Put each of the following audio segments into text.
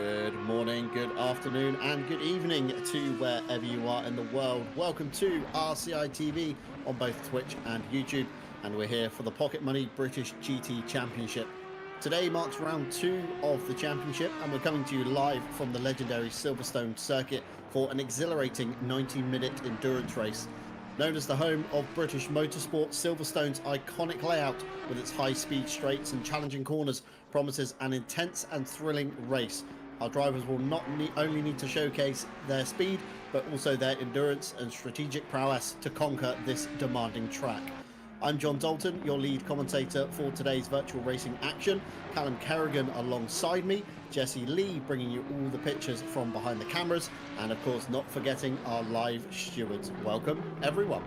Good morning, good afternoon, and good evening to wherever you are in the world. Welcome to RCI TV on both Twitch and YouTube, and we're here for the Pocket Money British GT Championship. Today marks round 2 of the championship, and we're coming to you live from the legendary Silverstone circuit for an exhilarating 90-minute endurance race. Known as the home of British motorsport, Silverstone's iconic layout with its high-speed straights and challenging corners promises an intense and thrilling race. Our drivers will not only need to showcase their speed, but also their endurance and strategic prowess to conquer this demanding track. I'm John Dalton, your lead commentator for today's virtual racing action. Callum Kerrigan alongside me, Jesse Lee bringing you all the pictures from behind the cameras, and of course not forgetting our live stewards. Welcome everyone.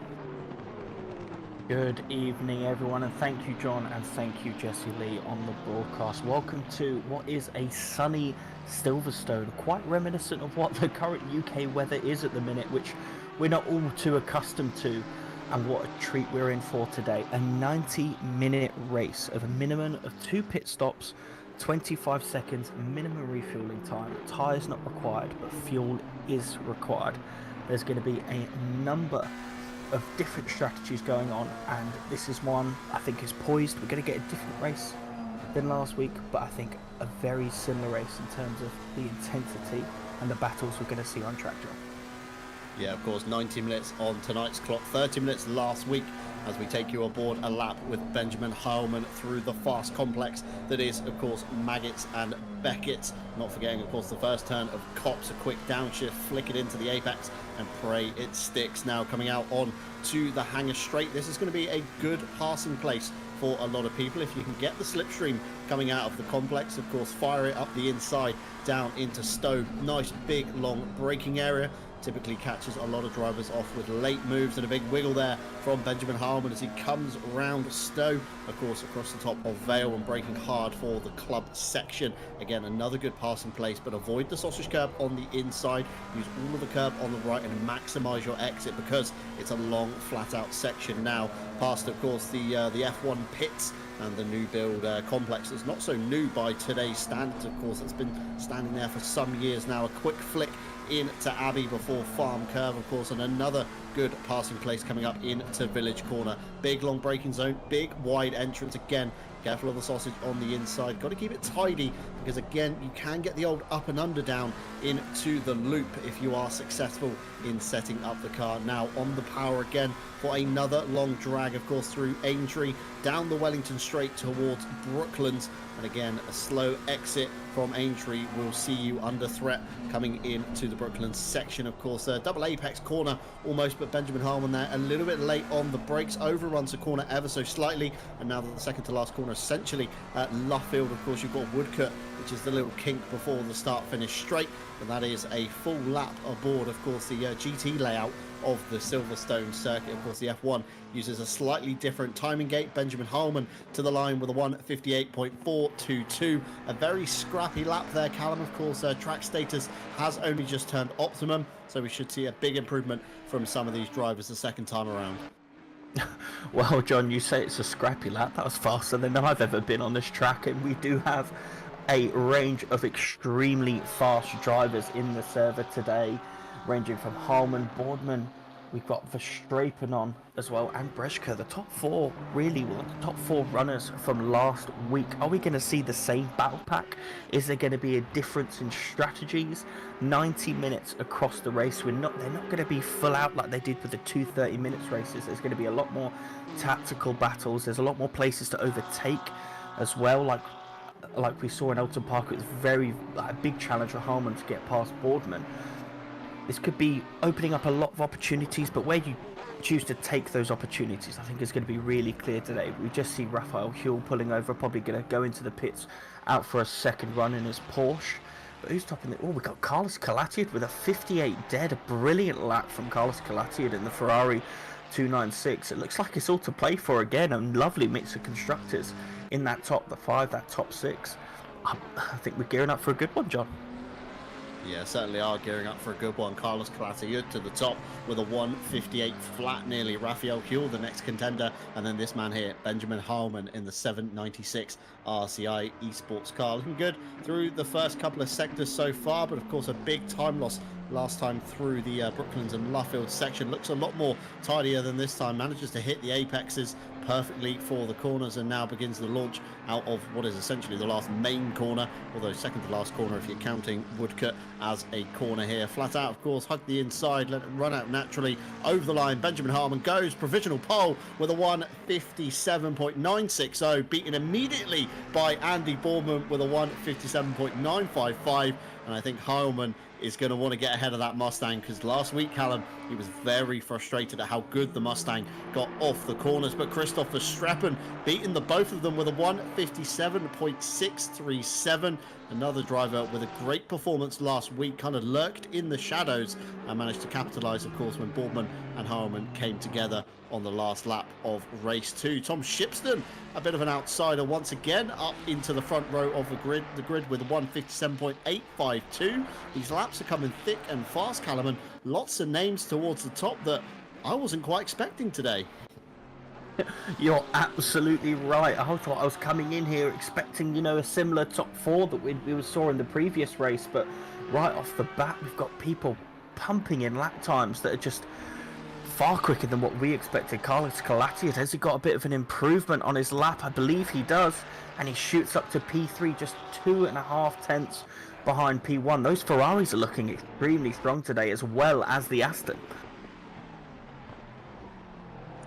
Good evening everyone, and thank you John and thank you Jesse Lee on the broadcast. Welcome to what is a sunny Silverstone, quite reminiscent of what the current UK weather is at the minute, which we're not all too accustomed to. And what a treat we're in for today. A 90-minute race of a minimum of 2 pit stops, 25 seconds minimum refueling time. Tyres not required, but fuel is required. There's going to be a number of different strategies going on, and this is one I think is poised. We're going to get a different race than last week, but I think a very similar race in terms of the intensity and the battles we're going to see on track, John. Yeah, of course, 90 minutes on tonight's clock, 30 minutes last week as we take you aboard a lap with Benjamin Heilman through the fast complex that is, of course, Maggots and Beckett's. Not forgetting, of course, the first turn of Cops, a quick downshift, flick it into the apex and pray it sticks. Now coming out on to the Hangar Straight. This is going to be a good passing place for a lot of people if you can get the slipstream coming out of the complex. Of course, fire it up the inside down into Stowe. Nice big long braking area. Typically catches a lot of drivers off with late moves, and a big wiggle there from Benjamin Heilman as he comes round Stowe, of course across the top of Vale, and braking hard for the club section. Again, another good passing place, but avoid the sausage curb on the inside. Use all of the curb on the right and maximise your exit because it's a long flat out section now. Past, of course, the F1 pits and the new build complex is not so new by today's standards. Of course, it's been standing there for some years now. A quick flick into Abbey before Farm Curve, of course, and another good passing place coming up into Village Corner. Big long braking zone, big wide entrance again. Careful of the sausage on the inside. Got to keep it tidy because, again, you can get the old up and under down into the loop if you are successful in setting up the car. Now on the power again for another long drag, of course, through Aintree, down the Wellington Straight towards Brooklands. And again, a slow exit from Aintree will see you under threat coming into the Brooklands section. Of course, double apex corner almost, but Benjamin Heilman there a little bit late on the brakes, overruns the corner ever so slightly, and now the second to last corner essentially at Luffield. Of course, you've got Woodcote, which is the little kink before the start finish straight, but that is a full lap aboard, of course, the GT layout of the Silverstone circuit. Of course, the F1 uses a slightly different timing gate. Benjamin Heilman to the line with a 1:58.422. A very scrappy lap there, Callum. Of course, track status has only just turned optimum, so we should see a big improvement from some of these drivers the second time around. Well, John, you say it's a scrappy lap. That was faster than I've ever been on this track, and we do have a range of extremely fast drivers in the server today, ranging from Heilman, Boardman, we've got Verstappen on as well, and Breshka. The top four, really, well, the top 4 runners from last week. Are we going to see the same battle pack? Is there going to be a difference in strategies? 90 minutes across the race. They're not going to be full out like they did with the 2:30 minutes races. There's going to be a lot more tactical battles. There's a lot more places to overtake as well, like we saw in Elton Park. It was a big challenge for Heilman to get past Boardman. This could be opening up a lot of opportunities, but where you choose to take those opportunities, I think is going to be really clear today. We just see Raphael Huell pulling over, probably going to go into the pits, out for a second run in his Porsche. But who's topping it? Oh, we've got Carlos Calatiad with a 58 dead. A brilliant lap from Carlos Calatiad in the Ferrari 296. It looks like it's all to play for again. A lovely mix of constructors in that top 5, that top 6. I think we're gearing up for a good one, John. Yeah, certainly are gearing up for a good one. Carlos Calatayud to the top with a 1:58 flat nearly. Rafael Kuhl, the next contender. And then this man here, Benjamin Harman in the 796 RCI Esports car. Looking good through the first couple of sectors so far, but of course a big time loss last time through the Brooklands and Luffield section. Looks a lot more tidier than this time. Manages to hit the apexes perfectly for the corners and now begins the launch out of what is essentially the last main corner, although second to last corner if you're counting Woodcote as a corner here. Flat out, of course, hug the inside, let it run out naturally over the line. Benjamin Harman goes provisional pole with a 1:57.960, beaten immediately by Andy Boardman with a 1:57.955. And I think Heilman is going to want to get ahead of that Mustang, because last week, Callum, he was very frustrated at how good the Mustang got off the corners. But Christopher Streppen beating the both of them with a 1:57.637. Another driver with a great performance last week, kind of lurked in the shadows and managed to capitalise, of course, when Boardman and Heilman came together on the last lap of race 2. Tom Shipston, a bit of an outsider once again, up into the front row of the grid with a 1:57.852. These laps are coming thick and fast, Callum, and lots of names towards the top that I wasn't quite expecting today. You're absolutely right. I thought I was coming in here expecting, a similar top 4 that we saw in the previous race, but right off the bat, we've got people pumping in lap times that are just far quicker than what we expected. Carlos Calatayud, has he got a bit of an improvement on his lap? I believe he does, and he shoots up to P3, just 2.5 tenths behind P1. Those Ferraris are looking extremely strong today, as well as the Aston.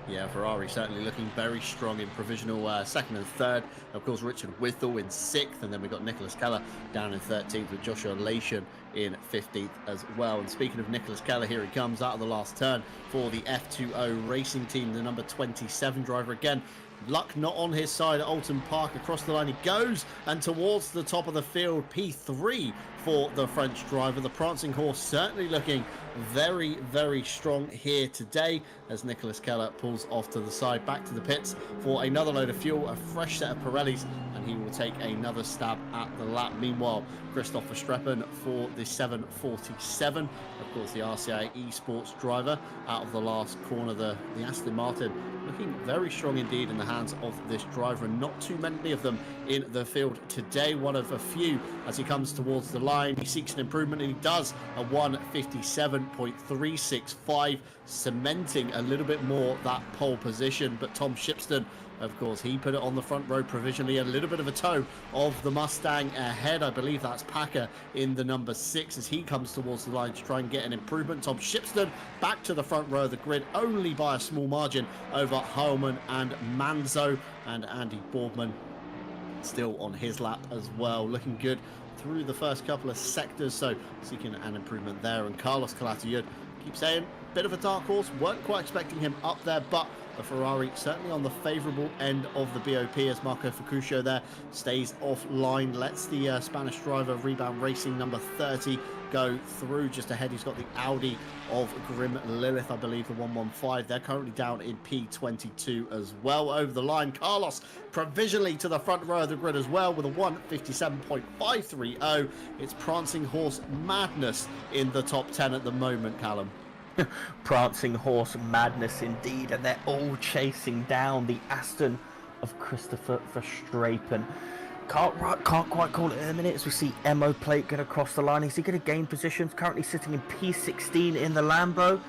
Yeah, Ferrari certainly looking very strong in provisional second and third. Of course, Richard Whittle in 6th, and then we've got Nicholas Keller down in 13th with Joshua Lation in 15th as well. And speaking of Nicholas Keller, here he comes out of the last turn for the F2O Racing Team, the number 27 driver again. Luck not on his side at Alton Park. Across the line he goes, and towards the top of the field, P3 for the French driver. The prancing horse certainly looking very, very strong here today as Nicholas Keller pulls off to the side, back to the pits for another load of fuel, a fresh set of Pirellis, and he will take another stab at the lap. Meanwhile, Christopher Streppen for the 747, of course the RCI Esports driver, out of the last corner, the Aston Martin looking very strong indeed in the hands of this driver, and not too many of them in the field today. One of a few as he comes towards the line. He seeks an improvement, and he does, a 1:57.365, cementing a little bit more that pole position. But Tom Shipston, of course, he put it on the front row provisionally. A little bit of a toe of the Mustang ahead. I believe that's Packer in the number 6 as he comes towards the line to try and get an improvement. Tom Shipston back to the front row of the grid, only by a small margin over Heilman and Manzo. And Andy Boardman still on his lap as well, looking good through the first couple of sectors, so seeking an improvement there. And Carlos Calatayud, keep saying, bit of a dark horse, weren't quite expecting him up there, but the Ferrari certainly on the favourable end of the BOP as Marco Fucuscio there stays offline, lets the Spanish driver Rebound Racing number 30 go through. Just ahead he's got the Audi of Grim Lilith, I believe, the 115. They're currently down in P22 as well. Over the line, Carlos provisionally to the front row of the grid as well with a 1:57.530. It's prancing horse madness in the top 10 at the moment, Callum. Prancing horse madness indeed, and they're all chasing down the Aston of Christopher Verstappen. Can't quite call it in a minute as we see Emo Plate get across the line. Is he going to gain positions? Currently sitting in P16 in the Lambo,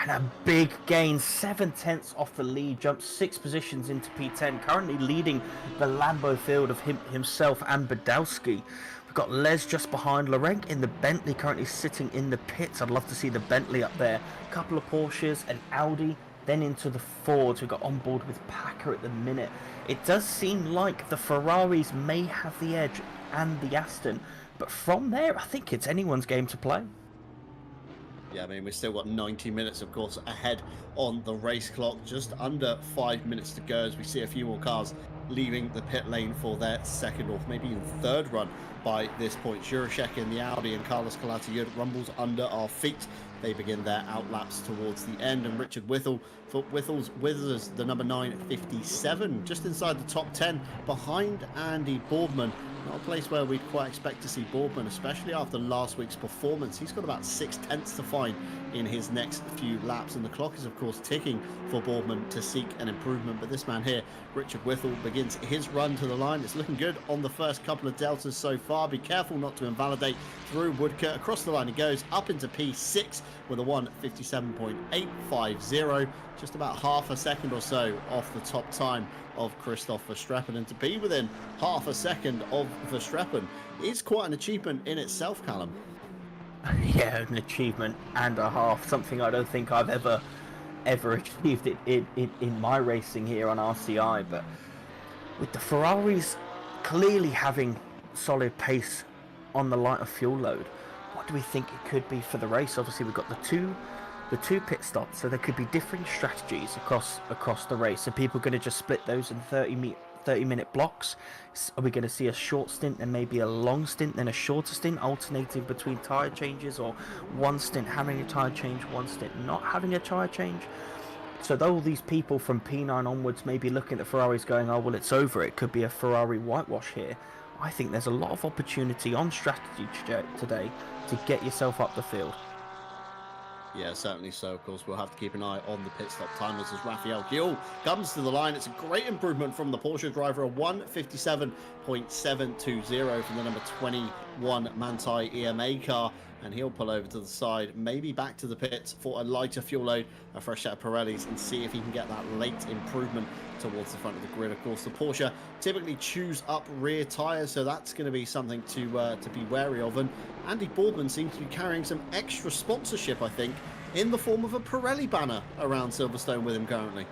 and a big gain, 7 tenths off the lead, jumps 6 positions into P10, currently leading the Lambo field of himself and Badowski. We've got Les just behind, Larenc in the Bentley currently sitting in the pits. I'd love to see the Bentley up there. A couple of Porsches, an Audi, then into the Fords. We've got on board with Packer at the minute. It does seem like the Ferraris may have the edge and the Aston, but from there I think it's anyone's game to play. Yeah, I mean, we've still got 90 minutes, of course, ahead on the race clock. Just under 5 minutes to go as we see a few more cars leaving the pit lane for their second or maybe even third run by this point. Jurashek in the Audi and Carlos Calatayud rumbles under our feet. They begin their outlaps towards the end, and Richard Whittle for Whittle's Wizards, the number 957, just inside the top 10 behind Andy Boardman. Not a place where we'd quite expect to see Boardman, especially after last week's performance. He's got about 6/10 to find in his next few laps, and the clock is of course ticking for Boardman to seek an improvement. But this man here, Richard Whittle, begins his run to the line. It's looking good on the first couple of deltas so far. Be careful not to invalidate through Woodcote. Across the line he goes, up into P6 with a 1:57.850, just about half a second or so off the top time of Christoph Verstappen, and to be within half a second of Verstappen is quite an achievement in itself, Callum. Yeah, an achievement and a half, something I don't think I've ever achieved in my racing here on RCI. But with the Ferraris clearly having solid pace on the lighter fuel load, what do we think it could be for the race? Obviously we've got the two pit stops, so there could be different strategies across the race. Are people going to just split those in 30-minute blocks? Are we going to see a short stint and maybe a long stint, then a shorter stint, alternating between tyre changes, or one stint having a tyre change, one stint not having a tyre change? So all these people from P9 onwards may be looking at the Ferraris going, oh well, it's over, it could be a Ferrari whitewash here. I think there's a lot of opportunity on strategy today to get yourself up the field. Yeah, certainly so. Of course, we'll have to keep an eye on the pit stop timers as Raphael Gill comes to the line. It's a great improvement from the Porsche driver, a 1:57.720 from the number 21 Manthey EMA car. And he'll pull over to the side, maybe back to the pits for a lighter fuel load, a fresh set of Pirellis, and see if he can get that late improvement towards the front of the grid. Of course, the Porsche typically chews up rear tyres, so that's going to be something to be wary of. And Andy Boardman seems to be carrying some extra sponsorship, I think, in the form of a Pirelli banner around Silverstone with him currently.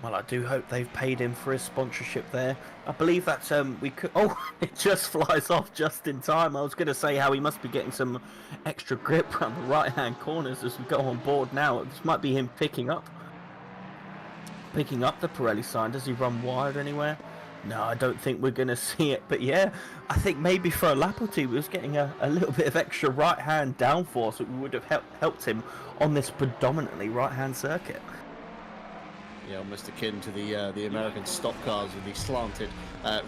Well, I do hope they've paid him for his sponsorship there. I believe that we could... Oh, it just flies off just in time. I was going to say how he must be getting some extra grip around the right-hand corners as we go on board now. This might be him picking up the Pirelli sign. Does he run wide anywhere? No, I don't think we're going to see it. But yeah, I think maybe for a lap or two, we was getting a little bit of extra right-hand downforce that would have helped him on this predominantly right-hand circuit. Yeah, almost akin to the American stock cars with the slanted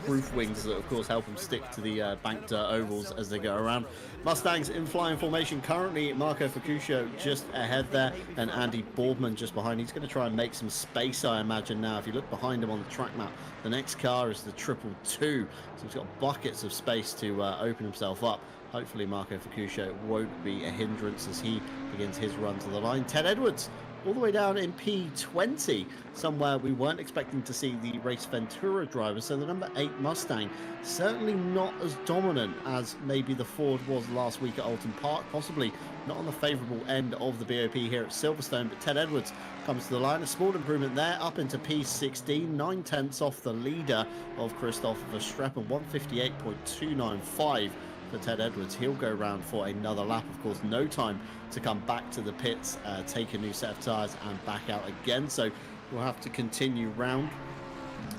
roof wings that, of course, help them stick to the banked dirt ovals as they go around. Mustangs in flying formation currently. Marco Fucuscio just ahead there, and Andy Boardman just behind. He's going to try and make some space, I imagine, now. If you look behind him on the track map, the next car is the 222, so he's got buckets of space to open himself up. Hopefully Marco Fucuscio won't be a hindrance as he begins his run to the line. Ted Edwards all the way down in P20, somewhere we weren't expecting to see the Race Ventura driver. So the number 8 Mustang, certainly not as dominant as maybe the Ford was last week at Alton Park, possibly not on the favourable end of the BOP here at Silverstone. But Ted Edwards comes to the line, a small improvement there, up into P16, 9/10 off the leader of Christoph Verstappen, 1:58.295. For Ted Edwards. He'll go round for another lap. Of course, no time to come back to the pits, take a new set of tyres and back out again. So we'll have to continue round,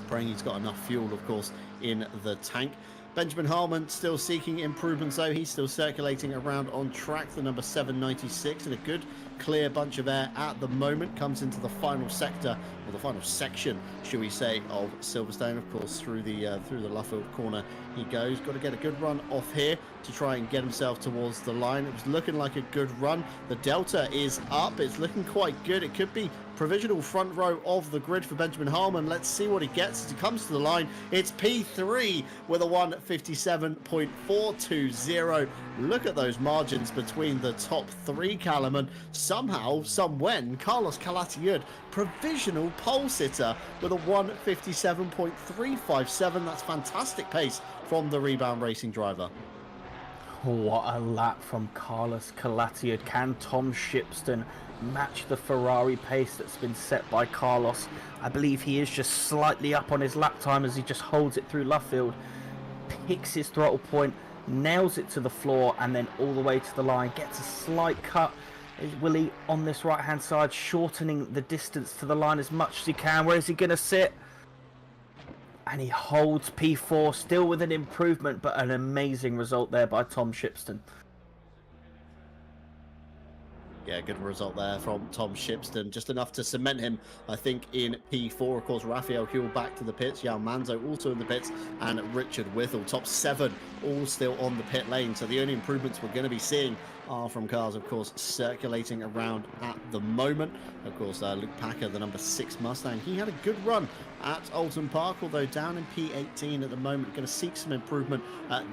praying he's got enough fuel, of course, in the tank. Benjamin Harman still seeking improvements, though. He's still circulating around on track, the number 796, and a good clear bunch of air at the moment. Comes into the final sector, or the final section, should we say, of Silverstone. Of course, through the Luffield corner he goes. Got to get a good run off here to try and get himself towards the line. It was looking like a good run. The delta is up. It's looking quite good. It could be provisional front row of the grid for Benjamin Harman. Let's see what he gets as he comes to the line. It's P3 with a 1:57.420. Look at those margins between the top three, Callum, and somehow, somewhen, Carlos Calatayud, provisional pole sitter with a 1:57.357. That's fantastic pace from the Rebound Racing driver. What a lap from Carlos Calatayud. Can Tom Shipston match the Ferrari pace that's been set by Carlos? I believe he is just slightly up on his lap time as he just holds it through Luffield, picks his throttle point, nails it to the floor, and then all the way to the line, gets a slight cut. Is Willie on this right hand side, shortening the distance to the line as much as he can. Where is he going to sit? And he holds P4, still with an improvement, but an amazing result there by Tom Shipston. Yeah, good result there from Tom Shipston. Just enough to cement him, I think, in P4. Of course, Raphael Huell back to the pits. Jan Manzo also in the pits. And Richard Withell, top 7, all still on the pit lane. So the only improvements we're going to be seeing are from cars, of course, circulating around at the moment. Of course, Luke Packer, the number 6 Mustang, he had a good run at Oulton Park, although down in P18 at the moment. Going to seek some improvement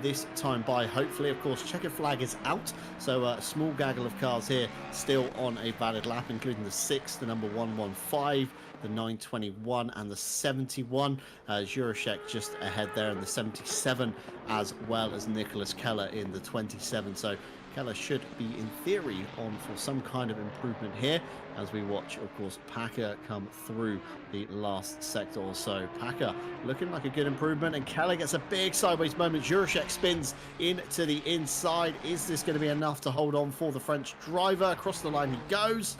this time by, hopefully. Of course, checkered flag is out, so a small gaggle of cars here still on a valid lap, including the 6, the number 115, the 921 and the 71. Jurasek just ahead there in the 77, as well as Nicholas Keller in the 27. So Keller should be, in theory, on for some kind of improvement here as we watch, of course, Packer come through the last sector or so. Packer looking like a good improvement, and Keller gets a big sideways moment. Jurasek spins into the inside. Is this going to be enough to hold on for the French driver? Across the line he goes.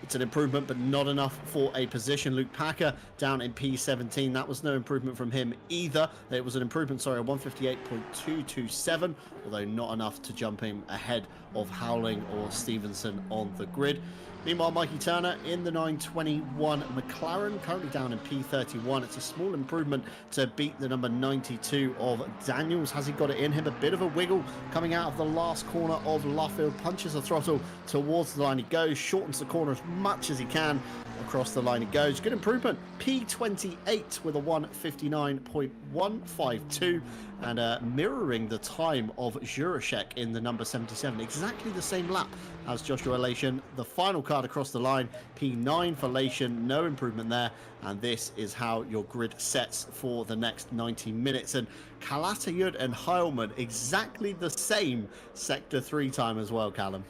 It's an improvement, but not enough for a position. Luke Packer down in P17. That was no improvement from him either. It was an improvement, sorry, 158.227, although not enough to jump him ahead of Howling or Stevenson on the grid. Meanwhile, Mikey Turner in the 921 McLaren, currently down in P31. It's a small improvement to beat the number 92 of Daniels. Has he got it in him? A bit of a wiggle coming out of the last corner of Luffield. Punches the throttle towards the line he goes, shortens the corner as much as he can. Across the line he goes. Good improvement. P28 with a 159.152 and mirroring the time of Jurasek in the number 77. Exactly the same lap as Joshua Lation. The final card across the line, P9 for Lation. No improvement there. And this is how your grid sets for the next 90 minutes. And Calatayud and Heilmann, exactly the same Sector 3 time as well, Callum.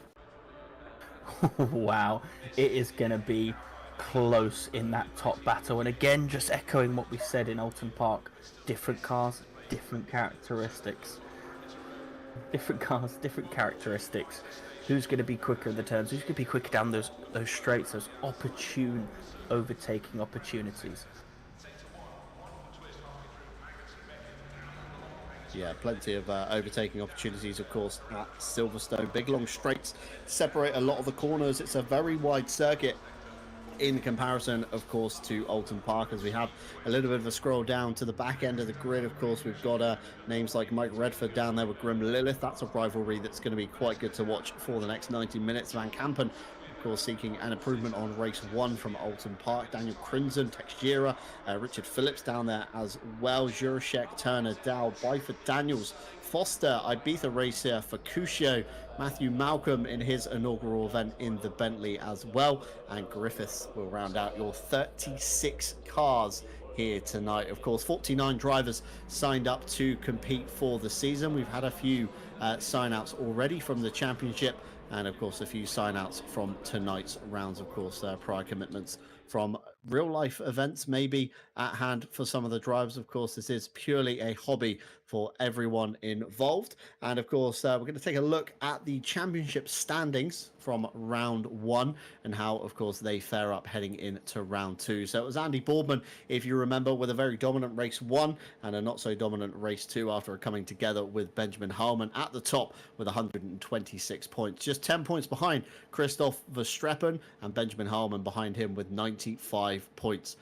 Wow, it is going to be close in that top battle. And again, just echoing what we said in Oulton Park, different cars, different characteristics. Different cars, different characteristics. Who's going to be quicker in the turns? Who's going to be quicker down those straights, those opportune overtaking opportunities? Yeah, plenty of overtaking opportunities, of course, at Silverstone. Big long straights separate a lot of the corners. It's a very wide circuit in comparison, of course, to Oulton Park. As we have a little bit of a scroll down to the back end of the grid, of course, we've got names like Mike Redford down there with Grim Lilith. That's a rivalry that's going to be quite good to watch for the next 90 minutes. Van Kampen, of course, seeking an improvement on race 1 from Oulton Park. Daniel Crimson, Textura, Richard Phillips down there as well. Jurasek, Turner, Dow, Byford, Daniels, Foster, Ibiza Racer, Facuccio, Matthew Malcolm in his inaugural event in the Bentley as well. And Griffiths will round out your 36 cars here tonight. Of course, 49 drivers signed up to compete for the season. We've had a few sign-outs already from the championship, and of course a few sign-outs from tonight's rounds. Of course, prior commitments from real-life events maybe at hand for some of the drivers. Of course, this is purely a hobby for everyone involved. And of course, we're going to take a look at the championship standings from round 1 and how, of course, they fare up heading into round 2. So it was Andy Boardman, if you remember, with a very dominant race 1 and a not so dominant race 2 after coming together with Benjamin Heilmann at the top with 126 points. Just 10 points behind Christoph Verstappen, and Benjamin Heilmann behind him with 95 points.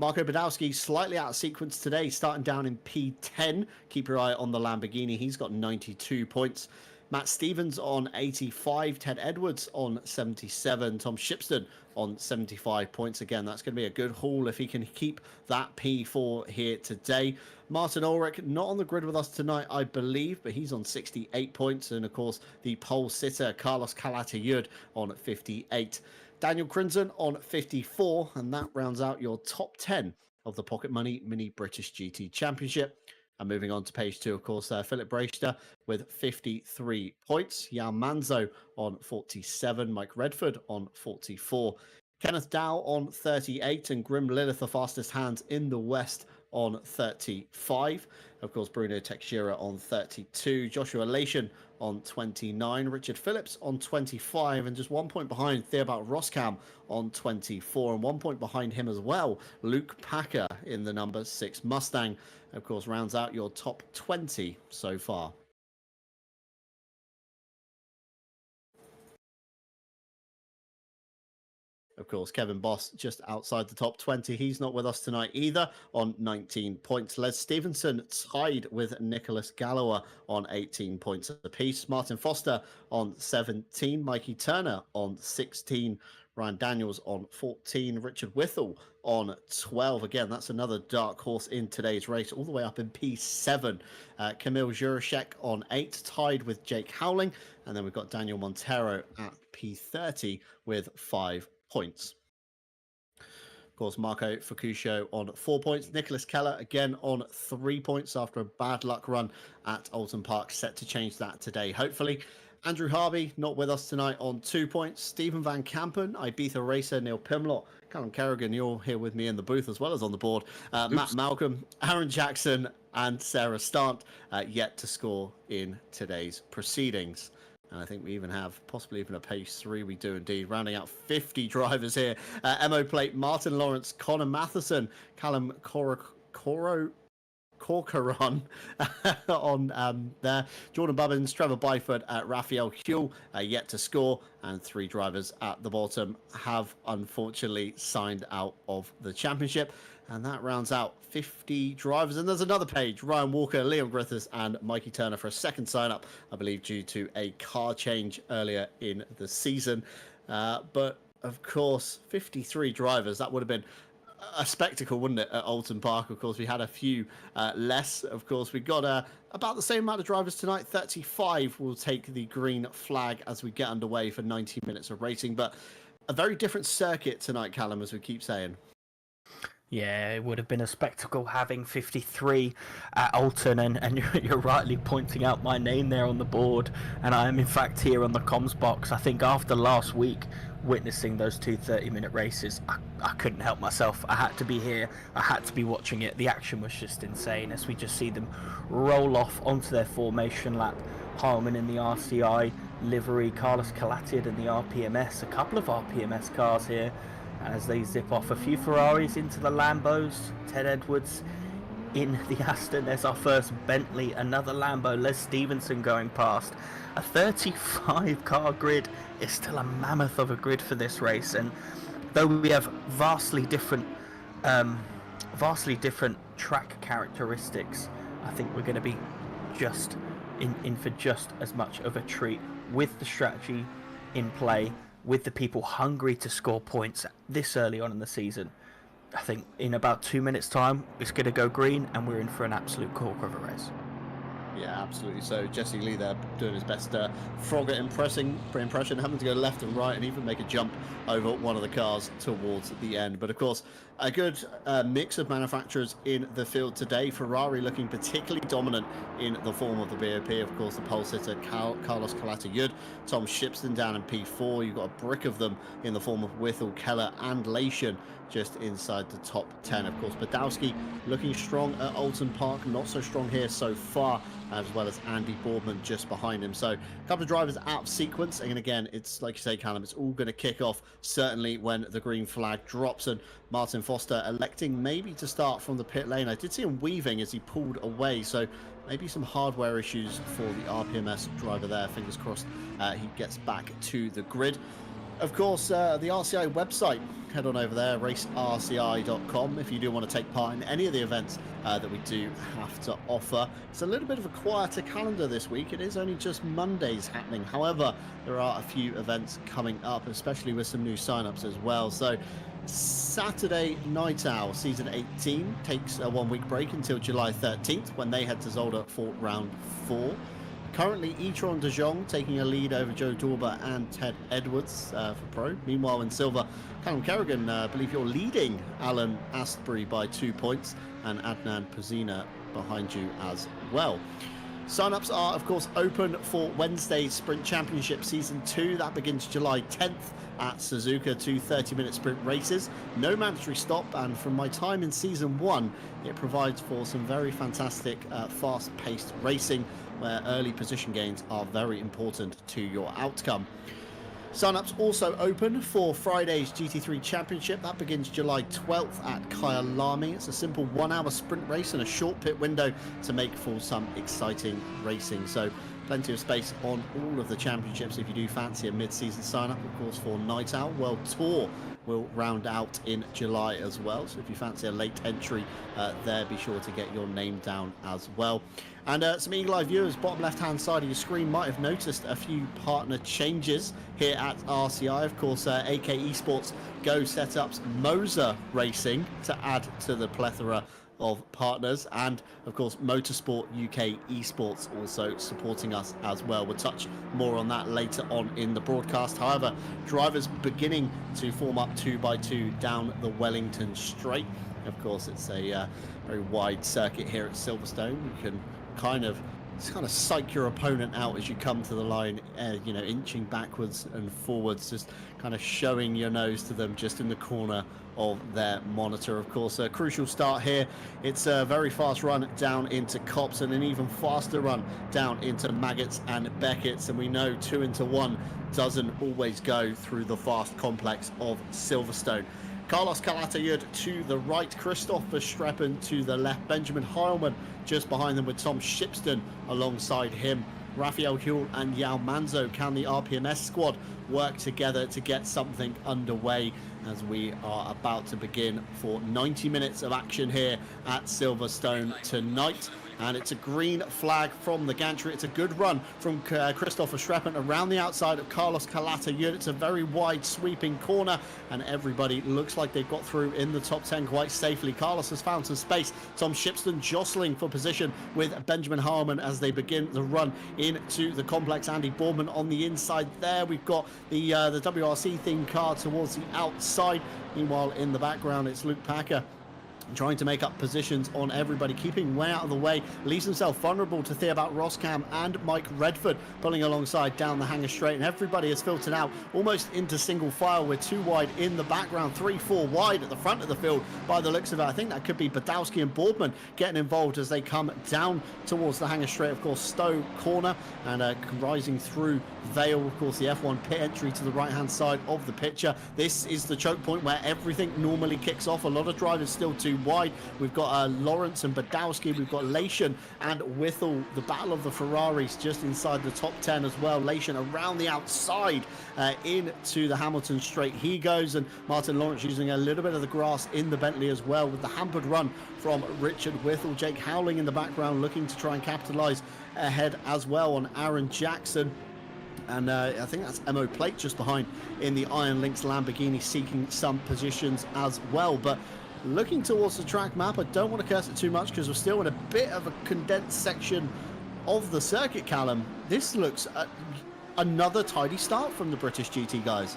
Marco Badowski slightly out of sequence today, starting down in P10. Keep your eye on the Lamborghini. He's got 92 points. Matt Stevens on 85. Ted Edwards on 77. Tom Shipston on 75 points. Again, that's going to be a good haul if he can keep that P4 here today. Martin Ulrich not on the grid with us tonight, I believe, but he's on 68 points. And, of course, the pole sitter, Carlos Calatayud, on 58. Daniel Crimson on 54, and that rounds out your top 10 of the Pocket Money Mini British GT Championship. And moving on to page 2, of course, Philip Braister with 53 points. Jan Manzo on 47. Mike Redford on 44. Kenneth Dow on 38. And Grim Lilith, the fastest hands in the West, on 35. Of course, Bruno Teixeira on 32. Joshua Lation on 29. Richard Phillips on 25. And just 1 point behind Theobald Roskam on 24. And 1 point behind him as well, Luke Packer in the number 6 Mustang. Of course, rounds out your top 20 so far. Of course, Kevin Boss just outside the top 20. He's not with us tonight either on 19 points. Les Stevenson tied with Nicholas Gallower on 18 points apiece. Martin Foster on 17. Mikey Turner on 16. Ryan Daniels on 14. Richard Withall on 12. Again, that's another dark horse in today's race, all the way up in P7. Kamil Jurashek on 8, tied with Jake Howling. And then we've got Daniel Montero at P30 with 5 points. Of course, Marco Fukusho on 4 points. Nicholas Keller again on 3 points after a bad luck run at Alton Park, set to change that today, hopefully. Andrew Harvey not with us tonight on 2 points. Stephen Van Kampen, Ibiza racer Neil Pimlott, Callum Kerrigan, you're here with me in the booth as well as on the board. Matt Malcolm, Aaron Jackson, and Sarah Stant yet to score in today's proceedings. And I think we even have possibly even a pace 3. We do indeed. Rounding out 50 drivers here. MO Plate, Martin Lawrence, Connor Matheson, Callum Corcoran on there. Jordan Bubbins, Trevor Byford, Raphael Huell yet to score. And 3 drivers at the bottom have unfortunately signed out of the championship. And that rounds out 50 drivers. And there's another page, Ryan Walker, Leon Griffiths, and Mikey Turner for a second sign-up, I believe, due to a car change earlier in the season. But, of course, 53 drivers, that would have been a spectacle, wouldn't it, at Alton Park? Of course, we had a few less. Of course, we got about the same amount of drivers tonight. 35 will take the green flag as we get underway for 90 minutes of racing. But a very different circuit tonight, Callum, as we keep saying. Yeah, it would have been a spectacle having 53 at Alton, and you're rightly pointing out my name there on the board, and I am in fact here on the comms box. I think after last week, witnessing those 2 30-minute races, I couldn't help myself. I had to be here, I had to be watching it. The action was just insane as we just see them roll off onto their formation lap. Harman in the RCI livery, Carlos Calatid in the RPMS, a couple of RPMS cars here as they zip off. A few Ferraris into the Lambos, Ted Edwards in the Aston. There's our first Bentley, another Lambo, Les Stevenson going past. A 35 car grid is still a mammoth of a grid for this race, and though we have vastly different track characteristics, I think we're going to be just in for just as much of a treat with the strategy in play, with the people hungry to score points this early on in the season. I think in about 2 minutes time it's going to go green and we're in for an absolute corker of a race. Yeah, absolutely. So Jesse Lee there doing his best Frogger impression, having to go left and right and even make a jump over one of the cars towards the end. But of course, a good mix of manufacturers in the field today. Ferrari looking particularly dominant in the form of the BOP. Of course, the pole sitter Carlos Calatayud, Tom Shipston down in P4. You've got a brick of them in the form of Withall, Keller and Lation just inside the top 10. Of course, Badowski looking strong at Alton Park, not so strong here so far, as well as Andy Boardman just behind him. So a couple of drivers out of sequence, and again, it's like you say, Callum, it's all going to kick off certainly when the green flag drops, and Martin Foster electing maybe to start from the pit lane. I did see him weaving as he pulled away, so maybe some hardware issues for the RPMS driver there. Fingers crossed he gets back to the grid. Of course, the RCI website, head on over there, racerci.com, if you do want to take part in any of the events that we do have to offer. It's a little bit of a quieter calendar this week. It is only just Mondays happening. However, there are a few events coming up, especially with some new sign-ups as well. So Saturday Night Owl Season 18 takes a 1 week break until July 13th when they head to Zolder for round 4. Currently, E-Tron De Jong taking a lead over Joe Dorber and Ted Edwards for Pro. Meanwhile, in Silver, Callum Kerrigan, I believe you're leading Alan Astbury by 2 points, and Adnan Pazina behind you as well. Sign-ups are, of course, open for Wednesday's Sprint Championship Season 2. That begins July 10th at Suzuka, 2 30-minute sprint races. No mandatory stop, and from my time in Season 1, it provides for some very fantastic, fast-paced racing, where early position gains are very important to your outcome. Sign-ups also open for Friday's GT3 Championship. That begins July 12th at Kyalami. It's a simple 1 hour sprint race and a short pit window to make for some exciting racing. So plenty of space on all of the championships if you do fancy a mid-season sign-up. Of course, for Night Owl World Tour will round out in July as well, so if you fancy a late entry there, be sure to get your name down as well. And some Eagle Eye viewers, bottom left hand side of your screen, might have noticed a few partner changes here at RCI. Of course, AK Esports Go setups Moser Racing to add to the plethora of partners, and of course Motorsport UK Esports also supporting us as well. We'll touch more on that later on in the broadcast. However, drivers beginning to form up 2x2 down the Wellington Straight. Of course, it's a very wide circuit here at Silverstone. You can kind of psych your opponent out as you come to the line, you know, inching backwards and forwards, just kind of showing your nose to them just in the corner of their monitor. Of course, a crucial start here. It's a very fast run down into Copse and an even faster run down into Maggots and Beckett's, and we know 2 into 1 doesn't always go through the fast complex of Silverstone. Carlos Calatayud to the right, Christopher Streppen to the left, Benjamin Heilman just behind them with Tom Shipston alongside him. Raphael Huell and Yao Manzo. Can the RPMS squad work together to get something underway as we are about to begin for 90 minutes of action here at Silverstone tonight? And it's a green flag from the gantry. It's a good run from Christopher Streppen around the outside of Carlos Calatayud. It's a very wide sweeping corner, and everybody looks like they've got through in the top 10 quite safely. Carlos has found some space. Tom Shipston jostling for position with Benjamin Harmon as they begin the run into the complex. Andy Boardman on the inside there. We've got the WRC themed car towards the outside. Meanwhile, in the background, it's Luke Packer trying to make up positions on everybody, keeping way out of the way, leaves himself vulnerable to Theobald Roskam and Mike Redford pulling alongside down the Hangar Straight, and everybody is filtered out almost into single file. We're 2 wide in the background, 3-4 wide at the front of the field by the looks of it. I think that could be Badowski and Boardman getting involved as they come down towards the Hangar Straight. Of course, Stowe corner and rising through Vale, of course, the F1 pit entry to the right hand side of the picture. This is the choke point where everything normally kicks off. A lot of drivers still too wide. We've got Lawrence and Badowski, we've got Lation and Whittle. The battle of the Ferraris just inside the top 10 as well. Lation around the outside into the Hamilton Straight he goes, and Martin Lawrence using a little bit of the grass in the Bentley as well with the hampered run from Richard Whittle. Jake Howling in the background looking to try and capitalise ahead as well on Aaron Jackson. And I think that's Mo Plate just behind in the Iron Lynx Lamborghini, seeking some positions as well. But looking towards the track map, I don't want to curse it too much because we're still in a bit of a condensed section of the circuit, Callum. This looks another tidy start from the British GT guys.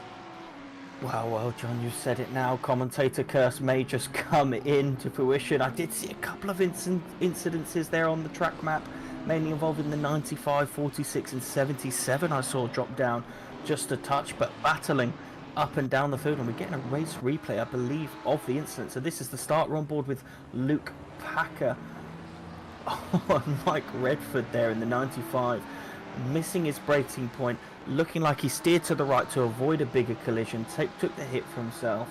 Well, John, you said it now. Commentator curse may just come into fruition. I did see a couple of incidences there on the track map, mainly involving the 95, 46 and 77 I saw drop down just a touch, but battling up and down the field, and we're getting a race replay, I believe, of the incident. So this is the start. We're on board with Luke Packer. Oh, and Mike Redford there in the 95, missing his braking point, looking like he steered to the right to avoid a bigger collision, took the hit for himself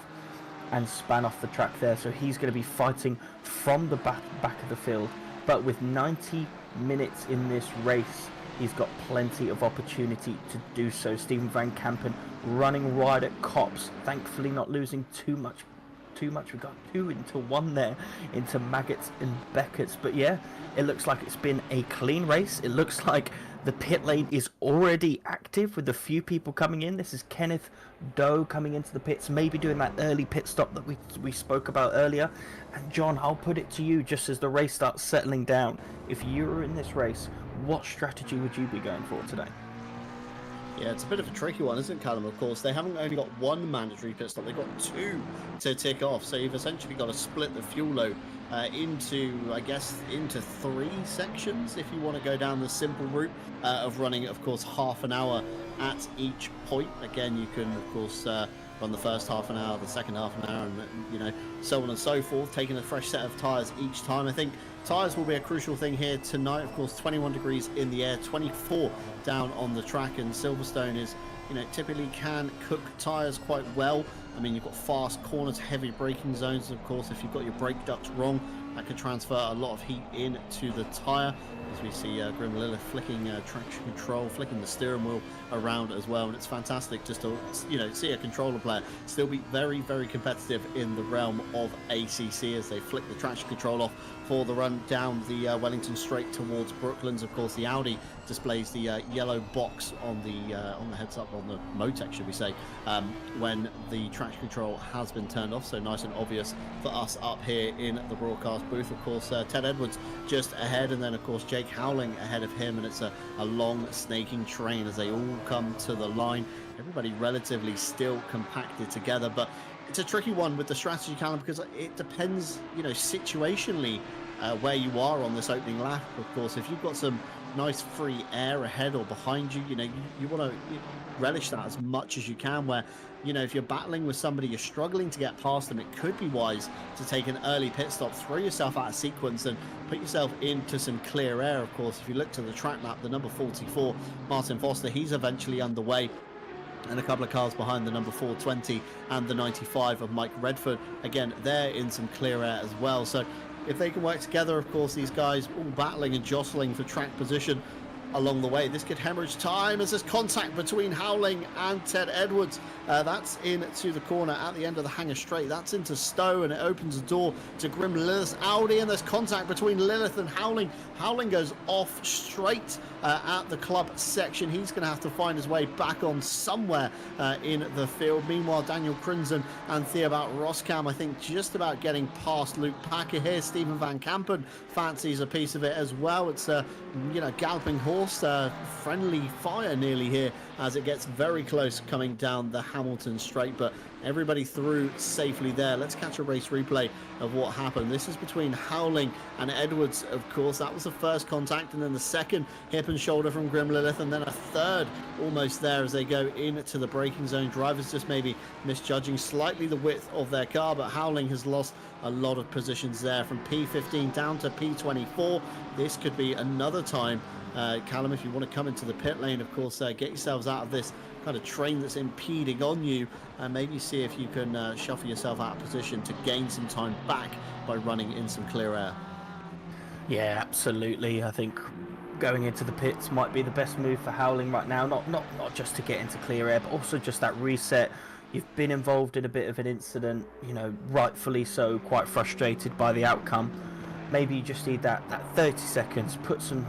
and span off the track there. So he's going to be fighting from the back of the field, but with 90 minutes in this race, he's got plenty of opportunity to do so. Stephen Van Kampen running wide at Copse, thankfully not losing too much. We got 2 into 1 there into Maggots and Beckett's. But yeah, it looks like it's been a clean race. It looks like the pit lane is already active with a few people coming in. This is Kenneth Doe coming into the pits, maybe doing that early pit stop that we spoke about earlier. And John, I'll put it to you, just as the race starts settling down, if you were in this race, what strategy would you be going for today? Yeah, it's a bit of a tricky one, isn't it, Callum? Of course, they haven't only got 1 mandatory pit stop, they've got 2 to tick off. So you've essentially got to split the fuel load into 3 sections if you want to go down the simple route of running, of course, half an hour at each point. Again, you can, of course, run the first half an hour, the second half an hour, and so on and so forth, taking a fresh set of tyres each time. I think tyres will be a crucial thing here tonight. Of course, 21 degrees in the air, 24 down on the track, and Silverstone is, typically can cook tyres quite well I mean, you've got fast corners, heavy braking zones. Of course, if you've got your brake ducts wrong, that could transfer a lot of heat into the tyre. As we see Grim Lilith flicking traction control, flicking the steering wheel around as well. And it's fantastic just to, you know, see a controller player still be very, very competitive in the realm of ACC as they flick the traction control off for the run down the Wellington Straight towards Brooklands. Of course, the Audi displays the yellow box on the heads up, on the Motec, should we say, when the traction control has been turned off. So nice and obvious for us up here in the broadcast booth. Of course, Ted Edwards just ahead, and then of course Jake Howling ahead of him, and it's a long snaking train as they all come to the line. Everybody relatively still compacted together, but it's a tricky one with the strategy, Callum, because it depends, you know, situationally where you are on this opening lap. Of course, if you've got some nice free air ahead or behind you, you know, you want to relish that as much as you can, where, you know, if you're battling with somebody, you're struggling to get past them, it could be wise to take an early pit stop, throw yourself out of sequence and put yourself into some clear air. Of course, if you look to the track map, the number 44, Martin Foster, he's eventually underway, and a couple of cars behind, the number 420 and the 95 of Mike Redford. Again, they're in some clear air as well. So if they can work together, of course, these guys all battling and jostling for track position along the way, this could hemorrhage time as there's contact between Howling and Ted Edwards. That's into the corner at the end of the hangar straight. That's into Stowe, and it opens the door to Grim Lilith's Audi, and there's contact between Lilith and Howling. Howling goes off straight at the club section. He's going to have to find his way back on somewhere in the field. Meanwhile, Daniel Crinzen and Theobald Roskam, I think, just about getting past Luke Packer here. Stephen Van Kampen fancies a piece of it as well. It's a, you know, galloping horse, friendly fire nearly here as it gets very close coming down the Hamilton Straight, but everybody through safely there. Let's catch a race replay of what happened. This is between Howling and Edwards, of course. That was the first contact, and then the second hip and shoulder from Grim Lilith, and then a third almost there as they go into the braking zone. Drivers just maybe misjudging slightly the width of their car, but Howling has lost a lot of positions there from P15 down to P24. This could be another time, Callum, if you want to come into the pit lane, of course, get yourselves out of this kind of train that's impeding on you, and maybe see if you can shuffle yourself out of position to gain some time back by running in some clear air. Yeah, absolutely. I think going into the pits might be the best move for Howling right now, not just to get into clear air, but also just that reset. You've been involved in a bit of an incident, you know, rightfully so, quite frustrated by the outcome. Maybe you just need that 30 seconds, put some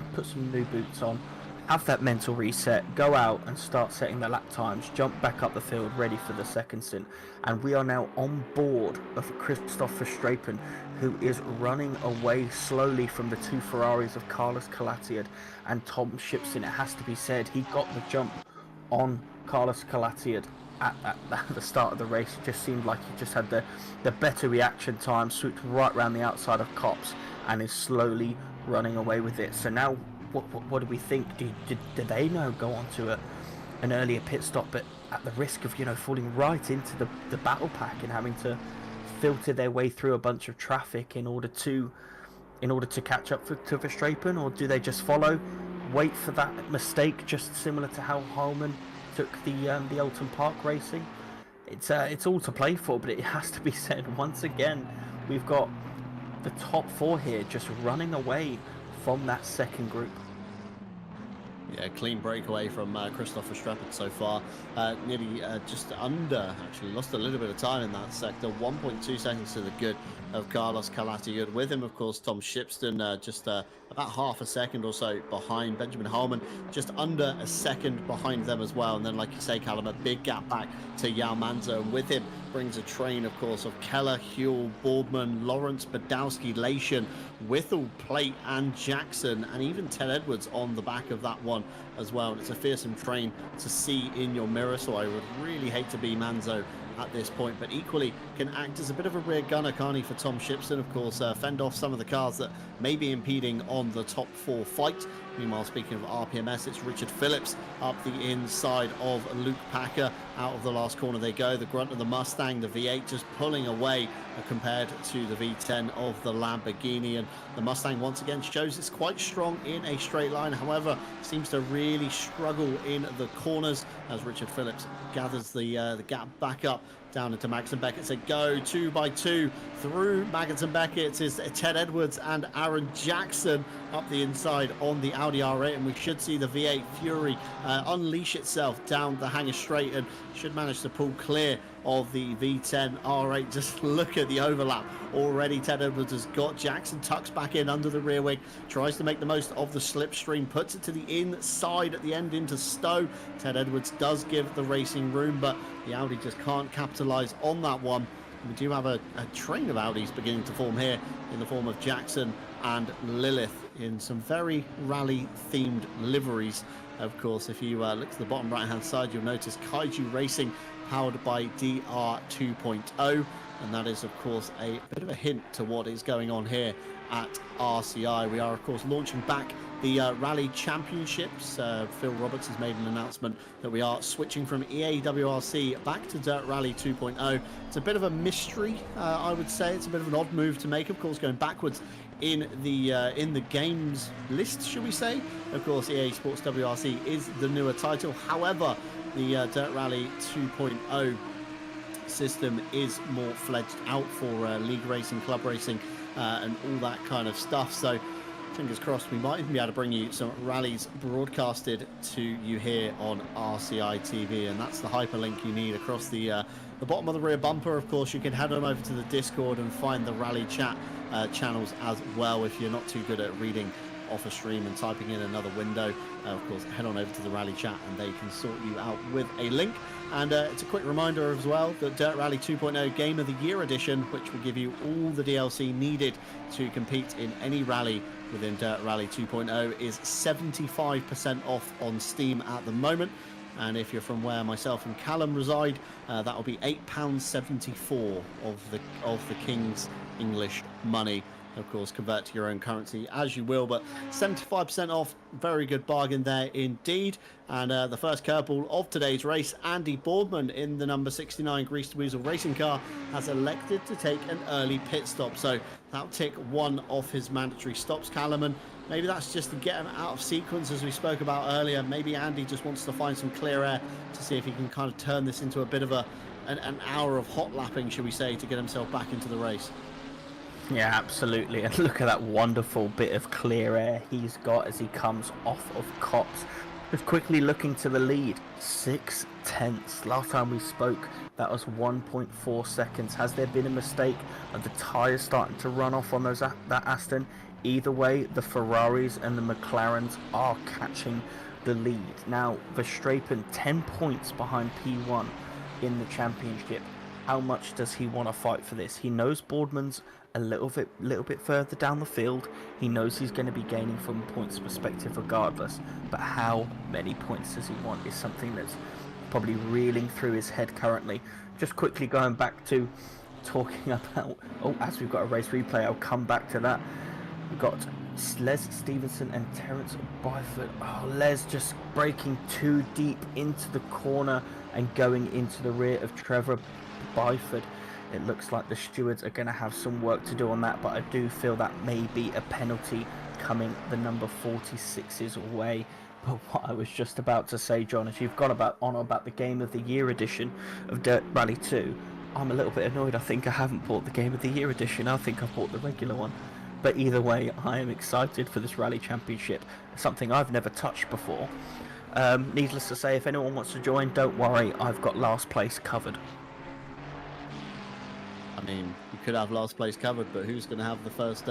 new boots on, have that mental reset, go out and start setting the lap times, jump back up the field ready for the second stint. And we are now on board of Christoph Verstappen, who is running away slowly from the two Ferraris of Carlos Calatiad and Tom Shipson. It has to be said, he got the jump on Carlos Calatiad at the start of the race. It just seemed like he just had the better reaction time, swooped right around the outside of Copse and is slowly running away with it. So now what do we think? Did they now go on to an earlier pit stop, but at the risk of, you know, falling right into the battle pack and having to filter their way through a bunch of traffic in order to catch up to Verstappen? Or do they just follow, wait for that mistake, just similar to how Holman took the Alton Park racing? It's all to play for, but it has to be said once again, we've got the top four here just running away from that second group. Yeah, clean breakaway from Christoph Verstappen so far. Nearly just under, actually, lost a little bit of time in that sector. 1.2 seconds to the good of Carlos Calatiad. With him, of course, Tom Shipston, just about half a second or so behind. Benjamin Holman, just under a second behind them as well. And then, like you say, Callum, a big gap back to Yao Manzo. And with him brings a train, of course, of Keller, Huell, Boardman, Lawrence, Badowski, Lation, Whittle, Plate, and Jackson, and even Ted Edwards on the back of that one as well. And it's a fearsome train to see in your mirror, so I would really hate to be Manzo at this point, but equally can act as a bit of a rear gunner, can't he, for Tom Shipson, of course, fend off some of the cars that may be impeding on the top four fight. Meanwhile, speaking of RPMS, it's Richard Phillips up the inside of Luke Packer. Out of the last corner they go. The grunt of the Mustang, the V8 just pulling away compared to the V10 of the Lamborghini. And the Mustang once again shows it's quite strong in a straight line. However, seems to really struggle in the corners as Richard Phillips gathers the gap back up down into Max and Beckett. So go 2 by 2 through Maggotts and Beckett is Ted Edwards and Aaron Jackson up the inside on the Audi R8, and we should see the V8 Fury unleash itself down the Hangar Straight and should manage to pull clear of the V10 R8. Just look at the overlap already. Ted Edwards has got Jackson, tucks back in under the rear wing, tries to make the most of the slipstream, puts it to the inside at the end into Stowe. Ted Edwards does give the racing room, but the Audi just can't capitalise on that one. We do have a train of Audis beginning to form here in the form of Jackson and Lilith in some very rally themed liveries. Of course, if you look to the bottom right hand side, you'll notice Kaiju Racing powered by DR 2.0, and that is of course a bit of a hint to what is going on here at RCI. We are of course launching back the Rally Championships. Phil Roberts has made an announcement that we are switching from EAWRC back to Dirt Rally 2.0. It's a bit of a mystery, I would say. It's a bit of an odd move to make, of course, going backwards in the games list, should we say. Of course, EA Sports WRC is the newer title. However, the Dirt Rally 2.0 system is more fledged out for league racing, club racing, and all that kind of stuff. So fingers crossed we might even be able to bring you some rallies broadcasted to you here on RCI TV, and that's the hyperlink you need across the bottom of the rear bumper. Of course, you can head on over to the Discord and find the rally chat channels as well if you're not too good at reading off a stream and typing in another window. Of course, head on over to the rally chat and they can sort you out with a link. And it's a quick reminder as well that Dirt Rally 2.0 Game of the Year edition, which will give you all the DLC needed to compete in any rally within Dirt Rally 2.0, is 75% off on Steam at the moment. And if you're from where myself and Callum reside, that will be £8.74 of the King's English money. Of course, convert to your own currency as you will, but 75% off, very good bargain there indeed. And the first curveball of today's race, Andy Boardman in the number 69 Greased Weasel racing car, has elected to take an early pit stop. So that'll tick one off his mandatory stops, Callum, and maybe that's just to get him out of sequence, as we spoke about earlier. Maybe Andy just wants to find some clear air to see if he can kind of turn this into a bit of an hour of hot lapping, should we say, to get himself back into the race. Yeah, absolutely. And look at that wonderful bit of clear air he's got as he comes off of Cops. Just quickly looking to the lead, 6/10. Last time we spoke, that was 1.4 seconds. Has there been a mistake? Are the tyres starting to run off on that Aston? Either way, the Ferraris and the McLarens are catching the lead. Now, Verstappen 10 points behind P1 in the championship. How much does he want to fight for this? He knows Boardman's a little bit further down the field. He knows he's going to be gaining from a points perspective regardless, but how many points does he want is something that's probably reeling through his head currently. Just quickly going back to talking about, as we've got a race replay, I'll come back to that. We've got Les Stevenson and Terence Byford. Les just breaking too deep into the corner and going into the rear of Trevor Byford. It looks like the stewards are going to have some work to do on that, but I do feel that may be a penalty coming the number 46's way. But what I was just about to say, John, is you've gone on about the Game of the Year edition of Dirt Rally 2. I'm a little bit annoyed. I think I haven't bought the Game of the Year edition. I think I've bought the regular one. But either way, I am excited for this Rally Championship. Something I've never touched before. Needless to say, if anyone wants to join, don't worry. I've got last place covered. I mean, you could have last place covered, but who's going to have the first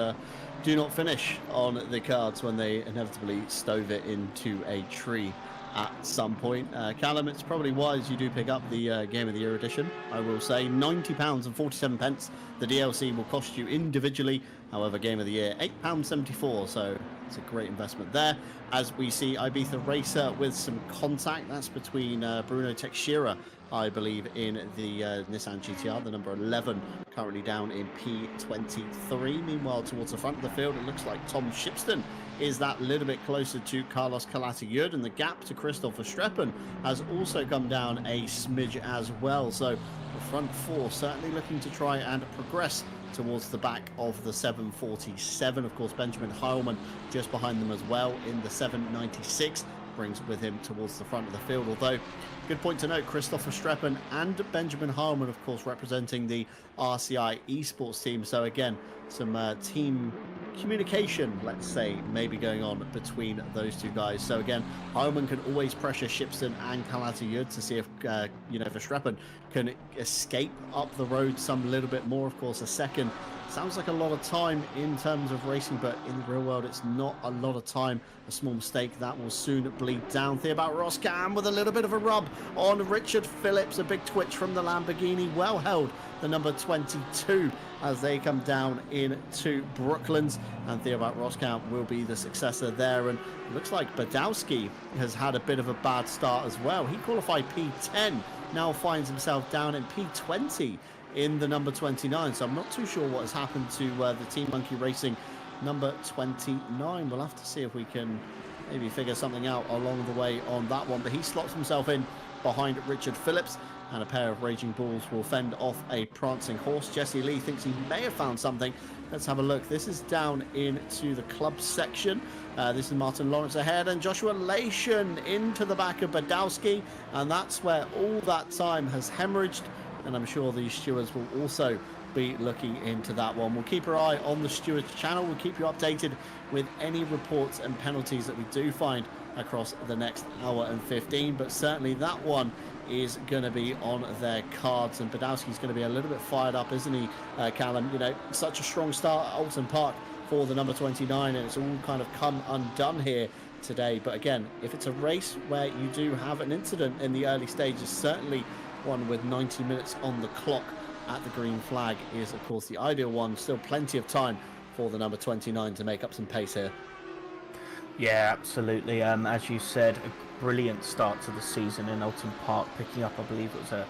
do not finish on the cards when they inevitably stove it into a tree at some point? Callum, it's probably wise you do pick up the Game of the Year edition. I will say £90.47. The DLC will cost you individually. However, Game of the Year, £8.74. So it's a great investment there. As we see Ibiza Racer with some contact. That's between Bruno Teixeira, I believe, in the Nissan GTR, the number 11, currently down in P23. Meanwhile, towards the front of the field, it looks like Tom Shipston is that little bit closer to Carlos Calatayud, and the gap to Christopher Streppen has also come down a smidge as well. So the front four certainly looking to try and progress towards the back of the 747. Of course, Benjamin Heilman just behind them as well in the 796. brings with him towards the front of the field. Although, good point to note, Christopher Streppen and Benjamin Harmon, of course, representing the RCI esports team. So again, some team communication, let's say, maybe going on between those two guys. So again, Harmon can always pressure Shipston and Calatayud to see if, Verstappen can escape up the road some little bit more. Of course, a second sounds like a lot of time in terms of racing, but in the real world, it's not a lot of time. A small mistake that will soon bleed down. Theobald Roscam with a little bit of a rub on Richard Phillips. A big twitch from the Lamborghini. Well held, the number 22, as they come down into Brooklands. And Theobald Roscam will be the successor there. And it looks like Badowski has had a bit of a bad start as well. He qualified P10, now finds himself down in P20 in the number 29, so I'm not too sure what has happened to the Team Monkey Racing number 29. We'll have to see if we can maybe figure something out along the way on that one, but he slots himself in behind Richard Phillips, and a pair of Raging Bulls will fend off a prancing horse. Jesse Lee thinks he may have found something. Let's have a look. This is down into the club section. This is Martin Lawrence ahead, and Joshua Lation into the back of Badowski, and that's where all that time has hemorrhaged. And I'm sure the stewards will also be looking into that one. We'll keep our eye on the stewards channel. We'll keep you updated with any reports and penalties that we do find across the next hour and 15. But certainly that one is going to be on their cards. And Badowski's going to be a little bit fired up, isn't he, Callum? You know, such a strong start at Alton Park for the number 29, and it's all kind of come undone here today. But again, if it's a race where you do have an incident in the early stages, certainly one with 90 minutes on the clock at the green flag is, of course, the ideal one. Still plenty of time for the number 29 to make up some pace here. Yeah, absolutely. As you said, a brilliant start to the season in Alton Park, picking up, I believe it was a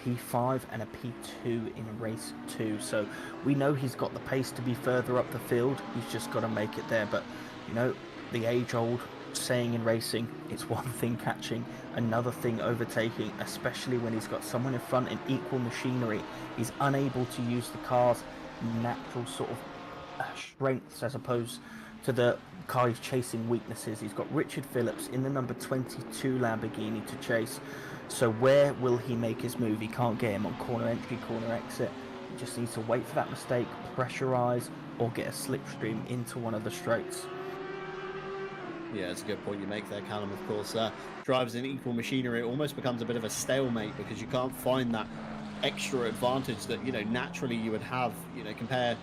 P5 and a P2 in race 2. So we know he's got the pace to be further up the field. He's just got to make it there. But, you know, the age-old saying in racing, it's one thing catching, another thing overtaking, especially when he's got someone in front in equal machinery. He's unable to use the car's natural sort of strengths as opposed to the car he's chasing weaknesses. He's got Richard Phillips in the number 22 Lamborghini to chase. So where will he make his move? He can't get him on corner entry, corner exit. He just needs to wait for that mistake, pressurize, or get a slipstream into one of the straights. Yeah, it's a good point you make there, Callum. Of course, drivers in equal machinery, it almost becomes a bit of a stalemate because you can't find that extra advantage that, you know, naturally you would have. You know, compare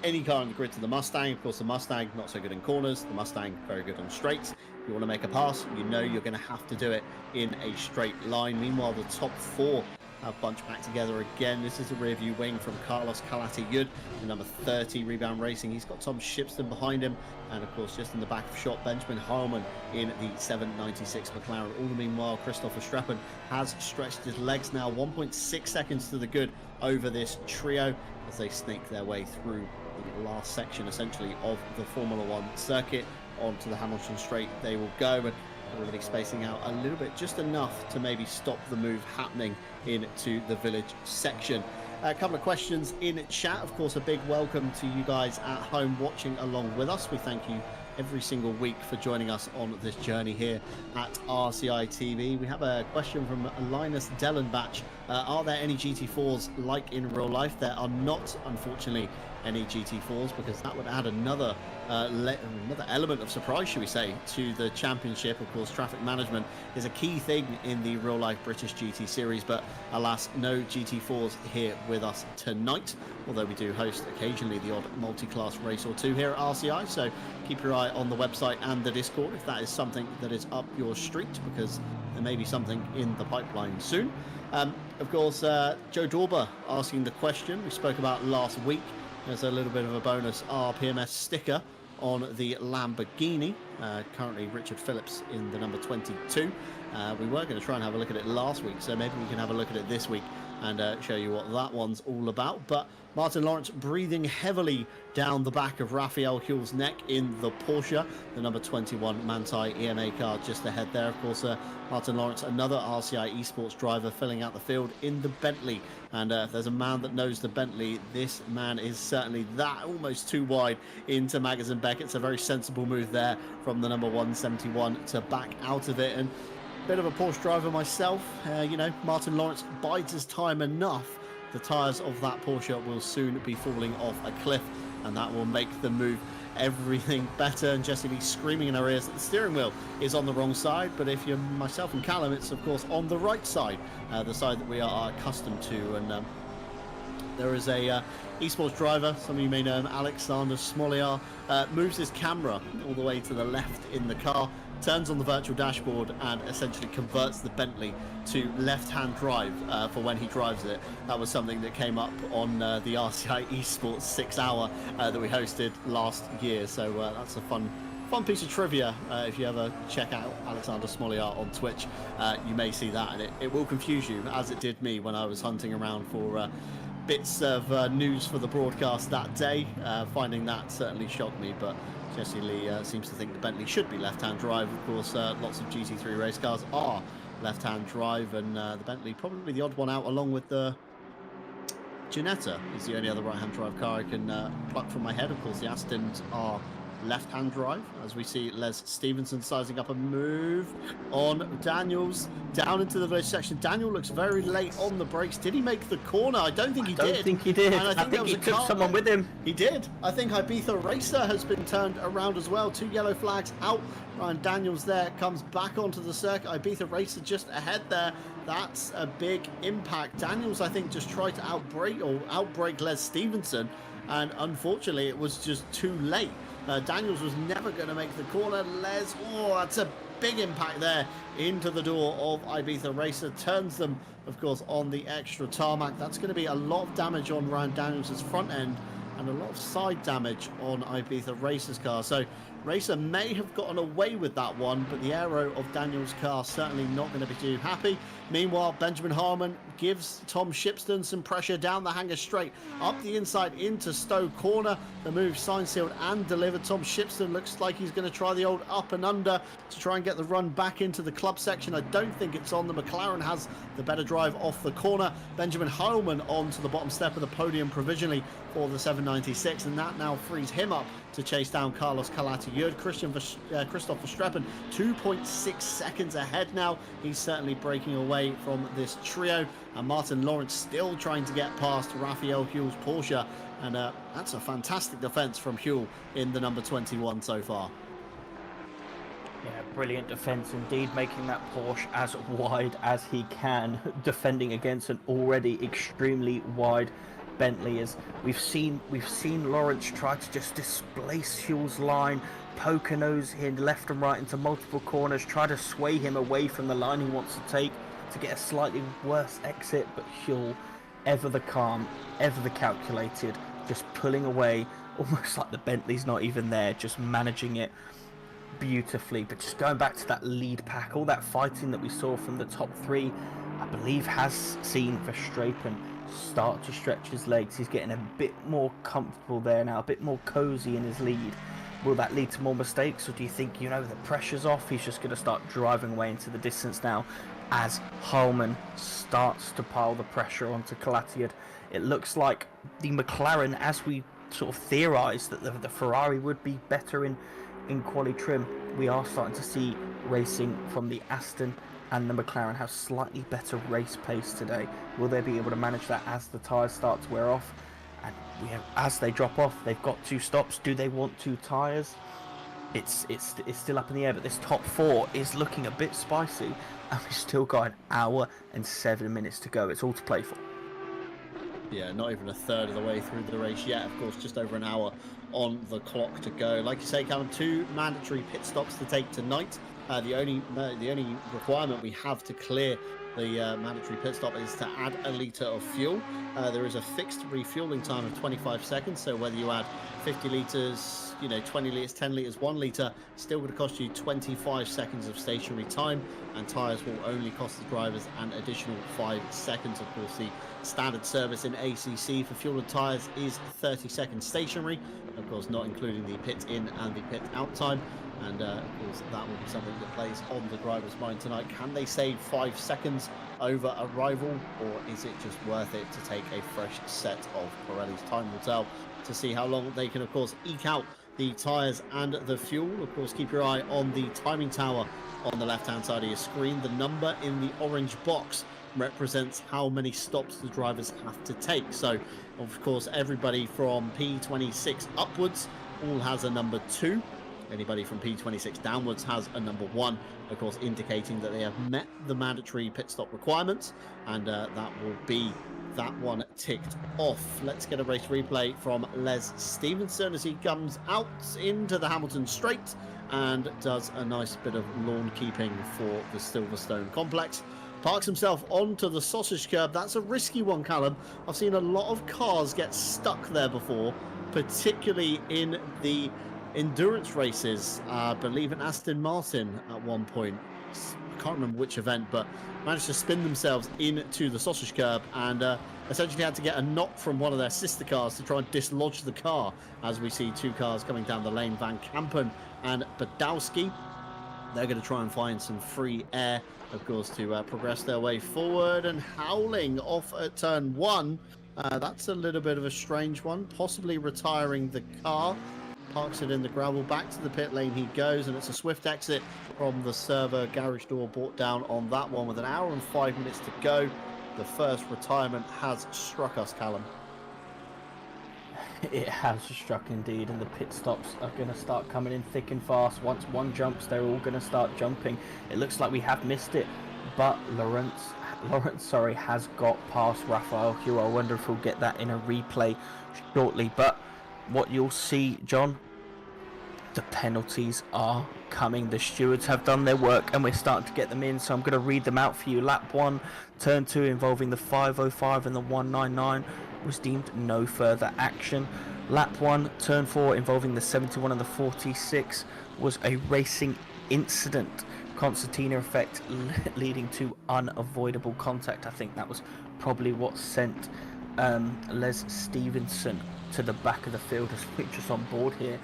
any car on the grid to the Mustang. Of course, the Mustang, not so good in corners. The Mustang, very good on straights. If you want to make a pass, you know you're going to have to do it in a straight line. Meanwhile, the top four have bunched back together again. This is a rear view wing from Carlos Calatayud, the number 30 Rebound Racing. He's got Tom Shipston behind him, and of course just in the back of shot, Benjamin Harmon in the 796 McLaren. All the meanwhile, Christopher Streppen has stretched his legs now, 1.6 seconds to the good over this trio as they snake their way through the last section essentially of the Formula One circuit. Onto the Hamilton Straight they will go, and already spacing out a little bit, just enough to maybe stop the move happening into the village section. A couple of questions in chat. Of course, a big welcome to you guys at home watching along with us. We thank you every single week for joining us on this journey here at RCI TV. We have a question from Linus Dellenbach. Are there any GT4s like in real life? There are not, unfortunately, any GT4s, because that would add another element of surprise, should we say, to the championship. Of course, traffic management is a key thing in the real life British GT series, but alas, no GT4s here with us tonight, although we do host occasionally the odd multi-class race or two here at RCI. So keep your eye on the website and the Discord if that is something that is up your street, because there may be something in the pipeline soon. Of course, Joe Dorber asking the question we spoke about last week. There's a little bit of a bonus RPMS sticker on the Lamborghini. Currently Richard Phillips in the number 22. We were going to try and have a look at it last week, so maybe we can have a look at it this week and show you what that one's all about. But Martin Lawrence breathing heavily down the back of Raphael Huel's neck in the Porsche, the number 21 Manthey EMA car just ahead there. Of course, Martin Lawrence, another RCI esports driver, filling out the field in the Bentley. And if there's a man that knows the Bentley, this man is certainly that, almost too wide into Maggotts and Beck. It's a very sensible move there from the number 171 to back out of it. And bit of a Porsche driver myself, you know, Martin Lawrence bides his time enough. The tyres of that Porsche will soon be falling off a cliff, and that will make the move everything better. And Jessie Lee screaming in her ears that the steering wheel is on the wrong side, but if you're myself and Callum, it's of course on the right side, the side that we are accustomed to. And there is a esports driver, some of you may know him, Alexander Smoliar, moves his camera all the way to the left in the car, turns on the virtual dashboard and essentially converts the Bentley to left-hand drive for when he drives it. That was something that came up on the RCI Esports 6 hour that we hosted last year. So that's a fun piece of trivia. If you ever check out Alexander Smoliar on Twitch, you may see that, and it will confuse you, as it did me when I was hunting around for bits of news for the broadcast that day. Finding that certainly shocked me, but Jessie Lee seems to think the Bentley should be left-hand drive. Of course, lots of GT3 race cars are left-hand drive, and the Bentley probably the odd one out, along with the Ginetta is the only other right-hand drive car I can pluck from my head. Of course, the Astons are left-hand drive, as we see Les Stevenson sizing up a move on Daniels down into the village section. Daniel looks very late on the brakes. Did he make the corner? I don't think he did. I don't think he did. And I think he took someone with him. He did. I think Ibiza Racer has been turned around as well. 2 yellow flags out. Ryan Daniels there comes back onto the circuit. Ibiza Racer just ahead there. That's a big impact. Daniels, I think, just tried to outbrake Les Stevenson, and unfortunately it was just too late. Daniels was never going to make the corner. Les, oh, that's a big impact there into the door of Ibiza Racer. Turns them, of course, on the extra tarmac. That's going to be a lot of damage on Ryan Daniels' front end and a lot of side damage on Ibiza Racer's car. So Racer may have gotten away with that one, but the aero of Daniels' car certainly not going to be too happy. Meanwhile, Benjamin Harmon gives Tom Shipston some pressure down the hanger straight, up the inside into Stowe corner. The move signed, sealed and delivered. Tom Shipston looks like he's going to try the old up and under to try and get the run back into the club section. I don't think it's on. The McLaren has the better drive off the corner. Benjamin Heilman onto the bottom step of the podium provisionally for the 796, and that now frees him up to chase down Carlos Calatayud. Christoph Verstappen 2.6 seconds ahead now. He's certainly breaking away from this trio, and Martin Lawrence still trying to get past Raphael Huel's Porsche, and that's a fantastic defense from Huel in the number 21 so far. Yeah, brilliant defense indeed, making that Porsche as wide as he can, defending against an already extremely wide Bentley. As we've seen Lawrence try to just displace Huel's line, poke a nose in left and right into multiple corners, try to sway him away from the line he wants to take to get a slightly worse exit, but Huel, ever the calm, ever the calculated, just pulling away, almost like the Bentley's not even there, just managing it beautifully. But just going back to that lead pack, all that fighting that we saw from the top three, I believe has seen Verstappen start to stretch his legs. He's getting a bit more comfortable there now, a bit more cozy in his lead. Will that lead to more mistakes, or do you think, you know, the pressure's off, he's just going to start driving away into the distance now as Heilman starts to pile the pressure onto Calatayud? It looks like the McLaren, as we sort of theorised that the Ferrari would be better in quali trim, we are starting to see racing from the Aston and the McLaren have slightly better race pace today. Will they be able to manage that as the tyres start to wear off? And as they drop off, they've got 2 stops. Do they want 2 tyres? It's still up in the air, but this top 4 is looking a bit spicy, and we've still got an hour and 7 minutes to go. It's all to play for. Yeah, not even a third of the way through the race yet. Of course, just over an hour on the clock to go. Like you say, Callum, 2 mandatory pit stops to take tonight. The only requirement we have to clear the mandatory pit stop is to add a litre of fuel. There is a fixed refueling time of 25 seconds, so whether you add 50 litres, 20 litres, 10 litres, 1 litre, still going to cost you 25 seconds of stationary time, and tyres will only cost the drivers an additional 5 seconds. Of course, the standard service in ACC for fuel and tyres is 30 seconds stationary, of course not including the pit in and the pit out time. And of course, that will be something that plays on the driver's mind tonight. Can they save 5 seconds over a rival, or is it just worth it to take a fresh set of Pirellis? Time will tell to see how long they can, of course, eke out the tyres and the fuel. Of course, keep your eye on the timing tower on the left-hand side of your screen. The number in the orange box represents how many stops the drivers have to take. So, of course, everybody from P26 upwards all has a number 2. Anybody from P26 downwards has a number 1, of course, indicating that they have met the mandatory pit stop requirements, and that will be that one ticked off. Let's get a race replay from Les Stevenson as he comes out into the Hamilton Straight and does a nice bit of lawn keeping for the Silverstone complex. Parks himself onto the sausage curb. That's a risky one, Callum. I've seen a lot of cars get stuck there before, particularly in the endurance races. I believe in Aston Martin at one point, I can't remember which event, but managed to spin themselves into the sausage curb and essentially had to get a knock from one of their sister cars to try and dislodge the car, as we see 2 cars coming down the lane, Van Kampen and Badowski. They're going to try and find some free air, of course, to progress their way forward. And Howling off at turn 1, that's a little bit of a strange one, possibly retiring the car. Parks it in the gravel, back to the pit lane he goes, and it's a swift exit from the server. Garage door brought down on that one with an hour and 5 minutes to go. The first retirement has struck us, Callum. It has struck indeed, and the pit stops are going to start coming in thick and fast. Once one jumps, they're all going to start jumping. It looks like we have missed it, but Lawrence has got past Raphael Hugh. I wonder if we'll get that in a replay shortly. But what you'll see, John, the penalties are coming. The stewards have done their work and we're starting to get them in, so I'm going to read them out for you. Lap 1, turn 2 involving the 505 and the 199 was deemed no further action. Lap 1, turn 4 involving the 71 and the 46 was a racing incident. Concertina effect leading to unavoidable contact. I think that was probably what sent Les Stevenson to the back of the field as we're just on board here.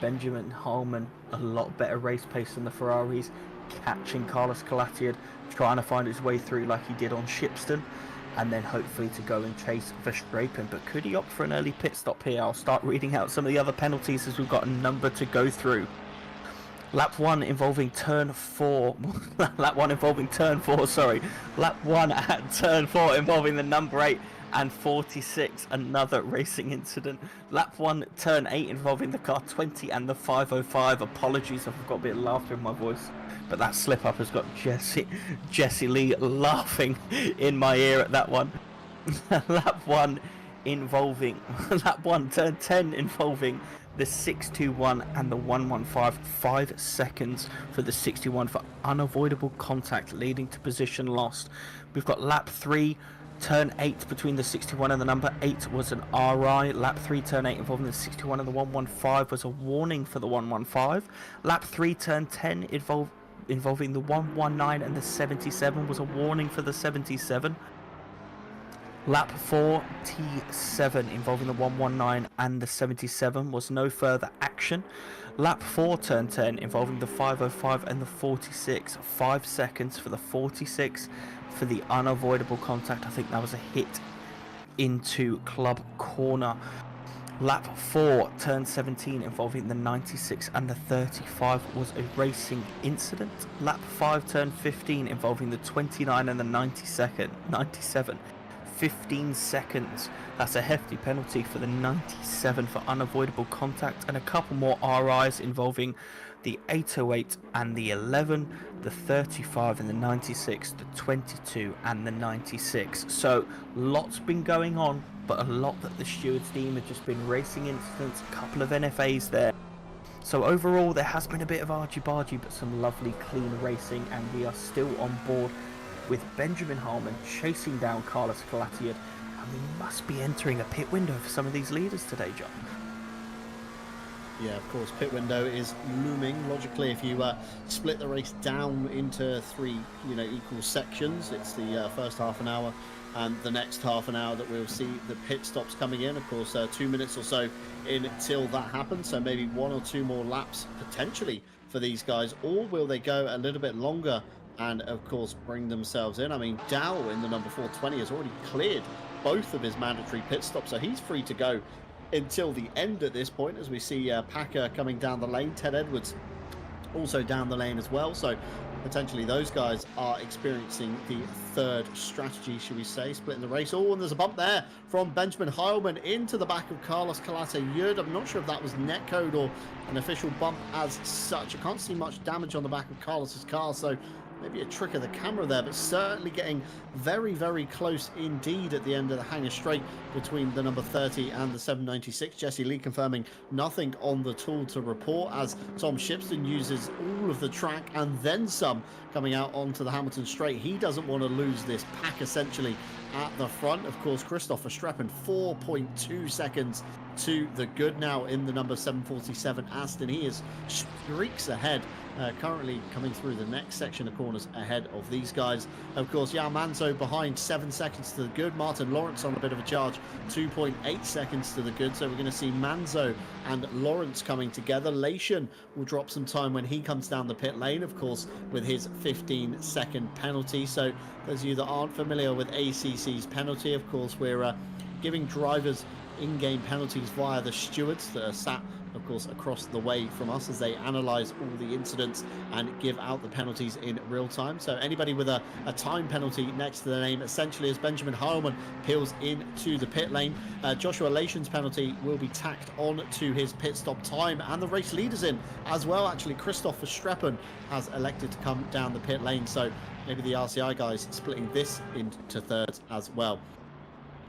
Benjamin Hallman, a lot better race pace than the Ferraris, catching Carlos Calatiad, trying to find his way through like he did on Shipston, and then hopefully to go and chase Verstappen. But could he opt for an early pit stop here? I'll start reading out some of the other penalties as we've got a number to go through. Lap 1 involving turn 4. Lap 1 involving turn 4, sorry. Lap 1 at turn 4 involving the number 8 and 46, another racing incident. Lap 1, turn 8 involving the car 20 and the 505. Apologies if I've got a bit of laughter in my voice, but that slip up has got Jesse Lee laughing in my ear at that one. Lap 1 involving lap 1, turn 10 involving the 621 and the 115, 5 seconds for the 61 for unavoidable contact leading to position lost. We've got lap 3, turn 8 between the 61 and the number 8 was an RI. Lap 3, turn 8 involving the 61 and the 115 was a warning for the 115. Lap 3, turn 10 involving the 119 and the 77 was a warning for the 77. Lap 4, T7 involving the 119 and the 77 was no further action. Lap 4, turn 10 involving the 505 and the 46, 5 seconds for the 46 for the unavoidable contact. I think that was a hit into club corner. Lap 4, turn 17 involving the 96 and the 35 was a racing incident. Lap 5, turn 15 involving the 29 and the 97. 15 seconds. That's a hefty penalty for the 97 for unavoidable contact, and a couple more RIs involving the 808 and the 11, the 35 and the 96, the 22 and the 96. So lots been going on, but a lot that the stewards team have just been racing incidents, a couple of NFAs there. So overall, there has been a bit of argy-bargy, but some lovely clean racing, and we are still on board with Benjamin Harmon chasing down Carlos Calatiud, and we must be entering a pit window for some of these leaders today, John. Yeah, of course, pit window is looming. Logically, if you split the race down into 3, equal sections, it's the first half an hour and the next half an hour that we'll see the pit stops coming in. Of course, 2 minutes or so until that happens, so maybe 1 or 2 more laps potentially for these guys, or will they go a little bit longer and, of course, bring themselves in? I mean, Dow in the number 420 has already cleared both of his mandatory pit stops, so he's free to go until the end at this point, as we see Packer coming down the lane, Ted Edwards also down the lane as well, so potentially those guys are experiencing the third strategy, should we say, splitting the race. Oh, and there's a bump there from Benjamin Heilman into the back of Carlos Calatiud. I'm not sure if that was netcode or an official bump as such. I can't see much damage on the back of Carlos's car, so maybe a trick of the camera there, but certainly getting very, very close indeed at the end of the hangar straight between the number 30 and the 796. Jesse Lee confirming nothing on the tool to report, as Tom Shipston uses all of the track and then some coming out onto the Hamilton straight. He doesn't want to lose this pack essentially at the front. Of course, Christopher Streppen 4.2 seconds to the good now in the number 747 Aston. He is streaks ahead, currently coming through the next section of corners ahead of these guys. Of course, Yao Manzo behind 7 seconds to the good. Martin Lawrence on a bit of a charge, 2.8 seconds to the good. So we're going to see Manzo and Lawrence coming together. Lation will drop some time when he comes down the pit lane, of course, with his 15-second penalty. So those of you that aren't familiar with ACC's penalty, of course, we're giving drivers in-game penalties via the stewards that are sat, of course, across the way from us as they analyze all the incidents and give out the penalties in real time. So anybody with a time penalty next to the name, essentially, as Benjamin Heilman peels into the pit lane, Joshua Lation's penalty will be tacked on to his pit stop time, and the race leaders in as well. Actually, Christopher Streppen has elected to come down the pit lane, so maybe the RCI guys splitting this into thirds as well.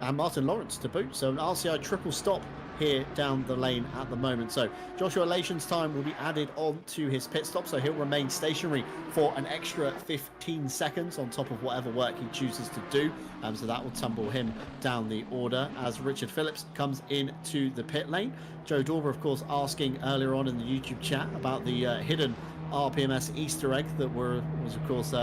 And Martin Lawrence to boot, so an RCI triple stop here down the lane at the moment. So Joshua Lation's time will be added on to his pit stop, so he'll remain stationary for an extra 15 seconds on top of whatever work he chooses to do. So that will tumble him down the order as Richard Phillips comes into the pit lane. Joe Dorber, of course, asking earlier on in the YouTube chat about the hidden RPMS Easter egg that was of course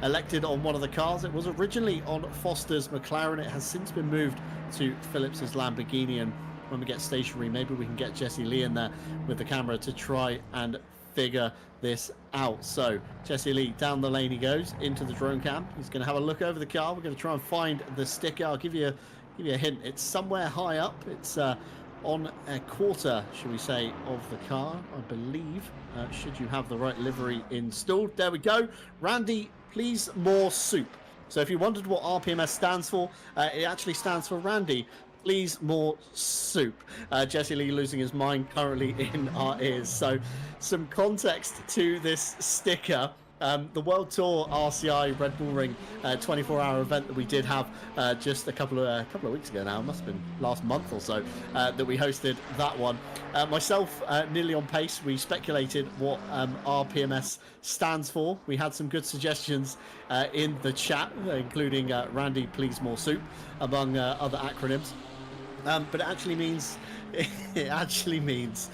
elected on one of the cars. It was originally on Foster's McLaren. It has since been moved to Phillips's Lamborghini, and when we get stationary, maybe we can get Jesse Lee in there with the camera to try and figure this out. So Jesse Lee down the lane he goes into the drone cam. He's going to have a look over the car. We're going to try and find the sticker. I'll give you a hint. It's somewhere high up. It's on a quarter, should we say, of the car, I believe, should you have the right livery installed. There we go. Randy, please more soup. So if you wondered what RPMS stands for, it actually stands for Randy, please more soup. Jesse Lee losing his mind currently in our ears. So some context to this sticker. The World Tour RCI Red Bull Ring 24-hour event that we did have just a couple of weeks ago now, it must have been last month or so, that we hosted that one. Myself, nearly on pace, we speculated what RPMS stands for. We had some good suggestions in the chat, including Randy, please more soup, among other acronyms. But it actually means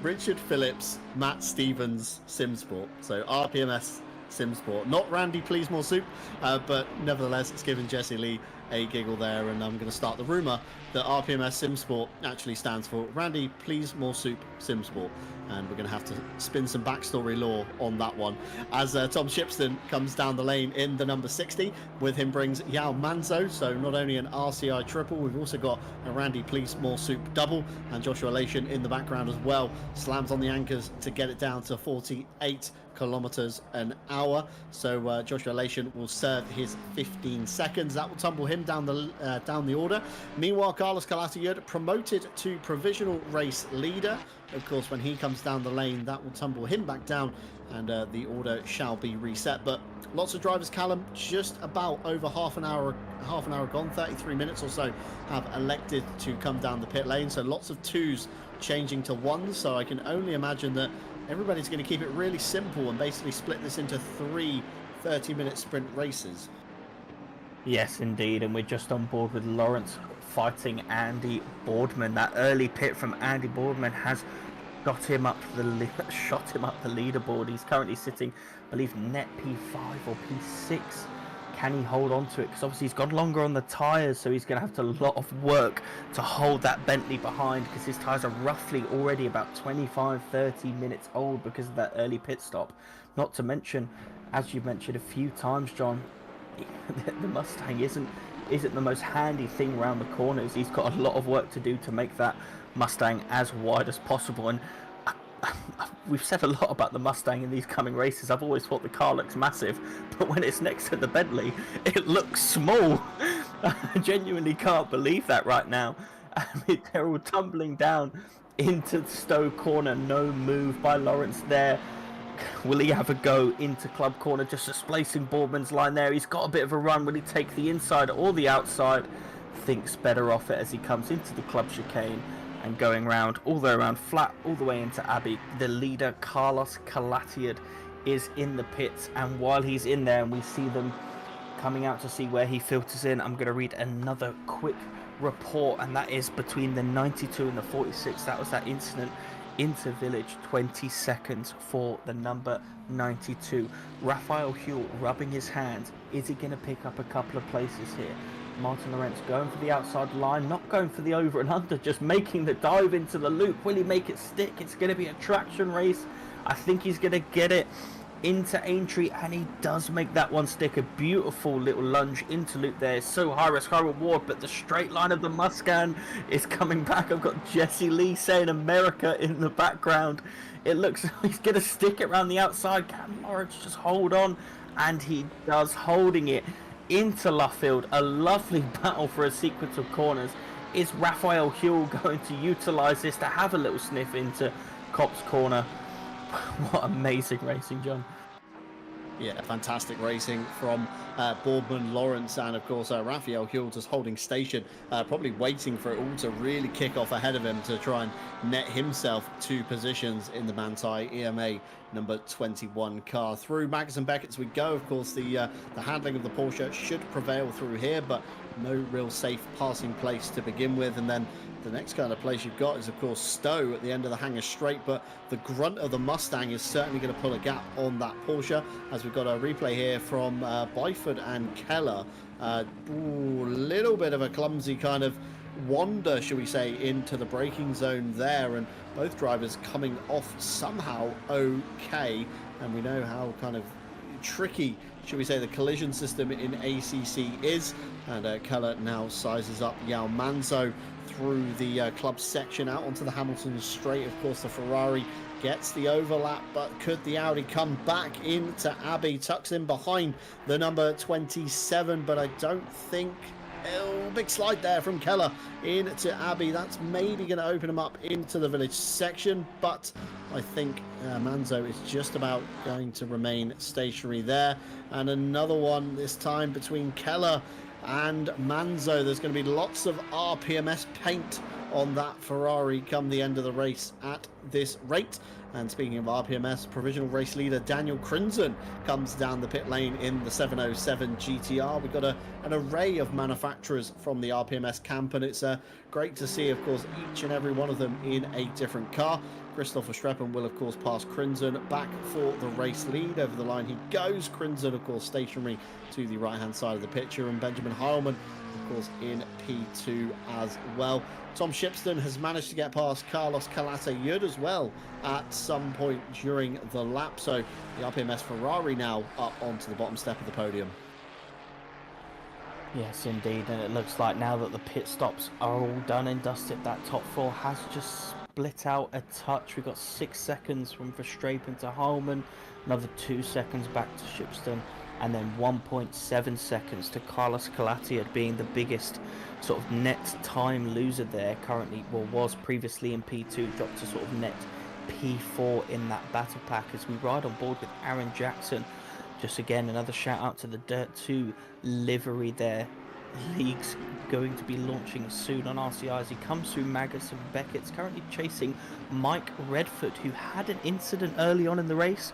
Richard Phillips, Matt Stevens, SimSport. So RPMS SimSport, not Randy, please more soup, but nevertheless it's given Jesse Lee a giggle there, and I'm going to start the rumor that RPMS SimSport actually stands for Randy, please more soup, SimSport, and we're going to have to spin some backstory lore on that one as Tom Shipston comes down the lane in the number 60. With him brings Yao Manzo, so not only an RCI triple, we've also got a Randy please more soup double, and Joshua Lation in the background as well slams on the anchors to get it down to 48 kilometers an hour. So Joshua Lation will serve his 15 seconds. That will tumble him down the order. Meanwhile, Carlos Calatiud promoted to provisional race leader. of course, when he comes down the lane, that will tumble him back down, and the order shall be reset. But lots of drivers, Callum, just about over half an hour gone, 33 minutes or so, have elected to come down the pit lane. So lots of twos changing to ones. So I can only imagine that everybody's going to keep it really simple and basically split this into 3 30-minute sprint races. Yes, indeed, and we're just on board with Lawrence fighting Andy Boardman. That early pit from Andy Boardman has shot him up the leaderboard. He's currently sitting, I believe, net P5 or P6. Can he hold on to it? Because obviously he's gone longer on the tyres, so he's going to have to a lot of work to hold that Bentley behind, because his tyres are roughly already about 25-30 minutes old because of that early pit stop. Not to mention, as you mentioned a few times, John, the Mustang isn't the most handy thing around the corners. He's got a lot of work to do to make that Mustang as wide as possible. And we've said a lot about the Mustang in these coming races. I've always thought the car looks massive, but when it's next to the Bentley, it looks small. I genuinely can't believe that right now. I mean, they're all tumbling down into Stowe corner. No move by Lawrence there. Will he have a go into club corner, just displacing Boardman's line there? He's got a bit of a run. Will he take the inside or the outside? Thinks better off it as he comes into the club chicane and going round all the way around flat, all the way into Abbey. The leader, Carlos Calatiad, is in the pits, and while he's in there and we see them coming out to see where he filters in, I'm going to read another quick report, and that is between the 92 and the 46. That was that incident into village, 20 seconds for the number 92. Raphael Huell rubbing his hands. Is he going to pick up a couple of places here? Martin Lawrence going for the outside line, not going for the over and under, just making the dive into the loop. Will he make it stick? It's going to be a traction race. I think he's going to get it into Aintree, and he does make that one stick. A beautiful little lunge into loop there. It's so high risk, high reward, but the straight line of the Mustang is coming back. I've got Jesse Lee saying America in the background. It looks like he's going to stick it around the outside. Can Lawrence just hold on? And he does, holding it into Luffield. A lovely battle for a sequence of corners. Is Raphael Huell going to utilise this to have a little sniff into Copse corner? What amazing racing, John. Yeah, fantastic racing from Boardman, Lawrence, and of course Raphael Huell just holding station, probably waiting for it all to really kick off ahead of him to try and net himself 2 positions in the Manthey EMA number 21 car. Through Maggotts and Becketts we go. Of course, the handling of the Porsche should prevail through here, but no real safe passing place to begin with. And then the next kind of place you've got is, of course, Stowe at the end of the Hanger Straight, but the grunt of the Mustang is certainly going to pull a gap on that Porsche, as we've got a replay here from Byford and Keller. Little bit of a clumsy kind of wander, shall we say, into the braking zone there, and both drivers coming off somehow okay. And we know how kind of tricky, should we say, the collision system in ACC is, and Keller now sizes up Yao Manzo through the club section out onto the Hamilton Straight. Of course, the Ferrari gets the overlap, but could the Audi come back into Abbey? Tucks in behind the number 27, but I don't think... Oh, big slide there from Keller into Abbey. That's maybe going to open him up into the village section, but I think Manzo is just about going to remain stationary there. And another one this time between Keller and Manzo. There's going to be lots of RPMS paint on that Ferrari come the end of the race at this rate. And speaking of RPMS, provisional race leader Daniel Crimson comes down the pit lane in the 707 GTR. We've got an array of manufacturers from the RPMS camp, and it's great to see, of course, each and every one of them in a different car. Christopher Streppen will, of course, pass Crimson back for the race lead. Over the line he goes. Crimson, of course, stationary to the right-hand side of the picture, and Benjamin Heilman, of course, in P2 as well. Tom Shipston has managed to get past Carlos Calatiad as well at some point during the lap. So the RPMS Ferrari now up onto the bottom step of the podium. Yes, indeed. And it looks like now that the pit stops are all done and dusted, that top 4 has just split out a touch. We've got 6 seconds from Verstappen to Heilman, another 2 seconds back to Shipston, and then 1.7 seconds to Carlos Calatiad, being the biggest sort of net time loser there currently, well, was previously in P2, dropped to sort of net P4 in that battle pack as we ride on board with Aaron Jackson. Just again, another shout out to the Dirt 2 livery there. League's going to be launching soon on RCI as he comes through Magus and Beckett's currently chasing Mike Redford, who had an incident early on in the race,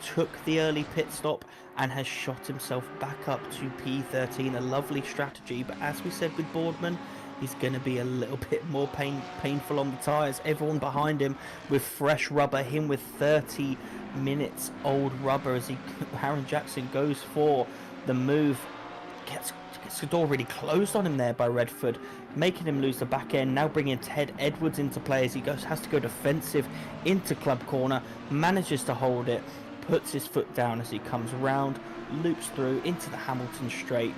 took the early pit stop and has shot himself back up to P13. A lovely strategy, but as we said with Boardman, he's going to be a little bit more painful on the tyres. Everyone behind him with fresh rubber, him with 30 minutes old rubber as Aaron Jackson goes for the move. Gets the door really closed on him there by Redford, making him lose the back end. Now bringing Ted Edwards into play as he has to go defensive into club corner, manages to hold it, puts his foot down as he comes round, loops through into the Hamilton straight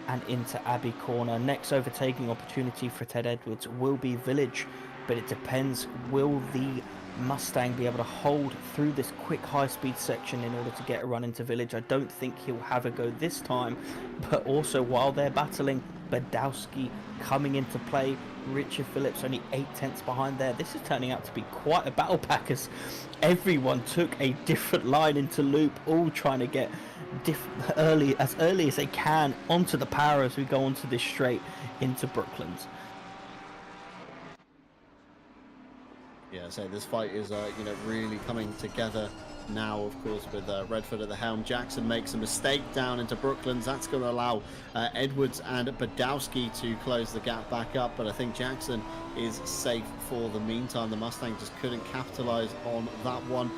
and into Abbey corner. Next overtaking opportunity for Ted Edwards will be Village, but it depends, will the Mustang be able to hold through this quick high-speed section in order to get a run into Village? I don't think he'll have a go this time, but also while they're battling, Badowski coming into play, Richard Phillips only 8/10 behind there. This is turning out to be quite a battle pack as everyone took a different line into loop, all trying to get early as they can onto the power as we go onto this straight into Brooklands. Yeah, so this fight is, really coming together now, of course, with Redford at the helm. Jackson makes a mistake down into Brooklands. That's going to allow Edwards and Badowski to close the gap back up, but I think Jackson is safe for the meantime. The Mustang just couldn't capitalize on that one.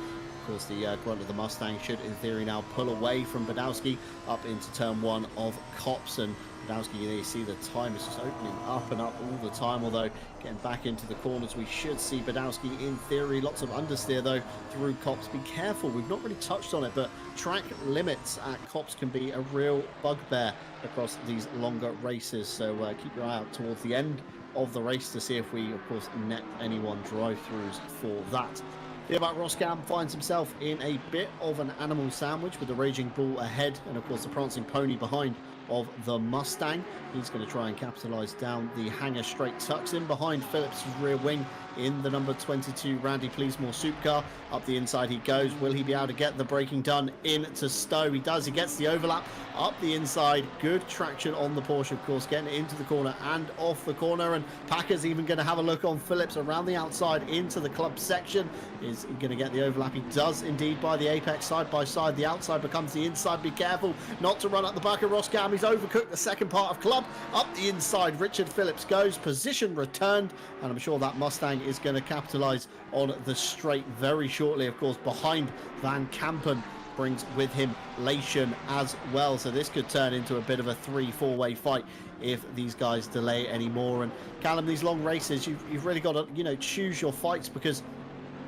Of course, the grunt of the Mustang should, in theory, now pull away from Badowski up into turn 1 of Copse, and Badowski, you see the time is just opening up and up all the time, although getting back into the corners, we should see Badowski in theory. Lots of understeer though through Copse. Be careful, we've not really touched on it, but track limits at Copse can be a real bugbear across these longer races, so keep your eye out towards the end of the race to see if we, of course, net anyone drive-throughs for that. Yeah, but Roscam finds himself in a bit of an animal sandwich with the Raging Bull ahead and, of course, the Prancing Pony behind of the Mustang. He's going to try and capitalise down the hanger straight, tucks in behind Phillips' rear wing in the number 22 Randy Pleasemore supercar. Up the inside he goes. Will he be able to get the braking done into Stowe? He does. He gets the overlap up the inside. Good traction on the Porsche, of course, getting it into the corner and off the corner. And Packer's even going to have a look on Phillips around the outside into the club section. Is he going to get the overlap? He does indeed by the apex, side by side. The outside becomes the inside. Be careful not to run up the back of Roscam. He's overcooked the second part of club. Up the inside, Richard Phillips goes. Position returned, and I'm sure that Mustang is going to capitalise on the straight very shortly. Of course, behind Van Kampen brings with him Lation as well, so this could turn into a bit of a 3-4-way fight if these guys delay anymore. And Callum, these long races, you've really got to choose your fights, because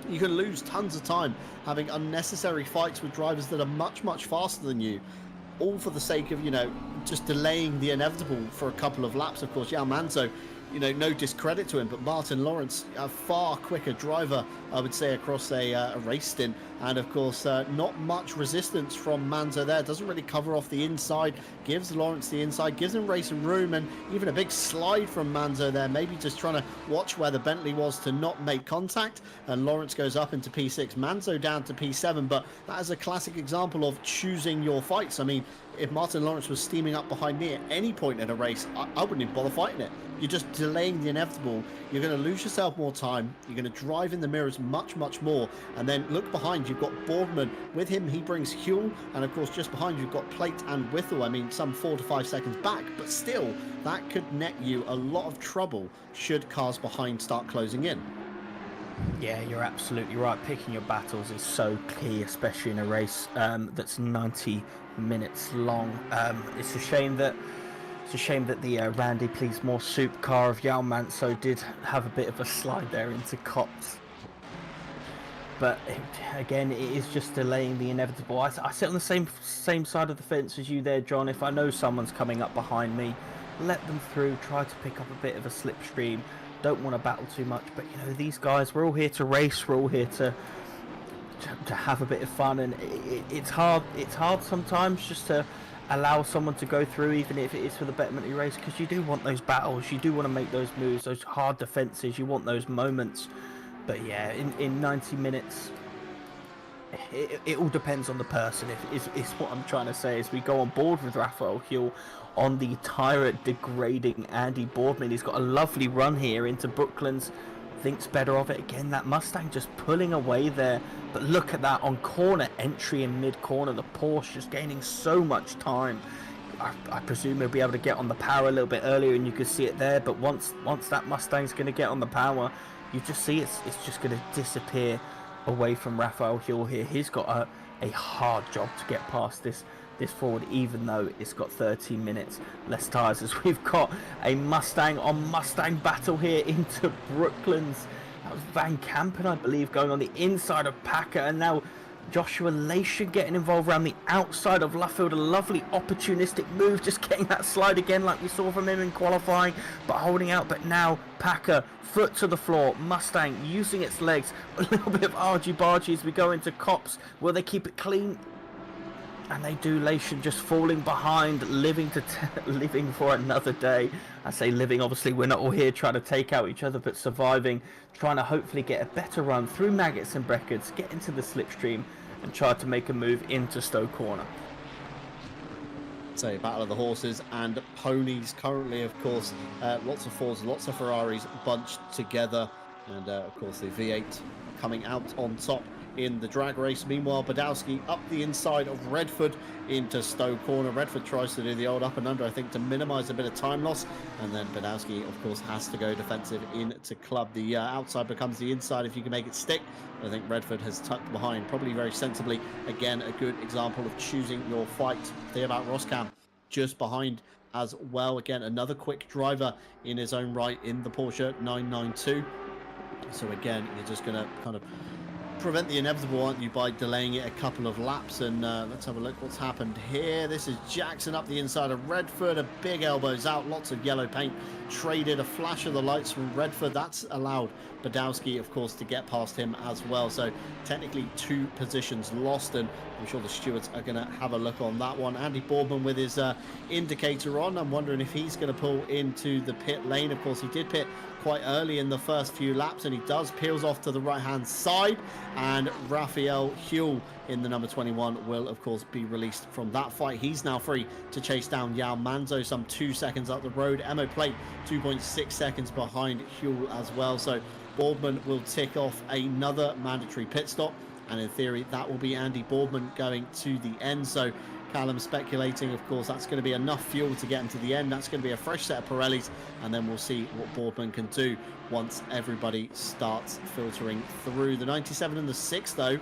you can lose tons of time having unnecessary fights with drivers that are much faster than you, all for the sake of just delaying the inevitable for a couple of laps. Of course, Yao Manzo, no discredit to him, but Martin Lawrence, a far quicker driver, I would say, across a race stint. And of course, not much resistance from Manzo there. Doesn't really cover off the inside, gives Lawrence the inside, gives him racing room, and even a big slide from Manzo there, maybe just trying to watch where the Bentley was to not make contact. And Lawrence goes up into P6, Manzo down to P7, but that is a classic example of choosing your fights. I mean, if Martin Lawrence was steaming up behind me at any point in a race, I wouldn't even bother fighting it. You're just delaying the inevitable. You're going to lose yourself more time. You're going to drive in the mirrors much more. And then look behind, you've got Boardman. With him, he brings Huell. And of course, just behind you've got Plate and Whittle. I mean, some 4 to 5 seconds back. But still, that could net you a lot of trouble should cars behind start closing in. Yeah, you're absolutely right. Picking your battles is so key, especially in a race that's 90 minutes long. It's a shame that the Randy Pleasemore supercar of Yao Manso did have a bit of a slide there into Copse. But again, it is just delaying the inevitable. I sit on the same side of the fence as you there, John. If I know someone's coming up behind me, let them through. Try to pick up a bit of a slipstream. Don't want to battle too much, but these guys, we're all here to race. We're all here to to have a bit of fun, and it's hard sometimes just to allow someone to go through, even if it is for the betterment of your race, because you do want those battles, you do want to make those moves, those hard defenses, you want those moments. But yeah, in 90 minutes, it all depends on the person. Is what I'm trying to say. Is we go on board with Raphael Huell on the tyrant degrading Andy Boardman. He's got a lovely run here into Brooklands. Thinks better of it again. That Mustang just pulling away there, but look at that on corner entry in mid corner. The Porsche just gaining so much time. I presume he'll be able to get on the power a little bit earlier, and you can see it there. But once that Mustang's going to get on the power, you just see it's just going to disappear away from Raphael Huell here. He's got a hard job to get past this forward, even though it's got 13 minutes less tyres, as we've got a Mustang on Mustang battle here into Brooklands. That was Van Kampen, I believe, going on the inside of Packer, and now Joshua Lation getting involved around the outside of Luffield. A lovely opportunistic move, just getting that slide again like we saw from him in qualifying, but holding out. But now Packer, foot to the floor, Mustang using its legs, a little bit of argy-bargy as we go into Cops. Will they keep it clean? And they do. Lation just falling behind, living for another day. I say living, obviously we're not all here trying to take out each other, but surviving, trying to hopefully get a better run through Maggots and Beckards, get into the slipstream and try to make a move into Stowe Corner. So battle of the horses and ponies currently, of course. Lots of Fords, lots of Ferraris bunched together, and of course the V8 coming out on top in the drag race. Meanwhile, Badowski up the inside of Redford into Stowe Corner. Redford tries to do the old up and under, I think, to minimise a bit of time loss, and then Badowski, of course, has to go defensive into club. The outside becomes the inside if you can make it stick. I think Redford has tucked behind, probably very sensibly. Again, a good example of choosing your fight. Theobald Roskam just behind as well. Again, another quick driver in his own right in the Porsche 992. So again, you're just going to kind of prevent the inevitable, aren't you, by delaying it a couple of laps. And let's have a look what's happened here. This is Jackson up the inside of Redford, a big elbows out, lots of yellow paint traded, a flash of the lights from Redford. That's allowed Badowski, of course, to get past him as well. So technically 2 positions lost, and I'm sure the stewards are going to have a look on that one. Andy Boardman with his indicator on. I'm wondering if he's going to pull into the pit lane. Of course, he did pit quite early in the first few laps, and he does. Peels off to the right hand side, and Raphael Huell in the number 21 will of course be released from that fight. He's now free to chase down Yao Manzo some 2 seconds up the road. Emo Plate 2.6 seconds behind Huell as well. So Boardman will tick off another mandatory pit stop, and in theory that will be Andy Boardman going to the end. So Callum speculating, of course, that's going to be enough fuel to get him to the end. That's going to be a fresh set of Pirellis, and then we'll see what Boardman can do once everybody starts filtering through. The 97 and the 6, though,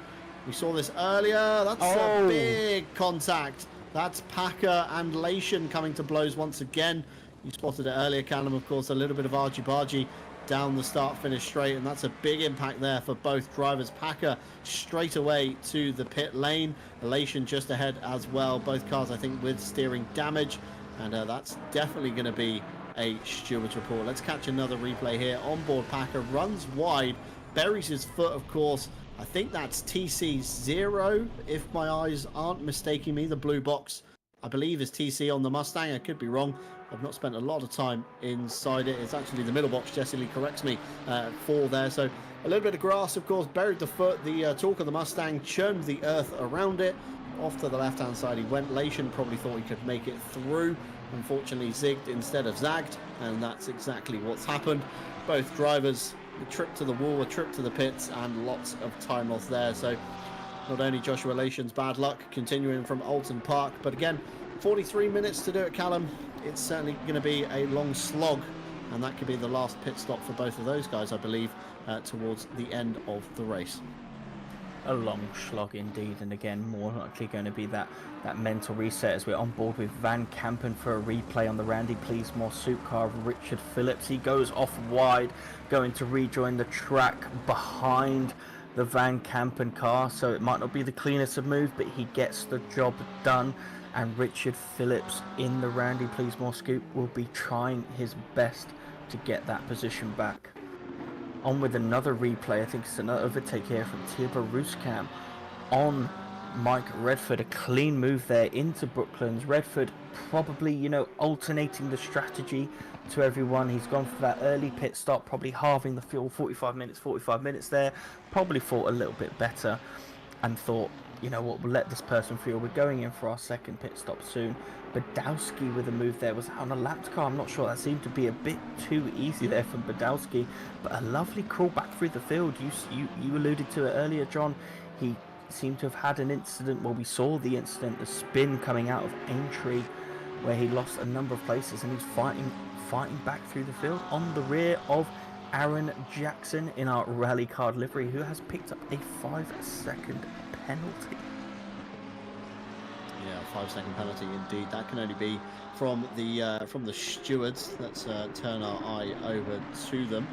we saw this earlier. That's a big contact. That's Packer and Lation coming to blows once again. You spotted it earlier, Callum, of course, a little bit of argy-bargy down the start-finish straight, and that's a big impact there for both drivers. Packer straight away to the pit lane, Elation just ahead as well. Both cars, I think, with steering damage, and that's definitely going to be a steward's report. Let's catch another replay here. On board Packer runs wide, buries his foot, of course. I think that's TC0, if my eyes aren't mistaking me. The blue box, I believe, is TC on the Mustang. I could be wrong. I've not spent a lot of time inside it. It's actually the middle box, Jesse Lee corrects me, for there. So a little bit of grass, of course, buried the foot. The torque of the Mustang churned the earth around it. Off to the left-hand side he went. Lation probably thought he could make it through. Unfortunately, zigged instead of zagged, and that's exactly what's happened. Both drivers, a trip to the wall, a trip to the pits, and lots of time loss there. So not only Joshua Lation's bad luck continuing from Alton Park, but again, 43 minutes to do it, Callum. It's certainly going to be a long slog, and that could be the last pit stop for both of those guys, I believe, towards the end of the race. A long slog indeed, and again, more likely going to be that mental reset as we're on board with Van Kampen for a replay on the Randy Pleasemore Soup car of Richard Phillips. He goes off wide, going to rejoin the track behind the Van Kampen car, so it might not be the cleanest of moves, but he gets the job done. And Richard Phillips in the Randy Pleasemore Scoop will be trying his best to get that position back. on with another replay. I think it's another overtake here from Thibaut Rouscam on Mike Redford. A clean move there into Brooklands. Redford probably, you know, alternating the strategy to everyone. He's gone for that early pit stop, probably halving the fuel, 45 minutes there. Probably thought a little bit better and thought, you know what, we'll let this person feel. We're going in for our second pit stop soon. Badowski with a move there was out on a lapped car. I'm not sure, that seemed to be a bit too easy there from Badowski, but a lovely crawl back through the field. You alluded to it earlier, John. He seemed to have had an incident, well, we saw the incident, the spin coming out of Aintree, where he lost a number of places, and he's fighting back through the field on the rear of Aaron Jackson in our rally card livery, who has picked up a 5-second penalty. Yeah, 5-second penalty indeed. That can only be from the stewards. Let's turn our eye over to them.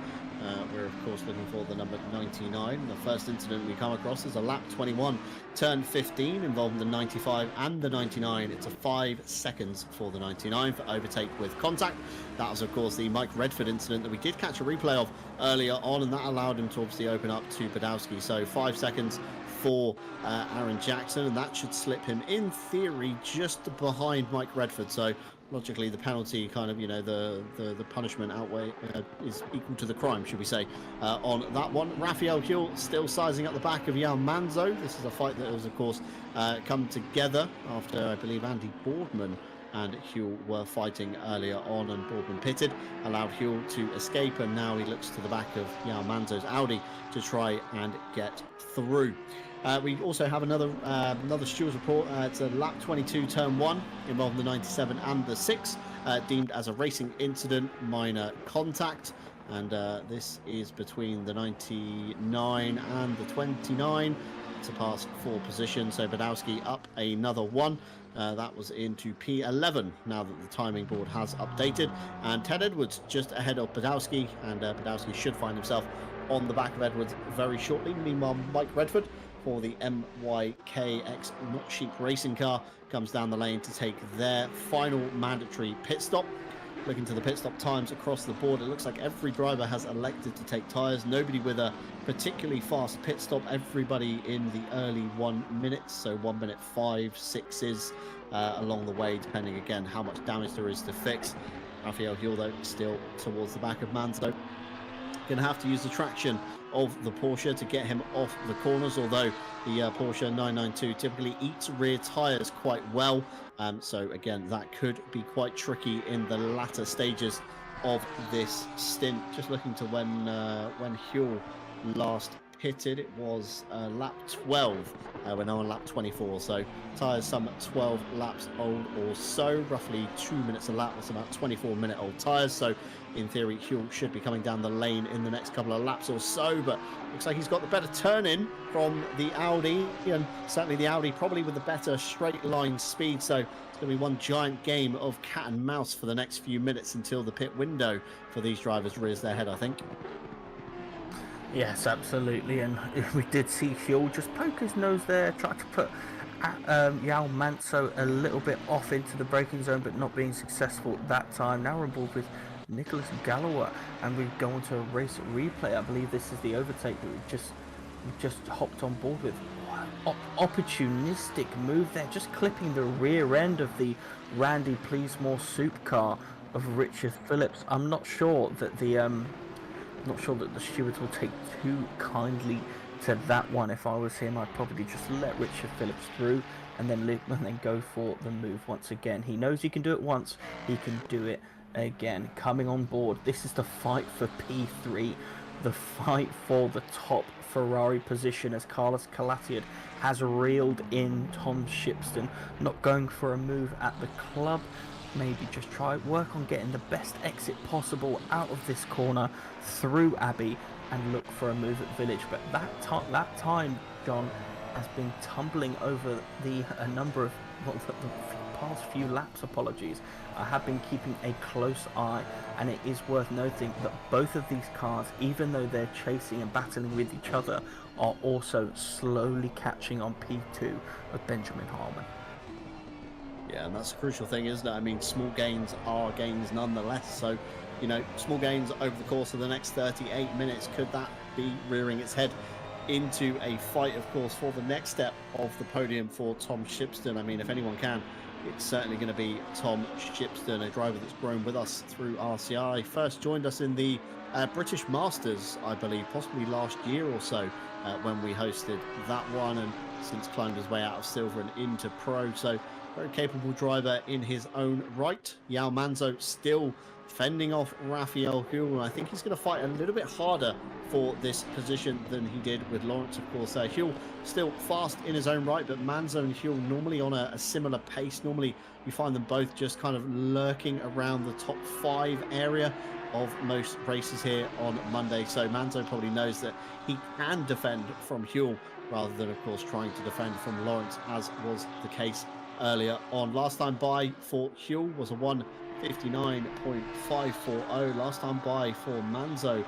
We're of course looking for the number 99. The first incident we come across is a lap 21, turn 15, involving the 95 and the 99. It's a 5 seconds for the 99 for overtake with contact. That was of course the Mike Redford incident that we did catch a replay of earlier on, and that allowed him to obviously open up to Badowski. So 5 seconds for Aaron Jackson, and that should slip him in theory just behind Mike Redford. So logically the penalty kind of, you know, the punishment is equal to the crime, should we say, on that one. Raphael Huell still sizing up the back of Jan Manzo. This is a fight that has of course come together after, I believe, Andy Boardman and Huell were fighting earlier on, and Boardman pitted, allowed Huell to escape, and now he looks to the back of Jan Manzo's Audi to try and get through. We also have another stewards report. It's a lap 22, turn 1, involving the 97 and the 6, deemed as a racing incident, minor contact, and this is between the 99 and the 29 to pass 4 positions. So Badowski up another 1. That was into P11 now that the timing board has updated, and Ted Edwards just ahead of Badowski, and Badowski should find himself on the back of Edwards very shortly. Meanwhile, Mike Redford for the MYKX Not Sheep racing car comes down the lane to take their final mandatory pit stop. Looking to the pit stop times across the board, it looks like every driver has elected to take tyres. Nobody with a particularly fast pit stop. Everybody in the early 1 minutes, so 1 minute 5, 6s along the way, depending again how much damage there is to fix. Raphael Huell though still towards the back of Manzo. Going to have to use the traction of the Porsche to get him off the corners, although the Porsche 992 typically eats rear tyres quite well. So again, that could be quite tricky in the latter stages of this stint. Just looking to when Huell last pitted, it was lap 12. We're now on lap 24, so tyres some 12 laps old or so, roughly 2 minutes a lap. That's about 24-minute-old tyres. So in theory, Huell should be coming down the lane in the next couple of laps or so, but looks like he's got the better turn-in from the Audi, and certainly the Audi probably with the better straight-line speed. So it's going to be one giant game of cat and mouse for the next few minutes until the pit window for these drivers rears their head, I think. Yes, absolutely, and we did see Huell just poke his nose there, try to put Yao Manso a little bit off into the braking zone, but not being successful that time. Now we're on board with Nicholas Galloway, and we go on to a race replay. I believe this is the overtake that we just hopped on board with. Opportunistic move there, just clipping the rear end of the Randy Pleasemore soup car of Richard Phillips. I'm not sure that the stewards will take too kindly to that one. If I was him, I'd probably just let Richard Phillips through and then go for the move once again. He knows he can do it once, he can do it again. Coming on board, this is the fight for P3, the fight for the top Ferrari position, as Carlos Calatiad has reeled in Tom Shipston, not going for a move at the club. Maybe just work on getting the best exit possible out of this corner through Abbey and look for a move at Village. But that time, John, has been tumbling over a number of the past few laps. Apologies. I have been keeping a close eye, and it is worth noting that both of these cars, even though they're chasing and battling with each other, are also slowly catching on P2 of Benjamin Harmon. Yeah, and that's a crucial thing, isn't it? I mean, small gains are gains nonetheless. So you know, small gains over the course of the next 38 minutes. Could that be rearing its head into a fight, of course, for the next step of the podium for Tom Shipston? I mean, if anyone can, it's certainly going to be Tom Shipston, a driver that's grown with us through RCI. First joined us in the British Masters, I believe, possibly last year or so, when we hosted that one, and since climbed his way out of silver and into pro. So very capable driver in his own right. Yao Manzo still fending off Raphael Huell, and I think he's going to fight a little bit harder for this position than he did with Lawrence, of course. Huell still fast in his own right, but Manzo and Huell normally on a similar pace. Normally you find them both just kind of lurking around the top 5 area of most races here on Monday. So Manzo probably knows that he can defend from Huell rather than, of course, trying to defend from Lawrence, as was the case earlier on. Last time by for Huell was a 1:59.540. Last time by for Manzo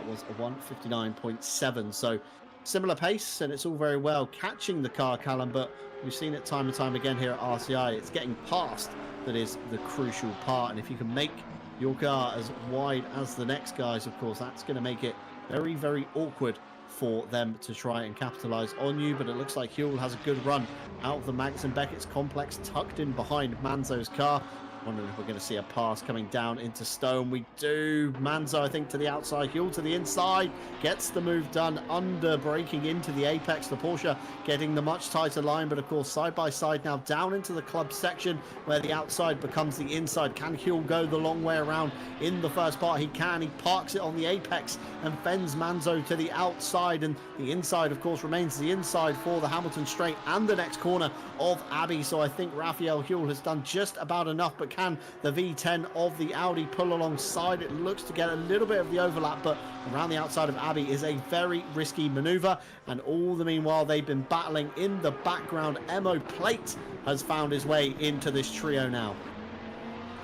was a 1:59.7. So similar pace, and it's all very well catching the car, Callum, but we've seen it time and time again here at RCI. It's getting past that is the crucial part, and if you can make your car as wide as the next guys, of course, that's going to make it very, very awkward for them to try and capitalize on you. But it looks like Huell has a good run out of the Magnussen Beckett's complex, tucked in behind Manzo's car. Wondering if we're going to see a pass coming down into Stone. We do. Manzo, I think, to the outside. Huell to the inside. Gets the move done. Under braking into the apex. The Porsche getting the much tighter line. But, of course, side by side now down into the club section where the outside becomes the inside. Can Huell go the long way around in the first part? He can. He parks it on the apex and fends Manzo to the outside. And the inside, of course, remains the inside for the Hamilton straight and the next corner of Abbey. So I think Raphael Huell has done just about enough. But can the V10 of the Audi pull alongside? It looks to get a little bit of the overlap, but around the outside of Abbey is a very risky maneuver. And all the meanwhile, they've been battling in the background. Emo Plate has found his way into this trio now.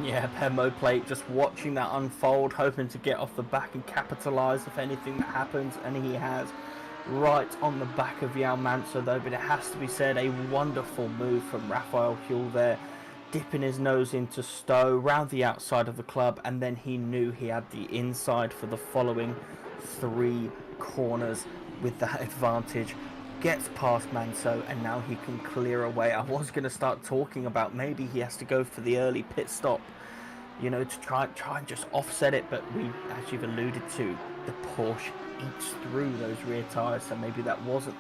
Yeah, Emo Plate just watching that unfold, hoping to get off the back and capitalize if anything that happens, and he has. Right on the back of Yao Manso though, but it has to be said, a wonderful move from Raphael Huell there, dipping his nose into Stowe, round the outside of the club, and then he knew he had the inside for the following 3 corners with that advantage. Gets past Manso, and now he can clear away. I was going to start talking about maybe he has to go for the early pit stop, you know, to try and just offset it, but we, as you've alluded to, the Porsche eats through those rear tyres, so maybe that wasn't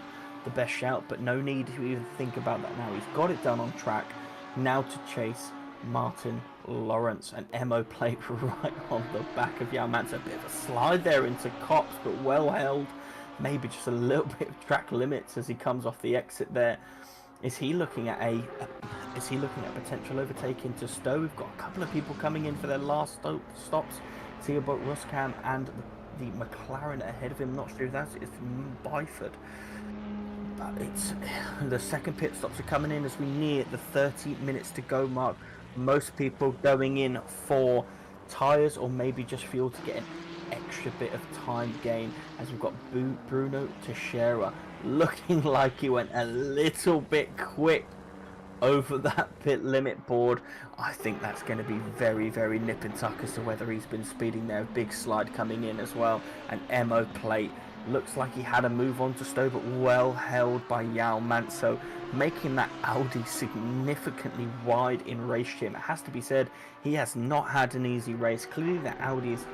the best shout, but no need to even think about that now. He's got it done on track. Now to chase Martin Lawrence, and Emo Plate right on the back of Yao Manso. A bit of a slide there into Cops, but well held. Maybe just a little bit of track limits as he comes off the exit there. Is he looking at potential overtake into Stowe? We've got a couple of people coming in for their last stops. Theobald Ruskam and the McLaren ahead of him. Not sure if that is Byford. But it's the second pit stops are coming in as we near the 30 minutes to go mark. Most people going in for tyres or maybe just fuel to get an extra bit of time gain, as we've got Bruno Teixeira looking like he went a little bit quick over that pit limit board. I think that's going to be very, very nip and tuck as to whether he's been speeding there. Big slide coming in as well, and Emo Plate looks like he had a move on to Stowe, but well held by Yao Manso, making that Audi significantly wide in race trim. It has to be said, he has not had an easy race. Clearly that Audi's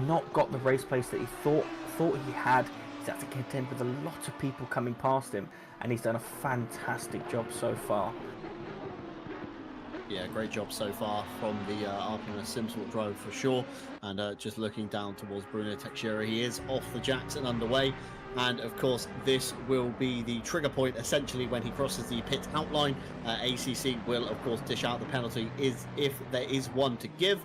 not got the race pace that he thought he had. He's had to contend with a lot of people coming past him, and he's done a fantastic job so far. Yeah, great job so far from the RPM Simsort driver for sure. And just looking down towards Bruno Teixeira, he is off the jacks and underway. And of course, this will be the trigger point essentially when he crosses the pit outline. ACC will of course dish out the penalty if there is one to give.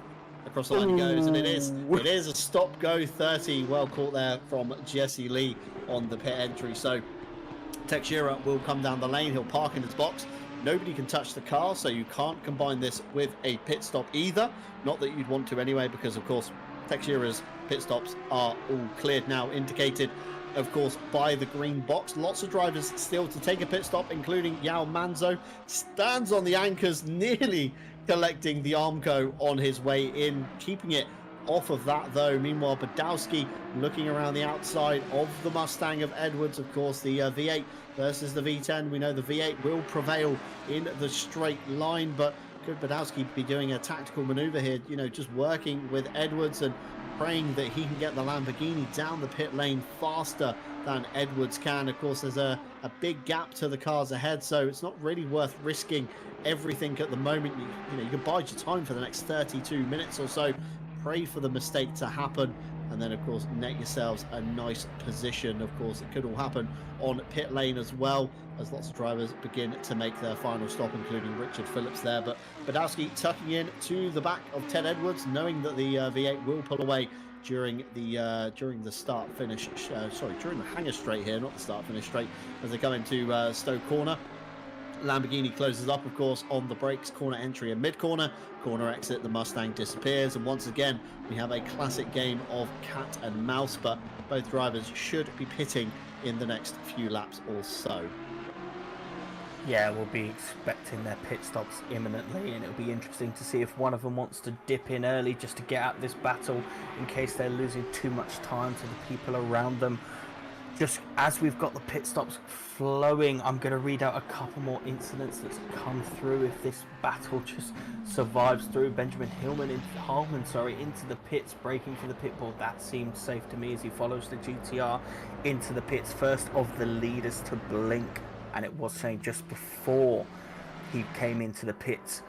Across the line he goes, and it is a stop-go 30. Well caught there from Jesse Lee on the pit entry. So Teixeira will come down the lane. He'll park in his box. Nobody can touch the car, so you can't combine this with a pit stop either. Not that you'd want to anyway, because of course Teixeira's pit stops are all cleared now, indicated of course by the green box. Lots of drivers still to take a pit stop, including Yao Manzo. Stands on the anchors, nearly collecting the Armco on his way in, keeping it off of that, though. Meanwhile, Badowski looking around the outside of the Mustang of Edwards. Of course, the V8 versus the V10. We know the V8 will prevail in the straight line, but could Badowski be doing a tactical maneuver here, you know, just working with Edwards and praying that he can get the Lamborghini down the pit lane faster than Edwards can. Of course, there's a big gap to the cars ahead, so it's not really worth risking everything at the moment. You know, you can bide your time for the next 32 minutes or so, pray for the mistake to happen, and then of course net yourselves a nice position. Of course, it could all happen on pit lane as well, as lots of drivers begin to make their final stop, including Richard Phillips there. But Badowski tucking in to the back of Ted Edwards, knowing that the V8 will pull away during the start finish during the hanger straight here, not the start finish straight, as they come into Stowe corner. Lamborghini closes up, of course, on the brakes, corner entry and mid-corner, corner exit, the Mustang disappears, and once again we have a classic game of cat and mouse, but both drivers should be pitting in the next few laps or so. Yeah, we'll be expecting their pit stops imminently, and it'll be interesting to see if one of them wants to dip in early just to get out this battle in case they're losing too much time to the people around them. Just as we've got the pit stops flowing, I'm going to read out a couple more incidents that's come through if this battle just survives through. Benjamin Harmon into the pits, braking for the pit bull. That seemed safe to me as he follows the GTR into the pits, first of the leaders to blink, and it was saying just before he came into the pits,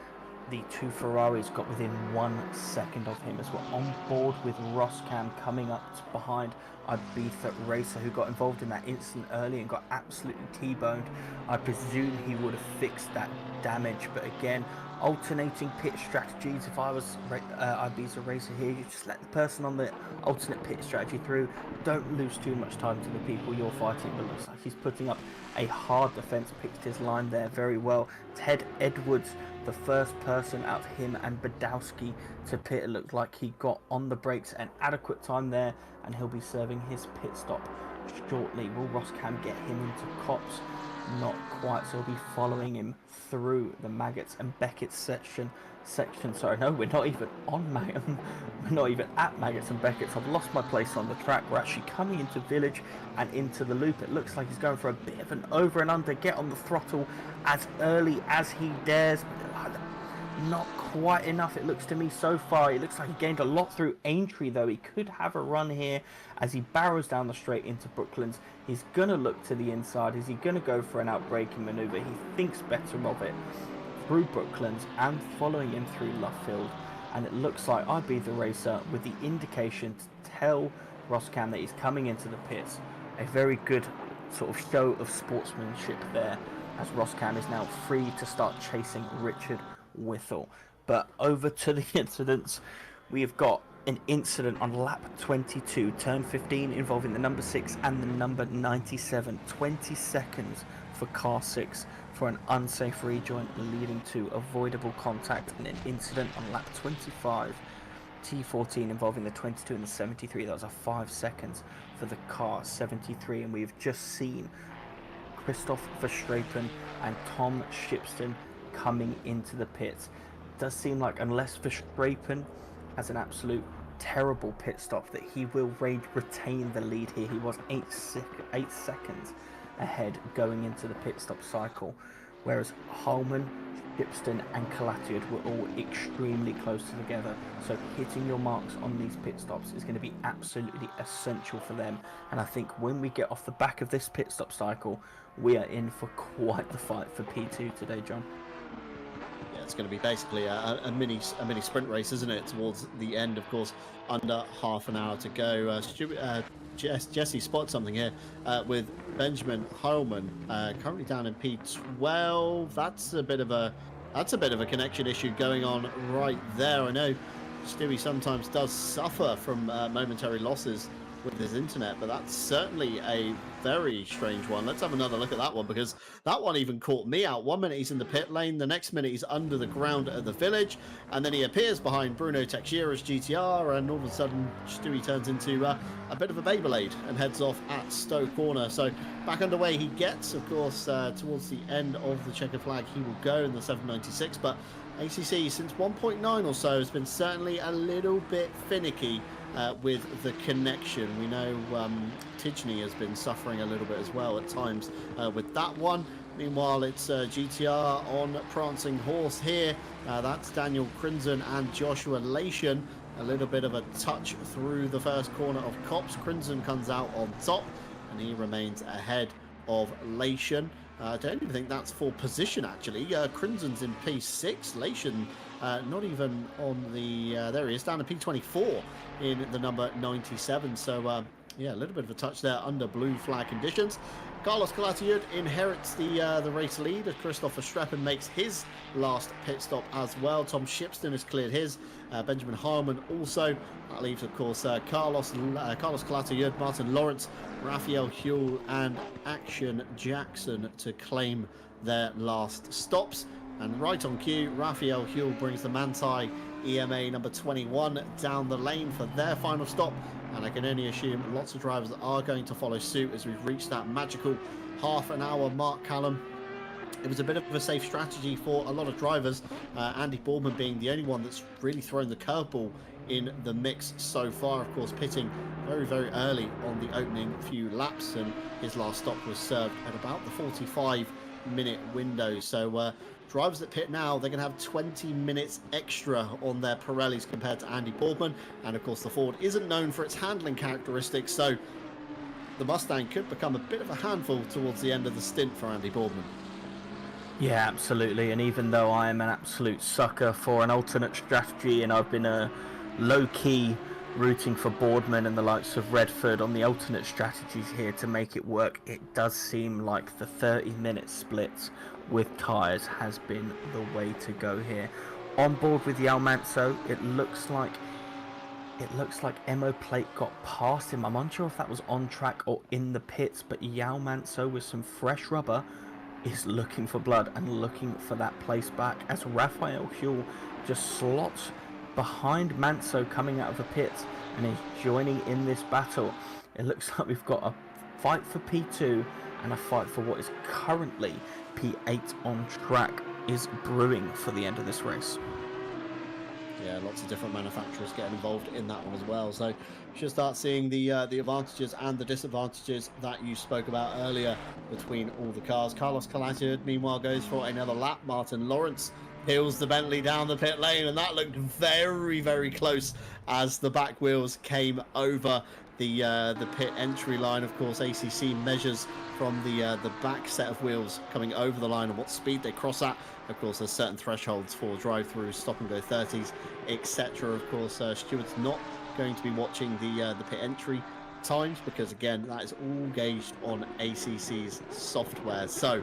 the two Ferraris got within 1 second of him as we're on board with Roscam coming up behind Ibiza Racer, who got involved in that incident early and got absolutely T-boned. I presume he would have fixed that damage, but again, alternating pit strategies. If I was Ibiza Racer here, you just let the person on the alternate pit strategy through. Don't lose too much time to the people you're fighting, but looks like he's putting up a hard defense, picked his line there very well. Ted Edwards, the first person out of him and Badowski to pit. It looked like he got on the brakes an adequate time there, and he'll be serving his pit stop shortly. Will Roscam get him into cops? Not quite, so he'll be following him through the Maggots and Beckett's section. Sorry, no, we're not even on we're not even at Maggots and Beckett's. I've lost my place on the track. We're actually coming into Village and into the loop. It looks like he's going for a bit of an over and under, get on the throttle as early as he dares, but not quite enough, it looks to me so far. It looks like he gained a lot through Aintree, though. He could have a run here as he barrels down the straight into Brooklands. He's going to look to the inside. Is he going to go for an outbraking maneuver? He thinks better of it through Brooklands and following him through Luffield. And it looks like Ibiza Racer with the indication to tell Roscam that he's coming into the pits. A very good sort of show of sportsmanship there, as Roscam is now free to start chasing Richard Whittle. But over to the incidents. We have got an incident on lap 22, turn 15, involving the number 6 and the number 97. 20 seconds for car 6 for an unsafe rejoin, leading to avoidable contact, and an incident on lap 25, T14, involving the 22 and the 73. That was a 5 seconds for the car 73, and we've just seen Christoph Verstappen and Tom Shipston coming into the pits. It does seem like, unless Verstappen has an absolute terrible pit stop, that he will retain the lead here. He was 8 seconds ahead going into the pit stop cycle, whereas Holman, Shipston and Kalatiad were all extremely close together. So hitting your marks on these pit stops is going to be absolutely essential for them, and I think when we get off the back of this pit stop cycle, we are in for quite the fight for P2 today, John. Yeah, it's going to be basically a mini sprint race, isn't it? Towards the end, of course, under half an hour to go. Jesse spotted something here with Benjamin Heilman currently down in P12. That's a bit of a connection issue going on right there. I know Stewie sometimes does suffer from momentary losses with his internet, but that's certainly a very strange one. Let's have another look at that one, because that one even caught me out. 1 minute he's in the pit lane, the next minute he's under the ground at the Village, and then he appears behind Bruno Teixeira's GTR, and all of a sudden Stewie turns into a bit of a Beyblade and heads off at Stowe Corner. So back underway he gets, of course, towards the end of the checkered flag he will go in the 796, but ACC since 1.9 or so has been certainly a little bit finicky with the connection. We know Tidgney has been suffering a little bit as well at times with that one. Meanwhile, it's GTR on Prancing Horse here. That's Daniel Crinzen and Joshua Lation. A little bit of a touch through the first corner of Copse. Crinzen comes out on top, and he remains ahead of Lation. I don't even think that's for position, actually. Crinzen's in P6. Lation not even on the... there he is, down to P24 in the number 97. So, yeah, a little bit of a touch there under blue flag conditions. Carlos Calatayud inherits the race lead as Christopher Streppen makes his last pit stop as well. Tom Shipston has cleared his. Benjamin Harmon also. That leaves, of course, Carlos Calatayud, Martin Lawrence, Raphael Huell and Action Jackson to claim their last stops. And right on cue, Raphael Huell brings the Manthey EMA number 21 down the lane for their final stop. And I can only assume lots of drivers are going to follow suit as we've reached that magical half an hour mark, Callum. It was a bit of a safe strategy for a lot of drivers, Andy Boardman being the only one that's really thrown the curveball in the mix so far. Of course, pitting very, very early on the opening few laps, and his last stop was served at about the 45-minute window. So drivers that pit now, they're going to have 20 minutes extra on their Pirellis compared to Andy Boardman. And of course, the Ford isn't known for its handling characteristics, so the Mustang could become a bit of a handful towards the end of the stint for Andy Boardman. Yeah, absolutely. And even though I am an absolute sucker for an alternate strategy, and I've been a low-key rooting for Boardman and the likes of Redford on the alternate strategies here to make it work, it does seem like the 30-minute splits with tyres has been the way to go here. On board with João Manso, it looks like Emo Plate got past him. I'm unsure if that was on track or in the pits, but João Manso with some fresh rubber is looking for blood and looking for that place back as Raphael Huell just slots behind Manso coming out of the pits and is joining in this battle. It looks like we've got a fight for P2 and a fight for what is currently P8 on track is brewing for the end of this race. Yeah, lots of different manufacturers getting involved in that one as well. So we should start seeing the advantages and the disadvantages that you spoke about earlier between all the cars. Carlos Calatayud, meanwhile, goes for another lap. Martin Lawrence peels the Bentley down the pit lane, and that looked very, very close as the back wheels came over the pit entry line. Of course, ACC measures from the back set of wheels coming over the line and what speed they cross at. Of course, there's certain thresholds for drive-throughs, stop-and-go 30s, etc. Of course, Stuart's not going to be watching the pit entry times because, again, that is all gauged on ACC's software. So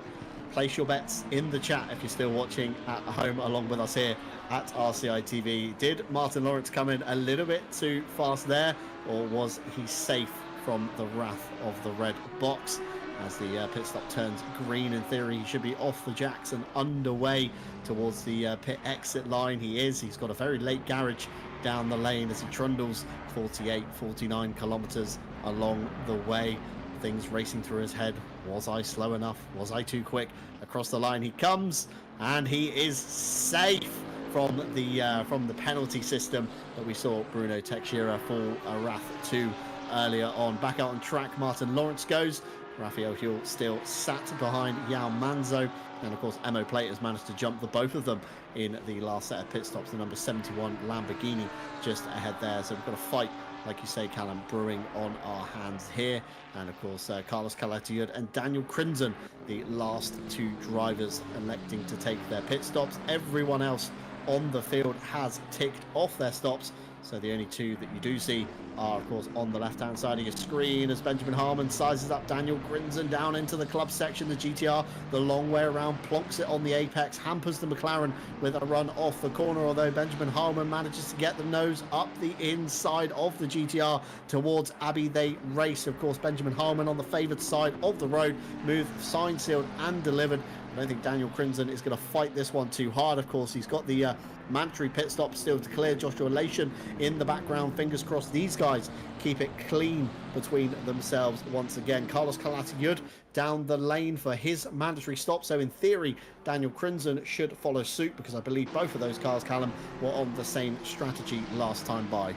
place your bets in the chat if you're still watching at home along with us here at RCI TV. Did Martin Lawrence come in a little bit too fast there, or was he safe from the wrath of the red box? As the pit stop turns green, in theory, he should be off the jacks and underway towards the pit exit line. He is. He's got a very late garage down the lane as he trundles 48, 49 kilometers along the way. Things racing through his head. Was I slow enough? Was I too quick? Across the line he comes, and he is safe from the penalty system that we saw Bruno Teixeira fall a wrath to earlier on. Back out on track, Martin Lawrence goes. Raphael Huell still sat behind João Manso, and of course Emo Plate has managed to jump the both of them in the last set of pit stops. The number 71 Lamborghini just ahead there, so we've got a fight, like you say, Callum, brewing on our hands here. And of course Carlos Calatayud and Daniel Crinzen, the last two drivers electing to take their pit stops. Everyone else on the field has ticked off their stops, so the only two that you do see are, of course, on the left-hand side of your screen as Benjamin Harmon sizes up Daniel Crinzen down into the club section. The GTR, the long way around, plonks it on the apex, hampers the McLaren with a run off the corner, although Benjamin Harmon manages to get the nose up the inside of the GTR towards Abbey they race. Of course, Benjamin Harmon on the favoured side of the road, move signed, sealed and delivered. I don't think Daniel Crinzen is going to fight this one too hard. Of course, he's got the mandatory pit stop still to clear. Joshua Lation in the background, fingers crossed these guys keep it clean between themselves once again. Carlos Calatayud down the lane for his mandatory stop, so in theory Daniel Crimson should follow suit, because I believe both of those cars, Callum, were on the same strategy last time by.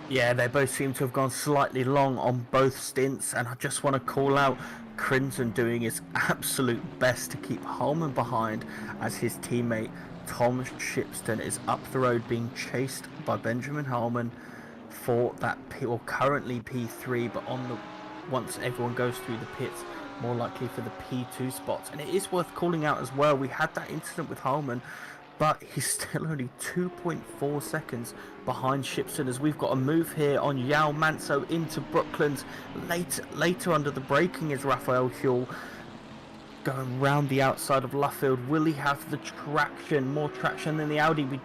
Yeah, they both seem to have gone slightly long on both stints, and I just want to call out Crimson doing his absolute best to keep Holman behind as his teammate Tom Shipston is up the road being chased by Benjamin Holman for that currently P3, but once everyone goes through the pits, more likely for the P2 spots. And it is worth calling out as well, we had that incident with Holman, but he's still only 2.4 seconds behind Shipson, as we've got a move here on Yao Manso into Brooklands. Later under the braking is Raphael Huell going round the outside of Luffield. Will he have the traction, more traction than the Audi? We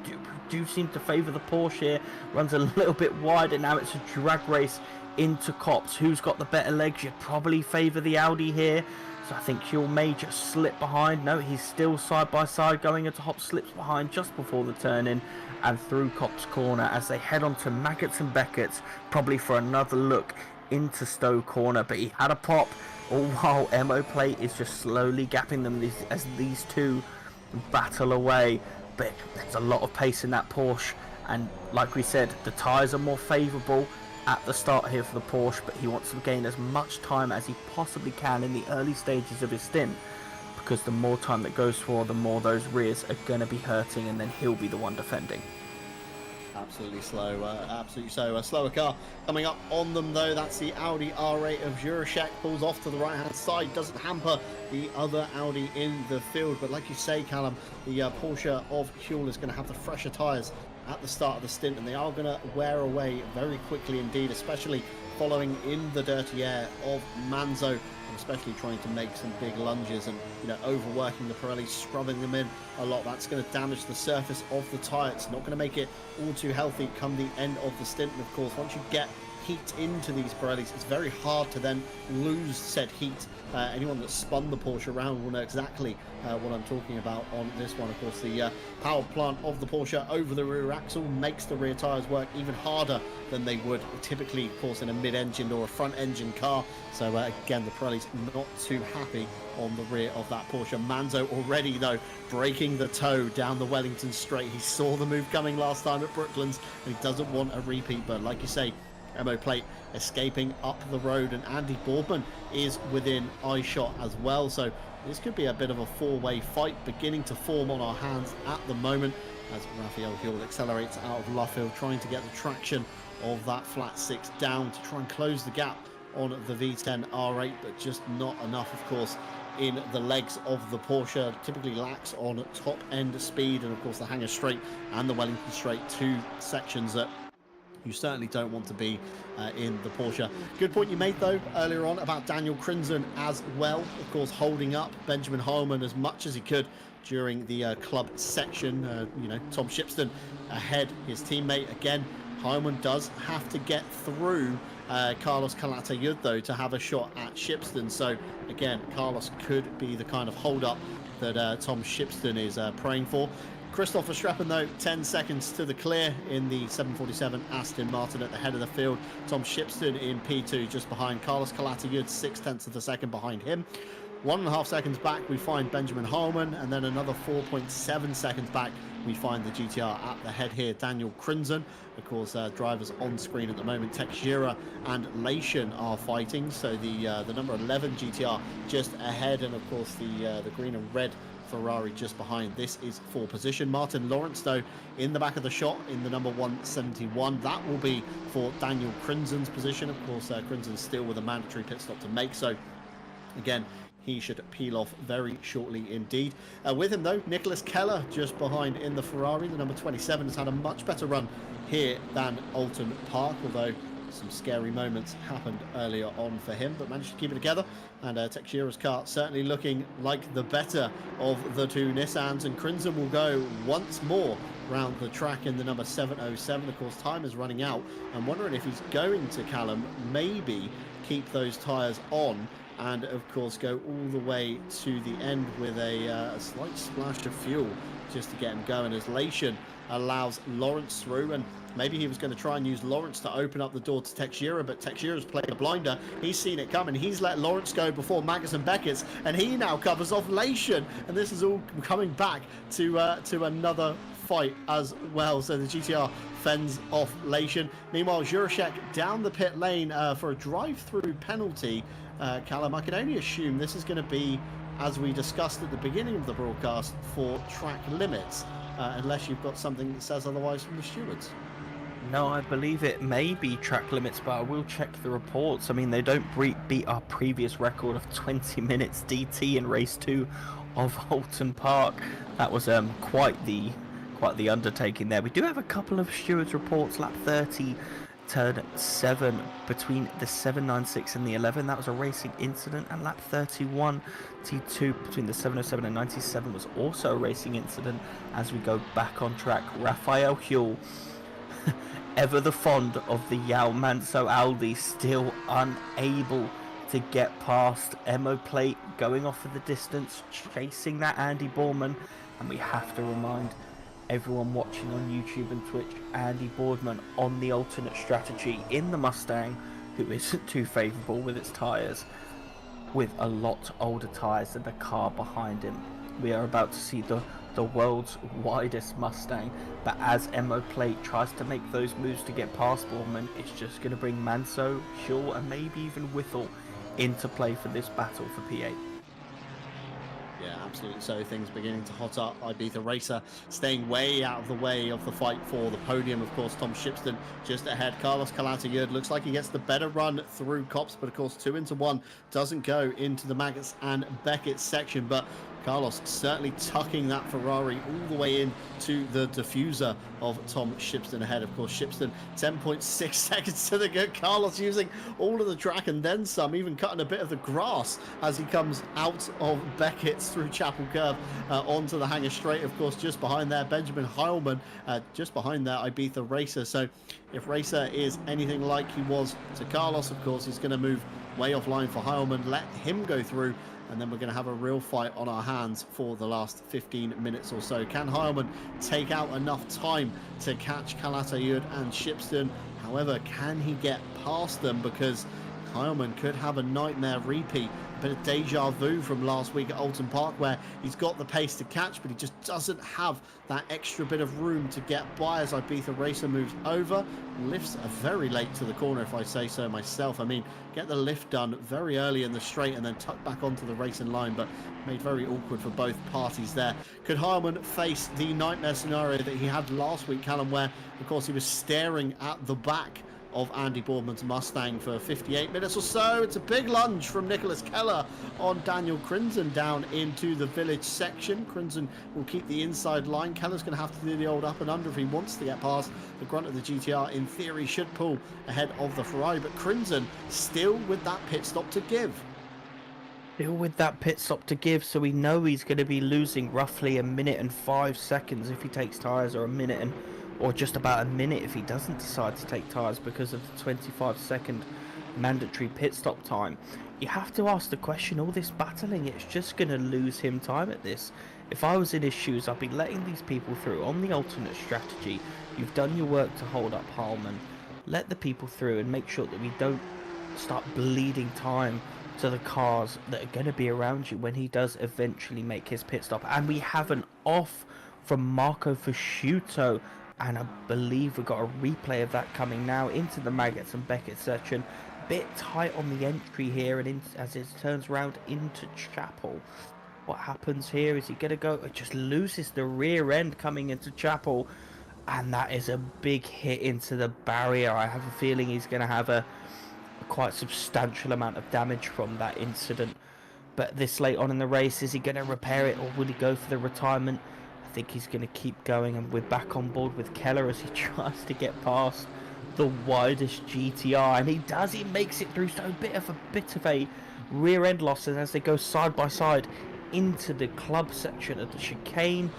do seem to favour the Porsche here. Runs a little bit wider now. It's a drag race into Copse. Who's got the better legs? You'd probably favour the Audi here. So I think Huell may just slip behind. No, he's still side by side going into Hop, slips behind just before the turn-in and through Copse Corner as they head on to Maggots and Beckett's, probably for another look into Stowe Corner. But he had a pop, all while Emo Plate is just slowly gapping them as these two battle away. But there's a lot of pace in that Porsche, and like we said, the tyres are more favourable at the start here for the Porsche, but he wants to gain as much time as he possibly can in the early stages of his stint, because the more time that goes for, the more those rears are going to be hurting, and then he'll be the one defending. Absolutely slow, absolutely so. A slower car coming up on them though. That's the Audi R8 of Jurasek. Pulls off to the right hand side, doesn't hamper the other Audi in the field. But like you say, Callum, the Porsche of Huell is going to have the fresher tyres at the start of the stint, and they are going to wear away very quickly indeed, especially following in the dirty air of Manzo, and especially trying to make some big lunges and, you know, overworking the Pirelli, scrubbing them in a lot. That's going to damage the surface of the tyre. It's not going to make it all too healthy come the end of the stint. And of course, once you get heat into these Pirellis, it's very hard to then lose said heat. Anyone that spun the Porsche around will know exactly what I'm talking about on this one. Of course, the power plant of the Porsche over the rear axle makes the rear tyres work even harder than they would typically, of course, in a mid-engine or a front-engine car. So again, the Pirelli's not too happy on the rear of that Porsche. Manzo already, though, breaking the toe down the Wellington straight. He saw the move coming last time at Brooklands, and he doesn't want a repeat. But like you say, Emo Plate escaping up the road, and Andy Boardman is within eye shot as well. So this could be a bit of a four-way fight beginning to form on our hands at the moment, as Raphael Huell accelerates out of Luffield, trying to get the traction of that flat six down to try and close the gap on the V10 R8, but just not enough, of course, in the legs of the Porsche. Typically lacks on top end speed, and of course the Hangar Straight and the Wellington Straight, two sections that you certainly don't want to be in the Porsche. Good point you made, though, earlier on about Daniel Crimson as well. Of course, holding up Benjamin Holman as much as he could during the club section. You know, Tom Shipston ahead, his teammate. Again, Holman does have to get through Carlos Calatayud, though, to have a shot at Shipston. So, again, Carlos could be the kind of hold-up that Tom Shipston is praying for. Christoph Verstappen, though, 10 seconds to the clear in the 747 Aston Martin at the head of the field. Tom Shipston in P2 just behind. Carlos Calatayud 0.6 of a second behind him. 1.5 seconds back we find Benjamin Holman, and then another 4.7 seconds back we find the GTR at the head here, Daniel Crimson. Of course, drivers on screen at the moment, Teixeira and Lation are fighting. So the number 11 GTR just ahead, and of course the green and red Ferrari just behind. This is for position. Martin Lawrence, though, in the back of the shot in the number 171. That will be for Daniel Crimson's position. Of course, Crimson still with a mandatory pit stop to make. So, again, he should peel off very shortly indeed. With him, though, Nicholas Keller just behind in the Ferrari. The number 27 has had a much better run here than Alton Park, although some scary moments happened earlier on for him, but managed to keep it together. And Teixeira's car certainly looking like the better of the two Nissans, and Crimson will go once more round the track in the number 707. Of course, time is running out. I'm wondering if he's going to, Callum, maybe keep those tyres on and of course go all the way to the end with a slight splash of fuel just to get him going, as Lation allows Lawrence through, and maybe he was going to try and use Lawrence to open up the door to Texeira, but Texeira's played a blinder. He's seen it coming. He's let Lawrence go before Maggots and Beckett's, and he now covers off Lation, and this is all coming back to another fight as well. So the GTR fends off Lation. Meanwhile, Jurashek down the pit lane for a drive-through penalty. Callum, I can only assume this is going to be, as we discussed at the beginning of the broadcast, for track limits, unless you've got something that says otherwise from the stewards. No, I believe it may be track limits, but I will check the reports. I mean, they don't beat our previous record of 20 minutes DT in race 2 of Holton Park. That was quite the undertaking there. We do have a couple of stewards reports. Lap 30 turn 7 between the 796 and the 11. That was a racing incident. And lap 31 T2 between the 707 and 97 was also a racing incident. As we go back on track, Raphael Huell, ever the fond of the Yao Manso Aldi, still unable to get past Emo Plate, going off of the distance, chasing that Andy Boorman. And we have to remind everyone watching on YouTube and Twitch, Andy Boardman on the alternate strategy in the Mustang, who isn't too favourable with its tyres, with a lot older tyres than the car behind him. We are about to see the world's widest Mustang, but as Emo Plate tries to make those moves to get past Boardman, it's just going to bring Manso, Huell and maybe even Whittle into play for this battle for P8. Yeah, absolutely. So things beginning to hot up. Ibiza Racer staying way out of the way of the fight for the podium. Of course, Tom Shipston just ahead. Carlos Calatayud looks like he gets the better run through Copse, but of course 2 into 1 doesn't go into the Maggots and Beckett section. But Carlos certainly tucking that Ferrari all the way into the diffuser of Tom Shipston ahead. Of course, Shipston 10.6 seconds to the good. Carlos using all of the track and then some, even cutting a bit of the grass as he comes out of Beckett's through Chapel Curve onto the Hangar Straight. Of course, just behind there, Benjamin Heilman, just behind there, Ibiza Racer. So if Racer is anything like he was to Carlos, of course, he's going to move way offline for Heilman, let him go through, and then we're going to have a real fight on our hands for the last 15 minutes or so. Can Heilman take out enough time to catch Calatayud and Shipston? However, can he get past them? Because Heilman could have a nightmare repeat, a bit of deja vu from last week at Alton Park, where he's got the pace to catch, but he just doesn't have that extra bit of room to get by as Ibiza Racer moves over. Lifts are very late to the corner, if I say so myself. I mean, get the lift done very early in the straight and then tuck back onto the racing line, but made very awkward for both parties there. Could Heilman face the nightmare scenario that he had last week, Callum, where, of course, he was staring at the back of Andy Boardman's Mustang for 58 minutes or so? It's a big lunge from Nicholas Keller on Daniel Crinson down into the village section. Crinson will keep the inside line. Keller's going to have to do the old up and under if he wants to get past the grunt of the GTR. In theory, should pull ahead of the Ferrari, but Crinson still with that pit stop to give. Still with that pit stop to give, so we know he's going to be losing roughly 1 minute and 5 seconds if he takes tyres, or or just about a minute if he doesn't decide to take tyres, because of the 25-second mandatory pit stop time. You have to ask the question, all this battling, it's just going to lose him time at this. If I was in his shoes, I'd be letting these people through on the alternate strategy. You've done your work to hold up Heilman. Let the people through and make sure that we don't start bleeding time to the cars that are going to be around you when he does eventually make his pit stop. And we have an off from Marco Fasciuto, and I believe we've got a replay of that coming now into the Maggots and Beckett section. Bit tight on the entry here, and as it turns round into Chapel. What happens here? Is he going to go? It just loses the rear end coming into Chapel, and that is a big hit into the barrier. I have a feeling he's going to have a quite substantial amount of damage from that incident. But this late on in the race, is he going to repair it, or will he go for the retirement? I think he's going to keep going, and we're back on board with Keller as he tries to get past the widest GTR, and he does. He makes it through, so a bit of a rear end loss as they go side by side into the club section of the chicane.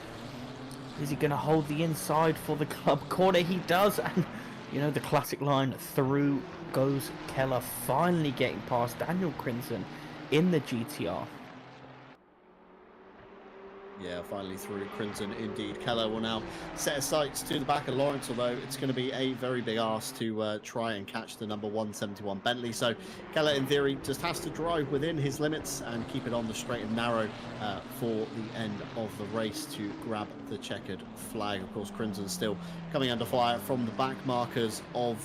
Is he going to hold the inside for the club corner? He does, and you know the classic line, through goes Keller, finally getting past Daniel Crinson in the GTR. Yeah, finally through Crimson indeed. Keller will now set his sights to the back of Lawrence, although it's going to be a very big ask to try and catch the number 171 Bentley. So Keller, in theory, just has to drive within his limits and keep it on the straight and narrow for the end of the race to grab the checkered flag. Of course, Crimson still coming under fire from the back markers of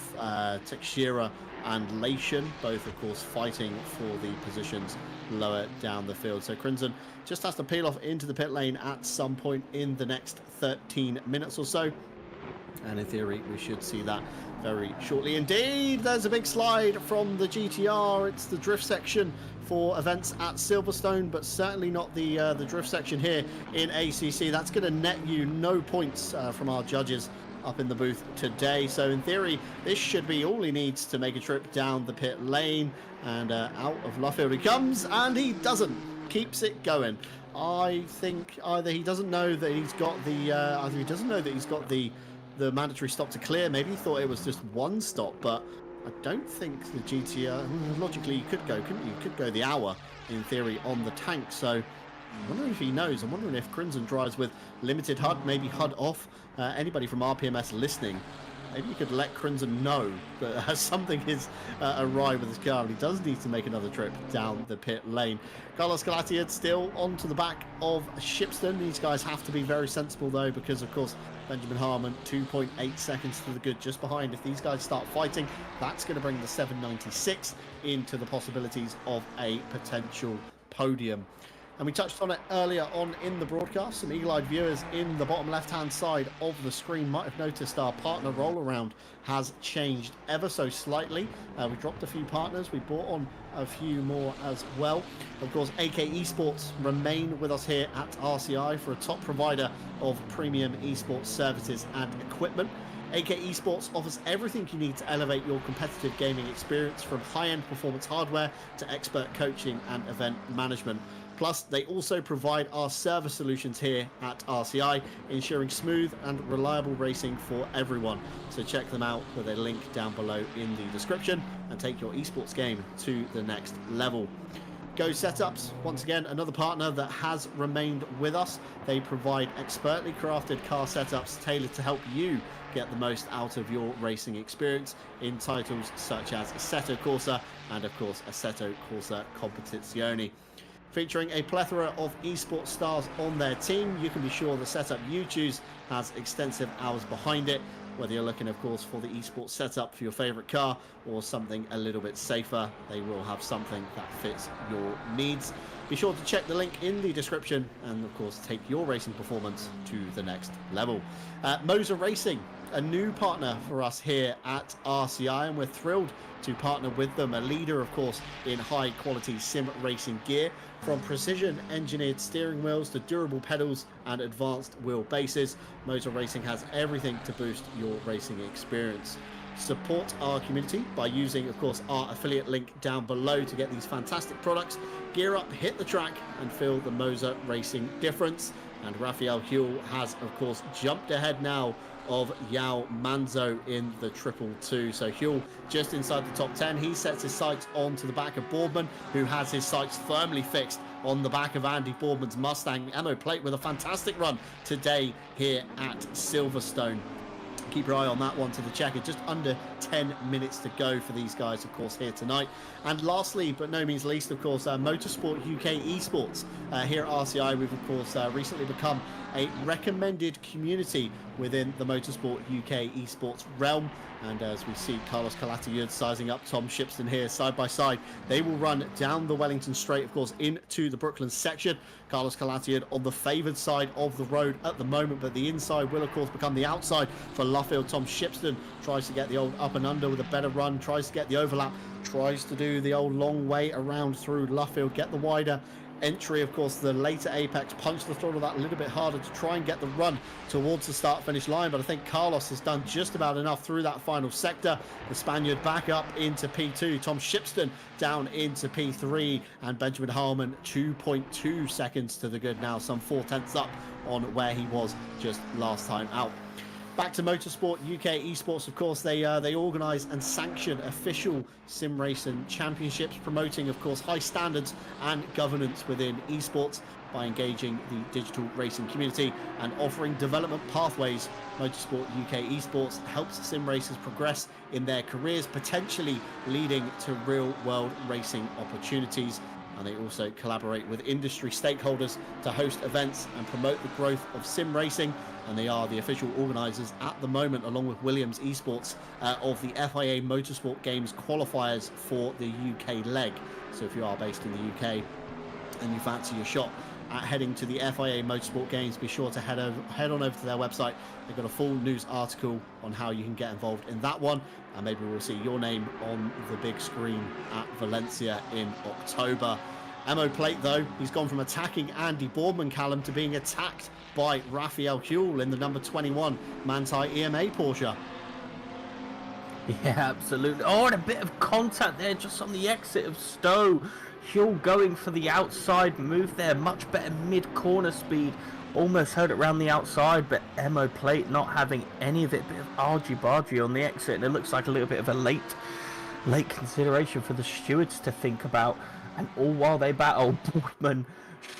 Teixeira and Lation, both of course fighting for the positions lower down the field. So Crimson just has to peel off into the pit lane at some point in the next 13 minutes or so, and in theory we should see that very shortly indeed. There's a big slide from the GTR. It's the drift section for events at Silverstone, but certainly not the drift section here in ACC. That's going to net you no points from our judges up in the booth today. So in theory, this should be all he needs to make a trip down the pit lane, and out of Luffield he comes, and he doesn't. Keeps it going. I think either he doesn't know that he's got the mandatory stop to clear. Maybe he thought it was just one stop, but I don't think the GTR, logically you could go, couldn't you? You could go the hour in theory on the tank. So I'm wondering if he knows. I'm wondering if Crimson drives with limited HUD, maybe HUD off. Anybody from RPMS listening, maybe you could let Crimson know that something is awry with his car, and he does need to make another trip down the pit lane. Carlos Galatiad still onto the back of Shipston. These guys have to be very sensible though, because of course Benjamin Harmon 2.8 seconds to the good just behind. If these guys start fighting, that's going to bring the 796 into the possibilities of a potential podium. And we touched on it earlier on in the broadcast. Some eagle-eyed viewers in the bottom left-hand side of the screen might have noticed our partner roll-around has changed ever so slightly. We dropped a few partners. We brought on a few more as well. Of course, AK Esports remain with us here at RCI for a top provider of premium esports services and equipment. AK Esports offers everything you need to elevate your competitive gaming experience, from high-end performance hardware to expert coaching and event management. Plus, they also provide our server solutions here at RCI, ensuring smooth and reliable racing for everyone. So check them out with a link down below in the description and take your esports game to the next level. Go Setups, once again, another partner that has remained with us. They provide expertly crafted car setups tailored to help you get the most out of your racing experience in titles such as Assetto Corsa and, of course, Assetto Corsa Competizione. Featuring a plethora of esports stars on their team, you can be sure the setup you choose has extensive hours behind it. Whether you're looking, of course, for the esports setup for your favorite car or something a little bit safer, they will have something that fits your needs. Be sure to check the link in the description and, of course, take your racing performance to the next level. Moser Racing, a new partner for us here at RCI, and we're thrilled to partner with them, a leader, of course, in high-quality sim racing gear. From precision-engineered steering wheels to durable pedals and advanced wheel bases, Moser Racing has everything to boost your racing experience. Support our community by using, of course, our affiliate link down below to get these fantastic products. Gear up, hit the track, and feel the Moser Racing difference. And Raphael Huell has, of course, jumped ahead now of Yao Manzo in the 222. So Huell just inside the top 10. He sets his sights onto the back of Boardman, who has his sights firmly fixed on the back of Andy Boardman's Mustang Ammo Plate, with a fantastic run today here at Silverstone. Keep your eye on that one to the checker. Just under 10 minutes to go for these guys, of course, here tonight. And lastly, but no means least, of course, Motorsport UK Esports. Here at RCI, we've, of course, recently become a recommended community within the Motorsport UK Esports realm. And as we see Carlos Calatayud sizing up Tom Shipston here side by side, they will run down the Wellington Straight, of course, into the Brooklyn section. Carlos Calatayud on the favoured side of the road at the moment, but the inside will, of course, become the outside for Luffield. Tom Shipston tries to get the old up and under with a better run, tries to get the overlap, tries to do the old long way around through Luffield, get the wider entry, of course, the later apex, punch the throttle that a little bit harder to try and get the run towards the start-finish line. But I think Carlos has done just about enough through that final sector. The Spaniard back up into P2, Tom Shipston down into P3, and Benjamin Harmon 2.2 seconds to the good now, some 4/10 up on where he was just last time out. Back to Motorsport UK Esports, of course, they organise and sanction official sim racing championships, promoting, of course, high standards and governance within esports by engaging the digital racing community and offering development pathways. Motorsport UK Esports helps sim racers progress in their careers, potentially leading to real-world racing opportunities. And they also collaborate with industry stakeholders to host events and promote the growth of sim racing. And they are the official organisers at the moment, along with Williams Esports, of the FIA Motorsport Games qualifiers for the UK leg. So if you are based in the UK and you fancy your shot at heading to the FIA Motorsport Games, be sure to head on over to their website. They've got a full news article on how you can get involved in that one, and maybe we'll see your name on the big screen at Valencia in October. Emo Plate, though, he's gone from attacking Andy Boardman, Callum, to being attacked by Raphael Huell in the number 21 Manthey EMA Porsche. Yeah, absolutely. Oh, and a bit of contact there just on the exit of Stowe. Huell going for the outside move there. Much better mid-corner speed. Almost heard it round the outside, but Emo Plate not having any of it. Bit of argy-bargy on the exit, and it looks like a little bit of a late consideration for the stewards to think about. And all while they battle, Boardman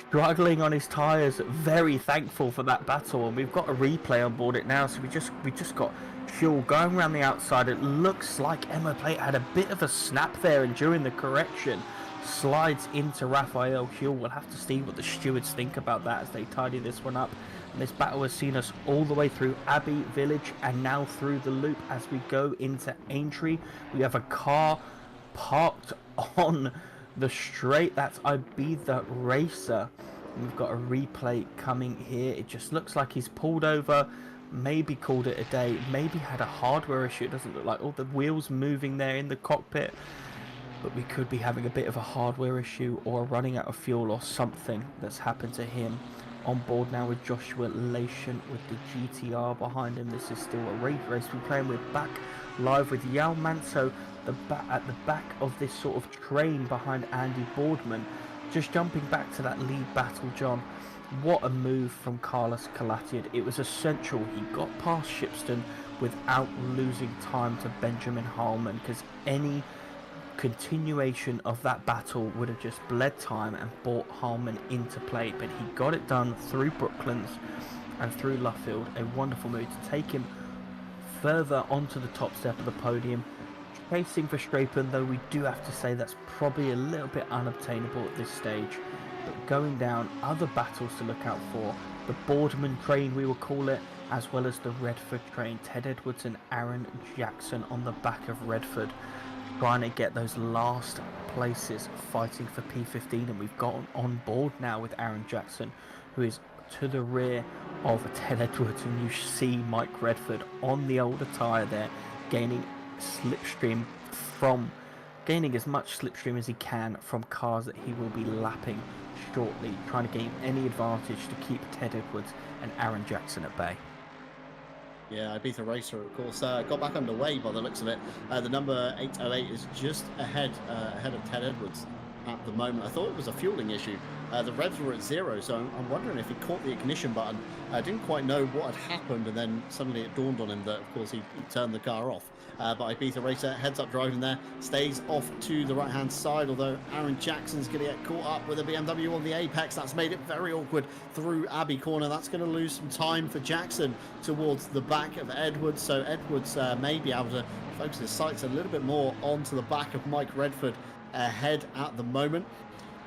struggling on his tyres. Very thankful for that battle, and we've got a replay on board it now. So we just got Huell going around the outside. It looks like Emo Plate had a bit of a snap there, and during the correction slides into Raphael Huell. We'll have to see what the stewards think about that as they tidy this one up. And this battle has seen us all the way through Abbey Village and now through the loop as we go into Aintree. We have a car parked on the straight. That's Ibiza Racer. And we've got a replay coming here. It just looks like he's pulled over, maybe called it a day, maybe had a hardware issue. It doesn't look like all the wheels moving there in the cockpit, but we could be having a bit of a hardware issue or running out of fuel or something that's happened to him. On board now with Joshua Lation with the GTR behind him. This is still a race we're playing with. Back live with Yao Manso at the back of this sort of train behind Andy Boardman. Just jumping back to that lead battle, John. What a move from Carlos Calatiad. It was essential he got past Shipston without losing time to Benjamin Harman, because any continuation of that battle would have just bled time and brought Harman into play, but he got it done through Brooklands and through Luffield. A wonderful move to take him further onto the top step of the podium, chasing Verstappen, though we do have to say that's probably a little bit unobtainable at this stage. But going down, other battles to look out for: the Boardman train, we will call it, as well as the Redford train. Ted Edwards and Aaron Jackson on the back of Redford, trying to get those last places, fighting for P15. And we've got on board now with Aaron Jackson, who is to the rear of Ted Edwards, and you see Mike Redford on the older tyre there, gaining as much slipstream as he can from cars that he will be lapping shortly, trying to gain any advantage to keep Ted Edwards and Aaron Jackson at bay. Yeah, Ibiza Racer, of course, got back underway by the looks of it. The number 808 is just ahead of Ted Edwards at the moment. I thought it was a fueling issue. The revs were at 0, so I'm wondering if he caught the ignition button. I didn't quite know what had happened, and then suddenly it dawned on him that, of course, he turned the car off. But Ibiza Racer heads up driving there, stays off to the right-hand side, although Aaron Jackson's going to get caught up with a BMW on the apex. That's made it very awkward through Abbey Corner. That's going to lose some time for Jackson towards the back of Edwards, so Edwards may be able to focus his sights a little bit more onto the back of Mike Redford ahead at the moment.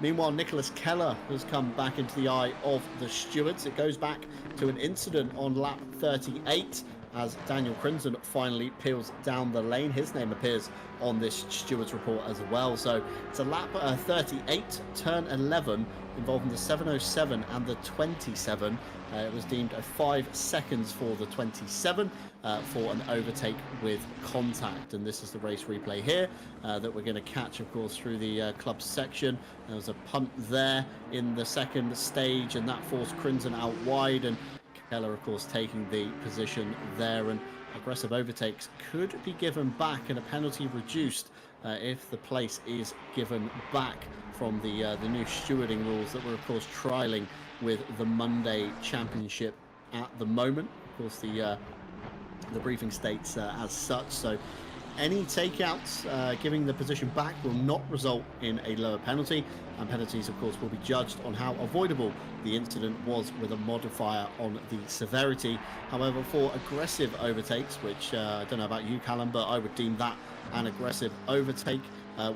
Meanwhile, Nicholas Keller has come back into the eye of the stewards. It goes back to an incident on lap 38 as Daniel Crimson finally peels down the lane. His name appears on this stewards report as well. So it's a lap 38, turn 11, involving the 707 and the 27. It was deemed a 5 seconds for the 27 for an overtake with contact. And this is the race replay here that we're going to catch, of course, through the club section. There was a punt there in the second stage, and that forced Crimson out wide. And Keller, of course, taking the position there. And aggressive overtakes could be given back and a penalty reduced if the place is given back from the new stewarding rules that we're, of course, trialling with the Monday Championship at the moment. Of course, the The briefing states as such. So any takeouts giving the position back will not result in a lower penalty, and penalties of course will be judged on how avoidable the incident was, with a modifier on the severity. However, for aggressive overtakes, which I don't know about you, Callum, but I would deem that an aggressive overtake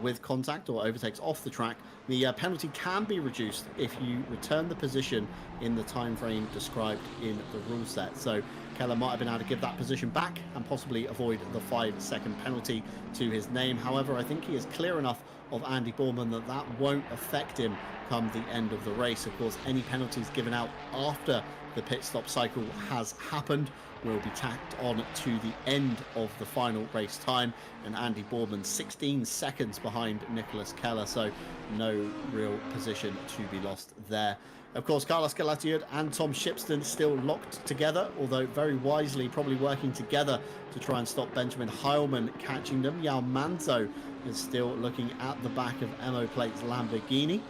with contact or overtakes off the track, the penalty can be reduced if you return the position in the time frame described in the rule set. So Keller might have been able to give that position back and possibly avoid the 5-second penalty to his name. However, I think he is clear enough of Andy Boorman that that won't affect him come the end of the race. Of course, any penalties given out after the pit stop cycle has happened will be tacked on to the end of the final race time, and Andy Boorman 16 seconds behind Nicholas Keller, so no real position to be lost there. Of course, Carlos Galatiud and Tom Shipston still locked together, although very wisely probably working together to try and stop Benjamin Heilmann catching them. Yao Manzo is still looking at the back of Emo Plate's Lamborghini,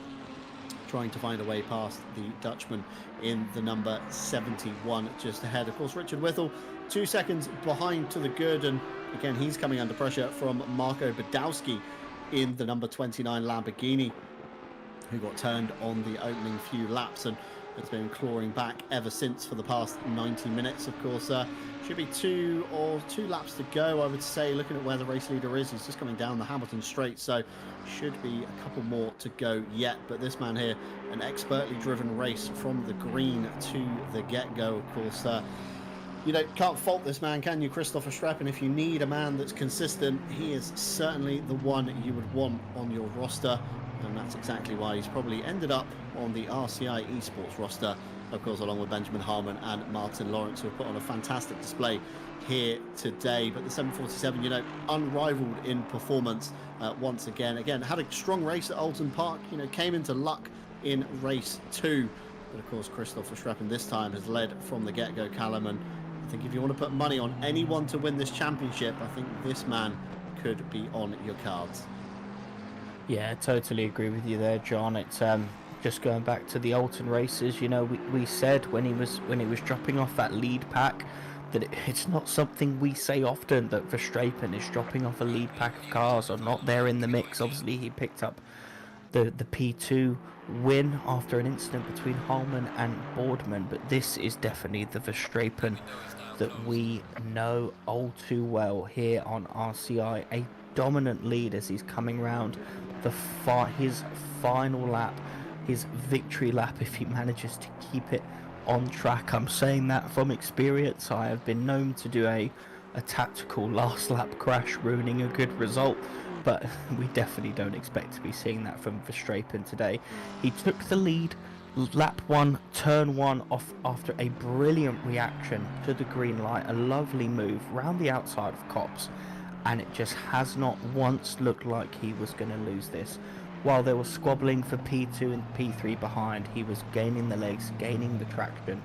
trying to find a way past the Dutchman in the number 71 just ahead. Of course, Richard Whittle 2 seconds behind to the good, and again he's coming under pressure from Marco Badowski in the number 29 Lamborghini, who got turned on the opening few laps and has been clawing back ever since for the past 90 minutes. Of course, should be two laps to go, I would say, looking at where the race leader is. He's just coming down the Hamilton straight, so should be a couple more to go yet. But this man here, an expertly driven race from the green to the get-go. Of course, you know, can't fault this man, can you, Christopher Streppen? If you need a man that's consistent, he is certainly the one you would want on your roster, and that's exactly why he's probably ended up on the RCI esports roster, of course, along with Benjamin Harmon and Martin Lawrence, who have put on a fantastic display here today. But the 747, you know, unrivaled in performance once again. Had a strong race at Alton Park, you know, came into luck in race 2. But of course, Christopher Streppen this time has led from the get-go, Callum, and I think if you want to put money on anyone to win this championship, I think this man could be on your cards. Yeah, totally agree with you there, John. It's just going back to the Alton races. You know, we said when he was dropping off that lead pack that it's not something we say often, that Verstappen is dropping off a lead pack of cars or not there in the mix. Obviously, he picked up the P2 win after an incident between Holman and Boardman, but this is definitely the Verstappen that we know all too well here on RCI. A dominant lead as he's coming round his final lap, his victory lap, if he manages to keep it on track. I'm saying that from experience. I have been known to do a tactical last lap crash, ruining a good result, but we definitely don't expect to be seeing that from Verstappen today. He took the lead lap 1, turn 1 off after a brilliant reaction to the green light, a lovely move round the outside of Copse, and it just has not once looked like he was going to lose this. While there was squabbling for P2 and P3 behind, he was gaining the legs, gaining the traction.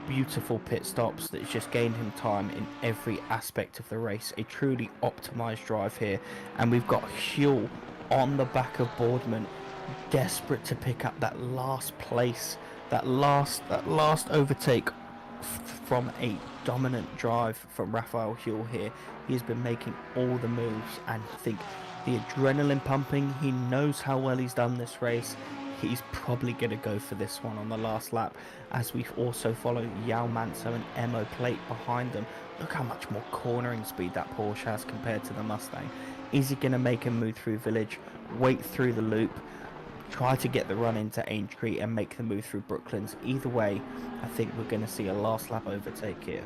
Beautiful pit stops that just gained him time in every aspect of the race. A truly optimized drive here, and we've got Huell on the back of Boardman, desperate to pick up that last place, that last overtake from a dominant drive from Raphael Huell here. He's been making all the moves, and I think the adrenaline pumping, he knows how well he's done this race. He's probably going to go for this one on the last lap, as we also follow Yao Manso and Emo Plate behind them. Look how much more cornering speed that Porsche has compared to the Mustang. Is he going to make him move through Village, wait through the loop, try to get the run into Aintree and make the move through Brooklands? Either way, I think we're going to see a last lap overtake here.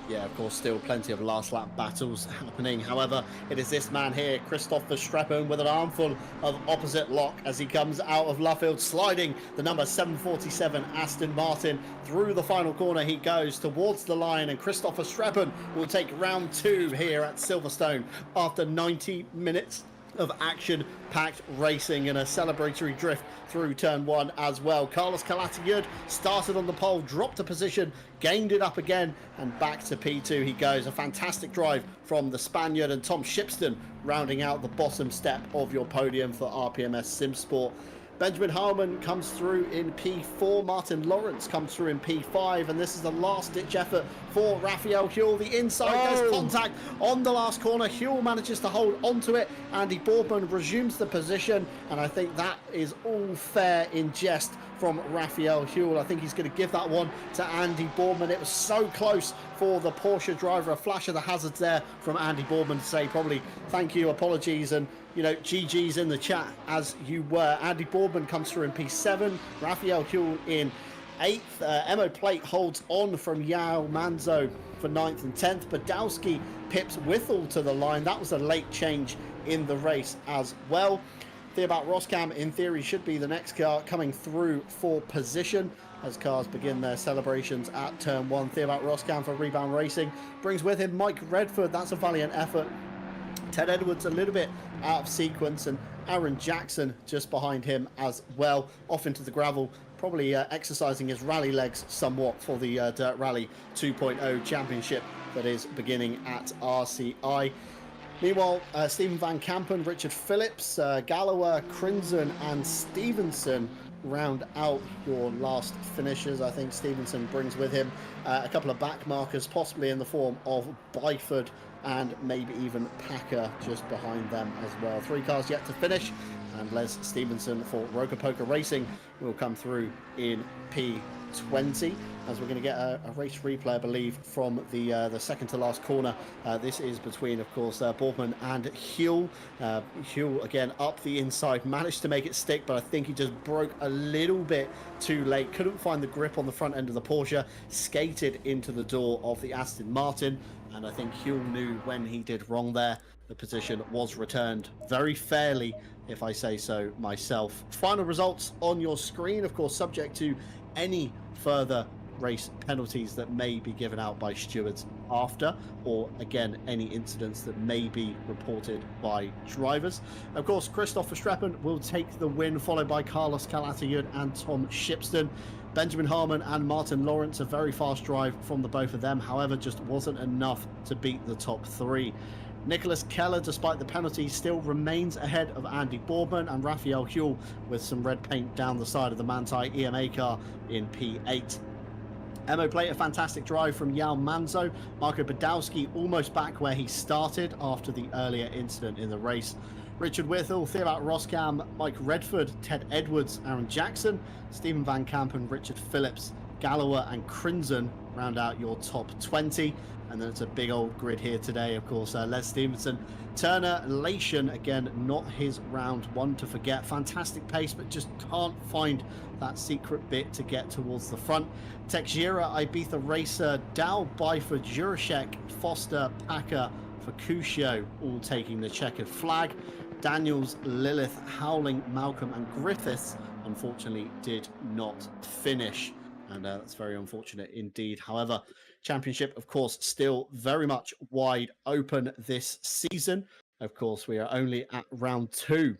Yeah, of course, still plenty of last lap battles happening. However, it is this man here, Christopher Streppen, with an armful of opposite lock as he comes out of Luffield, sliding the number 747 Aston Martin through the final corner. He goes towards the line, and Christopher Streppen will take round 2 here at Silverstone after 90 minutes of action-packed racing and a celebratory drift through turn 1 as well. Carlos Galatiud started on the pole, dropped a position, gained it up again, and back to P2 he goes. A fantastic drive from the Spaniard, and Tom Shipston rounding out the bottom step of your podium for RPMS SimSport. Benjamin Harman comes through in P4. Martin Lawrence comes through in P5. And this is the last-ditch effort for Raphael Huell. The inside, there's contact on the last corner. Huell manages to hold onto it. Andy Boardman resumes the position. And I think that is all fair in jest from Raphael Huell. I think he's going to give that one to Andy Boardman. It was so close for the Porsche driver. A flash of the hazards there from Andy Boardman to say probably thank you, apologies, and you know, GG's in the chat as you were. Andy Boardman comes through in P7. Raphael Huell in 8th. Emo Plate holds on from Yao Manzo for 9th and 10th. Badowski pips Whittle to the line. That was a late change in the race as well. Theobald Roskam, in theory, should be the next car coming through for position as cars begin their celebrations at turn 1. Theobald Roskam for Rebound Racing brings with him Mike Redford. That's a valiant effort. Ted Edwards a little bit out of sequence, and Aaron Jackson just behind him as well, off into the gravel, probably exercising his rally legs somewhat for the Dirt Rally 2.0 championship that is beginning at RCI. Meanwhile, Stephen Van Kampen, Richard Phillips, Galloway, Crinzen and Stevenson round out your last finishers. I think Stevenson brings with him a couple of back markers, possibly in the form of Byford and maybe even Packer just behind them as well. 3 cars yet to finish, and Les Stevenson for Roker Poker Racing will come through in P20, as we're going to get a race replay, I believe, from the second to last corner. This is between, of course, Boardman and Huell. Huell, again, up the inside, managed to make it stick, but I think he just broke a little bit too late. Couldn't find the grip on the front end of the Porsche, skated into the door of the Aston Martin, and I think Huell knew when he did wrong there. The position was returned very fairly, if I say so myself. Final results on your screen, of course, subject to any further race penalties that may be given out by stewards after, or again any incidents that may be reported by drivers. Of course, Christoph Verstappen will take the win, followed by Carlos Calatayud and Tom Shipston. Benjamin Harman and Martin Lawrence, a very fast drive from the both of them, however, just wasn't enough to beat the top 3. Nicholas Keller, despite the penalty, still remains ahead of Andy Boardman, and Raphael Huell with some red paint down the side of the Manthey EMA car in P8. Emo Plate, a fantastic drive from Yao Manzo. Marco Badowski almost back where he started after the earlier incident in the race. Richard Whittle, Theobald Roskam, Mike Redford, Ted Edwards, Aaron Jackson, Stephen Van Kampen, Richard Phillips, Galloway and Crinzen round out your top 20. And then it's a big old grid here today, of course. Les Stevenson, Turner, Lation, again, not his round one to forget. Fantastic pace, but just can't find that secret bit to get towards the front. Teixeira, Ibiza Racer, Dow, Byford, Jurashek, Foster, Packer, Facuccio, all taking the checkered flag. Daniels, Lilith, Howling, Malcolm and Griffiths, unfortunately, did not finish. And that's very unfortunate indeed. However, championship, of course, still very much wide open this season. Of course, we are only at round 2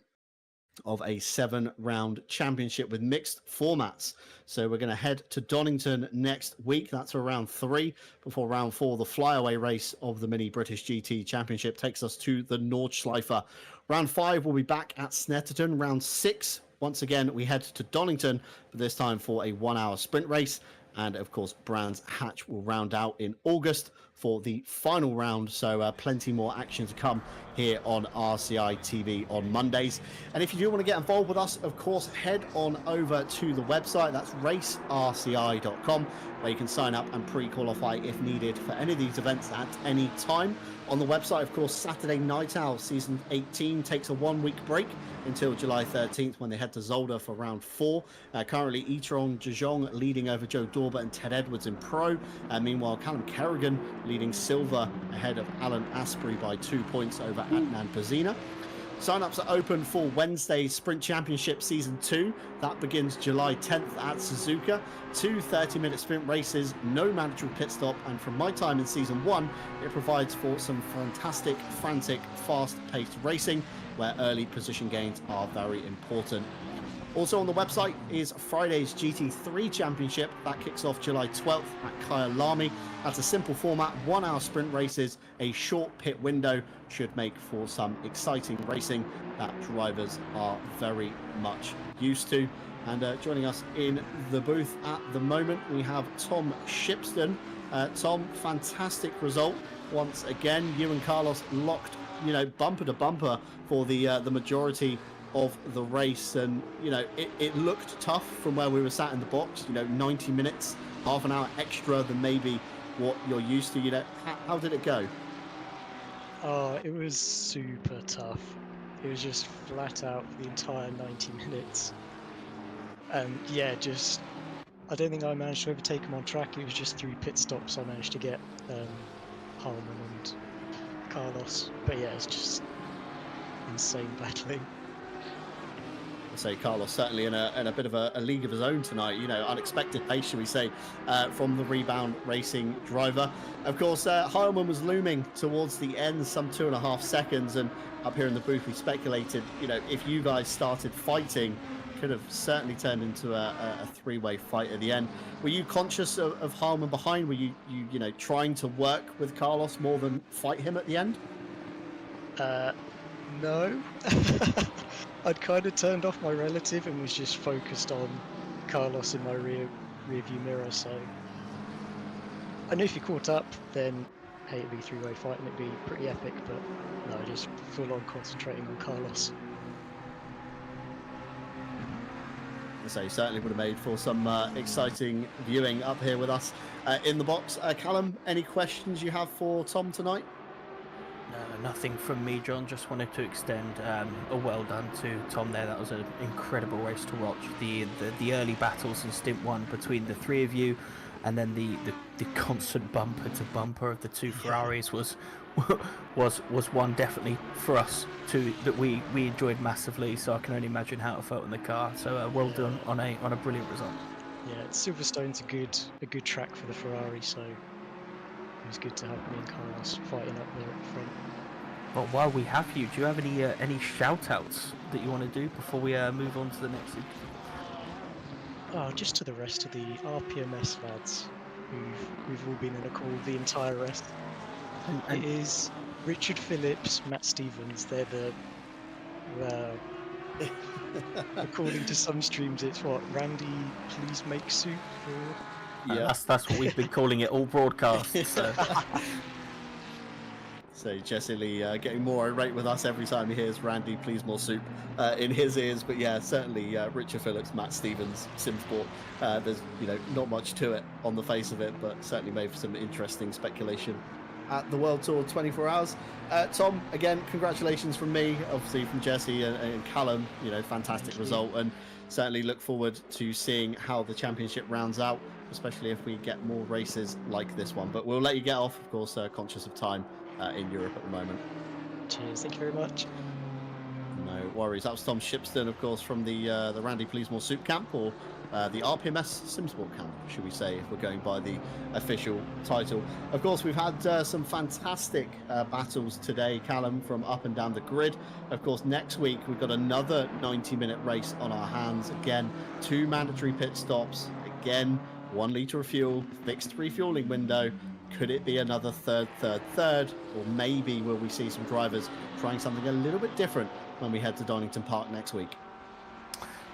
of a 7-round championship with mixed formats. So we're going to head to Donington next week. That's for round 3. Before round 4, the flyaway race of the Mini British GT Championship takes us to the Nordschleife. Round 5 will be back at Snetterton. Round 6, once again, we head to Donington, but this time for a 1-hour sprint race. And of course, Brands Hatch will round out in August for the final round. So plenty more action to come here on RCI TV on Mondays. And if you do want to get involved with us, of course, head on over to the website. That's racerci.com, where you can sign up and pre-qualify if needed for any of these events at any time. On the website, of course, Saturday Night Owl Season 18 takes a 1-week break until July 13th when they head to Zolder for round 4. Currently, Etron Jejong leading over Joe Dorber and Ted Edwards in Pro. Meanwhile, Callum Kerrigan leading silver ahead of Alan Asprey by 2 points over Adnan Pazina. Sign-ups are open for Wednesday's Sprint Championship Season 2. That begins July 10th at Suzuka. 2 30-minute sprint races, no mandatory pit stop, and from my time in Season 1, it provides for some fantastic, frantic, fast-paced racing, where early position gains are very important. Also on the website is Friday's GT3 Championship. That kicks off July 12th at Kyalami. That's a simple format, 1 hour sprint races, a short pit window, should make for some exciting racing that drivers are very much used to. And joining us in the booth at the moment, we have Tom Shipston. Tom, fantastic result once again. You and Carlos locked, bumper to bumper for the majority of the race, and it looked tough from where we were sat in the box. 90 minutes, half an hour extra than maybe what you're used to. How did it go? Oh, it was super tough. It was just flat out for the entire 90 minutes. And yeah, I don't think I managed to overtake him on track. It was just through pit stops I managed to get Harman and Carlos. But yeah, it's just insane battling. I say Carlos certainly in a bit of a league of his own tonight. Unexpected pace, shall we say, from the rebound racing driver. Of course, Harman was looming towards the end, some 2.5 seconds, and up here in the booth we speculated, if you guys started fighting, could have certainly turned into a three-way fight at the end. Were you conscious of Harman behind? Were you trying to work with Carlos more than fight him at the end? No. I'd kind of turned off my relative and was just focused on Carlos in my rear view mirror, so I knew if he caught up, then hey, it'd be a three-way fight and it'd be pretty epic, but no, just full on concentrating on Carlos. So certainly would have made for some exciting viewing up here with us in the box. Callum, any questions you have for Tom tonight? No, nothing from me, John. Just wanted to extend a well done to Tom there. That was an incredible race to watch. The early battles in stint one between the three of you, and then the constant bumper to bumper of the two Ferraris was one definitely for us too that we enjoyed massively. So I can only imagine how it felt in the car. So well done on a brilliant result. Yeah, Silverstone's a good track for the Ferrari, so it was good to have me and Carlos fighting up there at the front. But while we have you, do you have any shout outs that you want to do before we move on to the next interview? Oh, just to the rest of the RPMS lads who've all been in a call the entire rest. And it is Richard Phillips, Matt Stevens. They're according to some streams, it's what, Randy, please make soup. Or... Yeah, that's what we've been calling it all broadcasts. So. So Jesse Lee getting more irate with us every time he hears Randy, please more soup in his ears. But yeah, certainly Richard Phillips, Matt Stevens, SimSport. There's not much to it on the face of it, but certainly made for some interesting speculation at the World Tour 24 Hours. Tom, again, congratulations from me, obviously from Jesse and Callum. Fantastic result, and certainly look forward to seeing how the championship rounds out, especially if we get more races like this one. But we'll let you get off, of course, conscious of time in Europe at the moment. Cheers, thank you very much. No worries. That was Tom Shipston, of course, from the Randy Pleasemore Soup Camp, or the RPMS SimSport Camp, should we say, if we're going by the official title. Of course, we've had some fantastic battles today, Callum, from up and down the grid. Of course, next week we've got another 90-minute race on our hands. Again, 2 mandatory pit stops. Again, 1 litre of fuel, fixed refueling window. Could it be another third? Or maybe will we see some drivers trying something a little bit different when we head to Donington Park next week?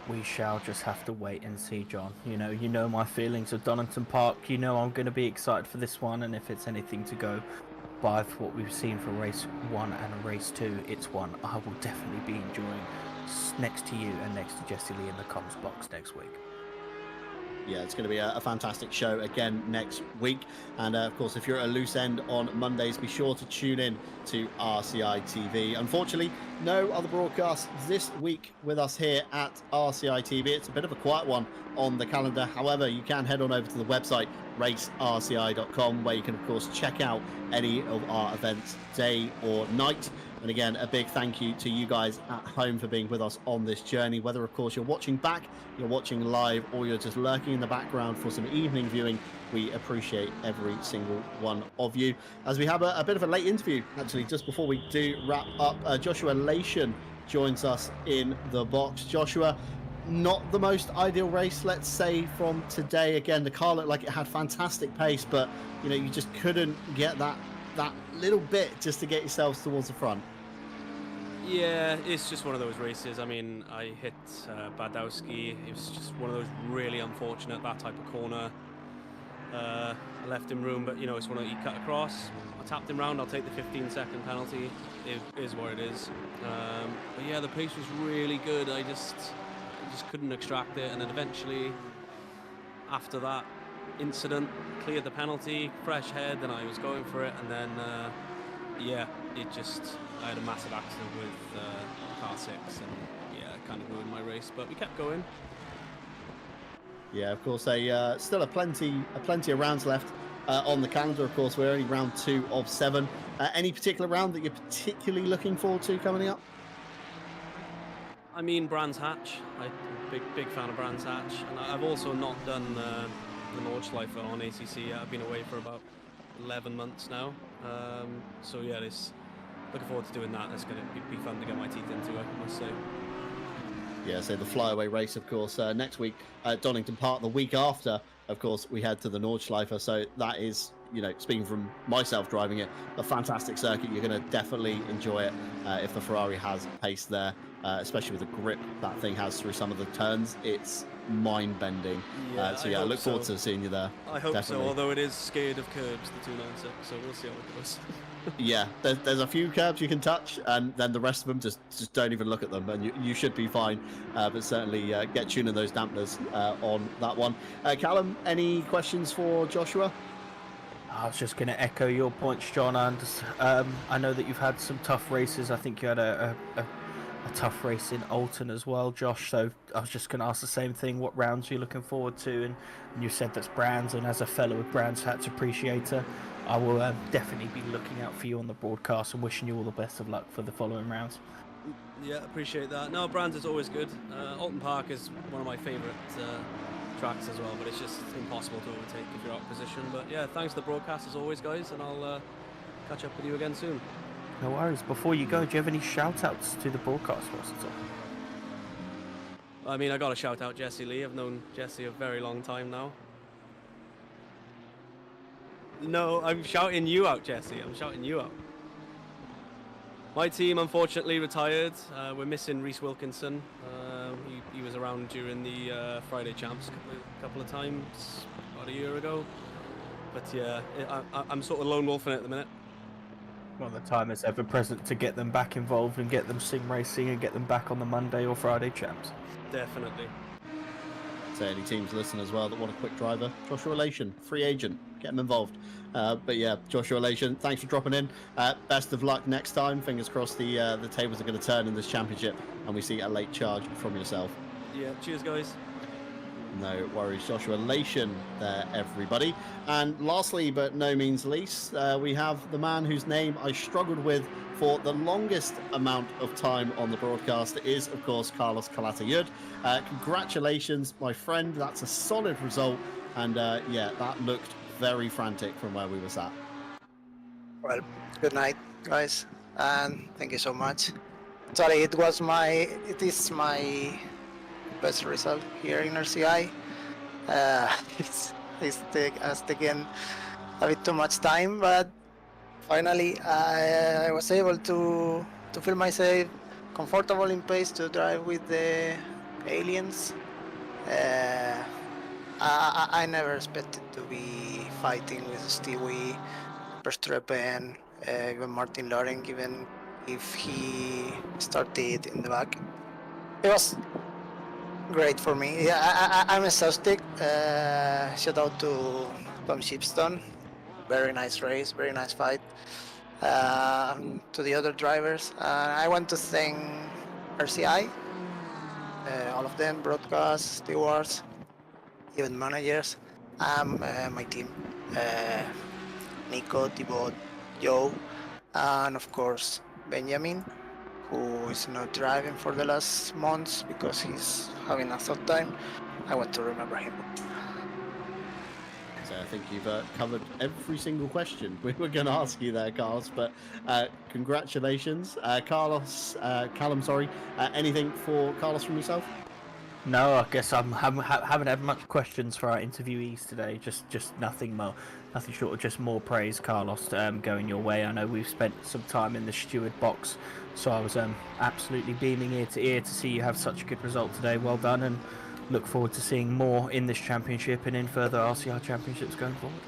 We shall just have to wait and see, John. You know my feelings of Donington Park. I'm going to be excited for this one, and if it's anything to go by for what we've seen for race 1 and race 2, it's one I will definitely be enjoying next to you and next to Jesse Lee in the comms box next week. Yeah, it's going to be a fantastic show again next week. And of course, if you're at a loose end on Mondays, be sure to tune in to RCI TV. Unfortunately, no other broadcasts this week with us here at RCI TV. It's a bit of a quiet one on the calendar. However, you can head on over to the website, racerci.com, where you can, of course, check out any of our events, day or night. And again, a big thank you to you guys at home for being with us on this journey. Whether, of course, you're watching back, you're watching live, or you're just lurking in the background for some evening viewing, we appreciate every single one of you. As we have a bit of a late interview, actually, just before we do wrap up, Joshua Lation joins us in the box. Joshua, not the most ideal race, let's say, from today. Again, the car looked like it had fantastic pace, but you know, you just couldn't get that little bit just to get yourselves towards the front. Yeah, it's just one of those races. I mean, I hit Badowski. It was just one of those really unfortunate, that type of corner. I left him room, but you know, it's one of he cut across. I tapped him round. I'll take the 15-second penalty. It is what it is. But yeah, the pace was really good. I just couldn't extract it, and then eventually, after that incident, cleared the penalty, fresh head, and I was going for it, and then yeah, I had a massive accident with car 6, and yeah, it kind of ruined my race, but we kept going. Yeah, of course, still a plenty of rounds left on the calendar. Of course, we're only round 2 of 7. Any particular round that you're particularly looking forward to coming up? I mean, Brands Hatch. I'm a big fan of Brands Hatch, and I've also not done the Nordschleife on ACC yet. I've been away for about 11 months now, so yeah, looking forward to doing that. It's going to be fun to get my teeth into, I must say. Yeah, so the flyaway race, of course, next week at Donington Park. The week after, of course, we head to the Nordschleife. So that is, you know, speaking from myself driving it, a fantastic circuit. You're going to definitely enjoy it if the Ferrari has pace there, especially with the grip that thing has through some of the turns. It's mind-bending. Yeah, so yeah, I look forward to seeing you there. I hope definitely. so, although it is scared of curbs, the 296, so we'll see how it goes. Yeah, there's a few curbs you can touch, and then the rest of them just don't even look at them, and you should be fine. But certainly get tuning those dampeners on that one. Callum, any questions for Joshua? I was just going to echo your points, John. And I know that you've had some tough races. I think you had a tough race in Alton as well, Josh. So I was just going to ask the same thing. What rounds are you looking forward to? And you said that's Brands, and as a fellow Brands Hatch appreciator, I will definitely be looking out for you on the broadcast and wishing you all the best of luck for the following rounds. Yeah, appreciate that. No, Brands is always good. Alton Park is one of my favourite tracks as well, but it's just impossible to overtake if you're out of position. But yeah, thanks to the broadcast as always, guys, and I'll catch up with you again soon. No worries. Before you go, do you have any shout-outs to the broadcast for us at all? I mean, I got to shout out Jesse Lee. I've known Jesse a very long time now. No, I'm shouting you out, Jesse. I'm shouting you out. My team unfortunately retired. We're missing Reese Wilkinson. He was around during the Friday Champs a couple of times about a year ago. But yeah, I'm sort of lone wolfing it at the minute. Well, the time is ever present to get them back involved and get them sim racing and get them back on the Monday or Friday Champs. Definitely. So any teams listen as well that want a quick driver, Joshua Lation, free agent, get them involved. But yeah, Joshua Lation, thanks for dropping in. Best of luck next time. Fingers crossed the tables are going to turn in this championship and we see a late charge from yourself. Yeah, cheers guys. No worries, Joshua Lation there, everybody. And lastly, but no means least, we have the man whose name I struggled with for the longest amount of time on the broadcast. It is, of course, Carlos Calatayud. Congratulations, my friend. That's a solid result. And yeah, that looked very frantic from where we were sat. Well, good night, guys, and thank you so much. Sorry, it is my best result here in RCI. It's taken a bit too much time, but finally I was able to feel myself comfortable in pace to drive with the aliens. I never expected to be fighting with Stewie, Verstappen, even Martin Loren, even if he started in the back. It was great for me. Yeah, I'm exhausted. Shout out to Tom Shipstone. Very nice race, very nice fight. To the other drivers, I want to thank RCI, all of them, broadcast, stewards, even managers, my team, Nico, Thibaut, Joe, and of course Benjamin, who is not driving for the last months because he's having a tough time. I want to remember him. So I think you've covered every single question we were going to ask you there, Carlos. But congratulations, Callum. Sorry, anything for Carlos from yourself? No, I guess I haven't had much questions for our interviewees today. Just nothing more, nothing short of just more praise, Carlos, going your way. I know we've spent some time in the steward box, so I was absolutely beaming ear to ear to see you have such a good result today. Well done, and look forward to seeing more in this championship and in further RCI championships going forward.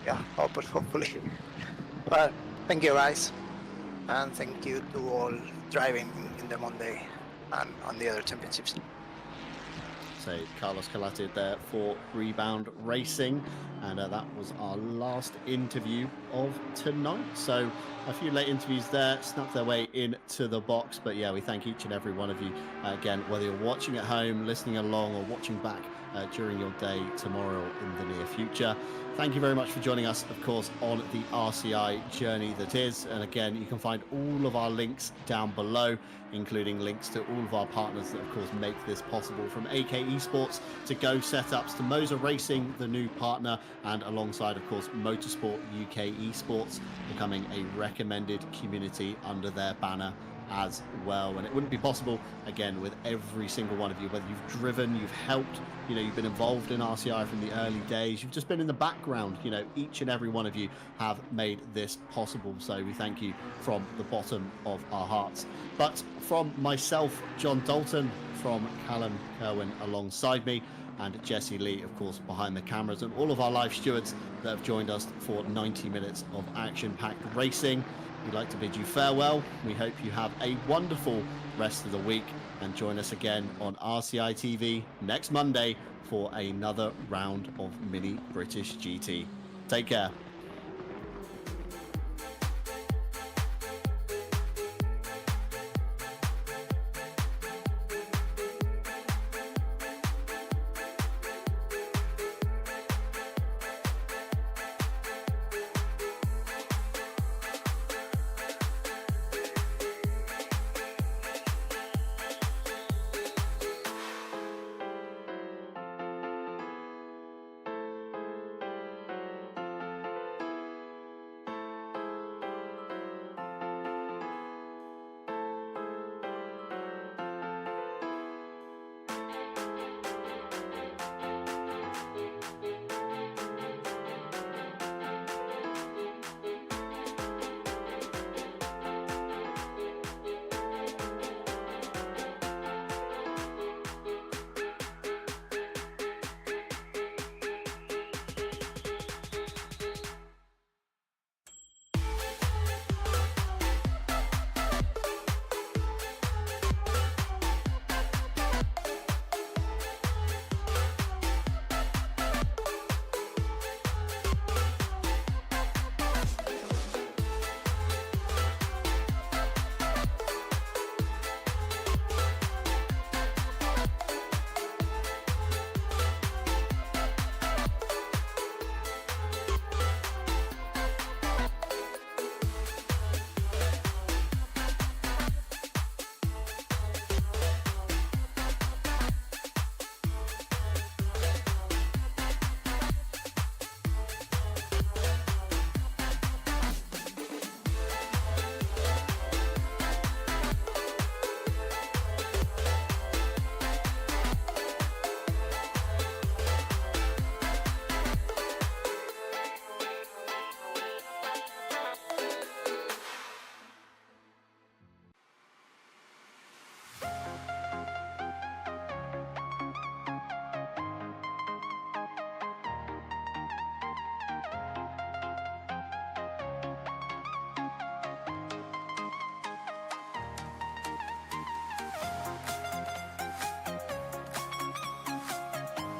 Yeah, hopefully. But thank you, guys, and thank you to all driving in the Monday and on the other championships. So Carlos Calated there for Rebound Racing, and that was our last interview of tonight. So a few late interviews there snuck their way into the box, but yeah, we thank each and every one of you again, whether you're watching at home, listening along, or watching back during your day tomorrow in the near future. Thank you very much for joining us, of course, on the RCI journey that is. And again, you can find all of our links down below, including links to all of our partners that, of course, make this possible, from AK Esports to Go Setups to Moser Racing, the new partner, and alongside, of course, Motorsport UK Esports, becoming a recommended community under their banner as well. And it wouldn't be possible, again, with every single one of you, whether you've driven, you've helped, you've been involved in RCI from the early days, you've just been in the background, each and every one of you have made this possible. So we thank you from the bottom of our hearts. But from myself, John Dalton, from Callum Kerwin alongside me, and Jesse Lee, of course, behind the cameras, and all of our live stewards that have joined us for 90 minutes of action-packed racing, we'd like to bid you farewell. We hope you have a wonderful rest of the week, and join us again on RCI TV next Monday for another round of Mini British GT. Take care.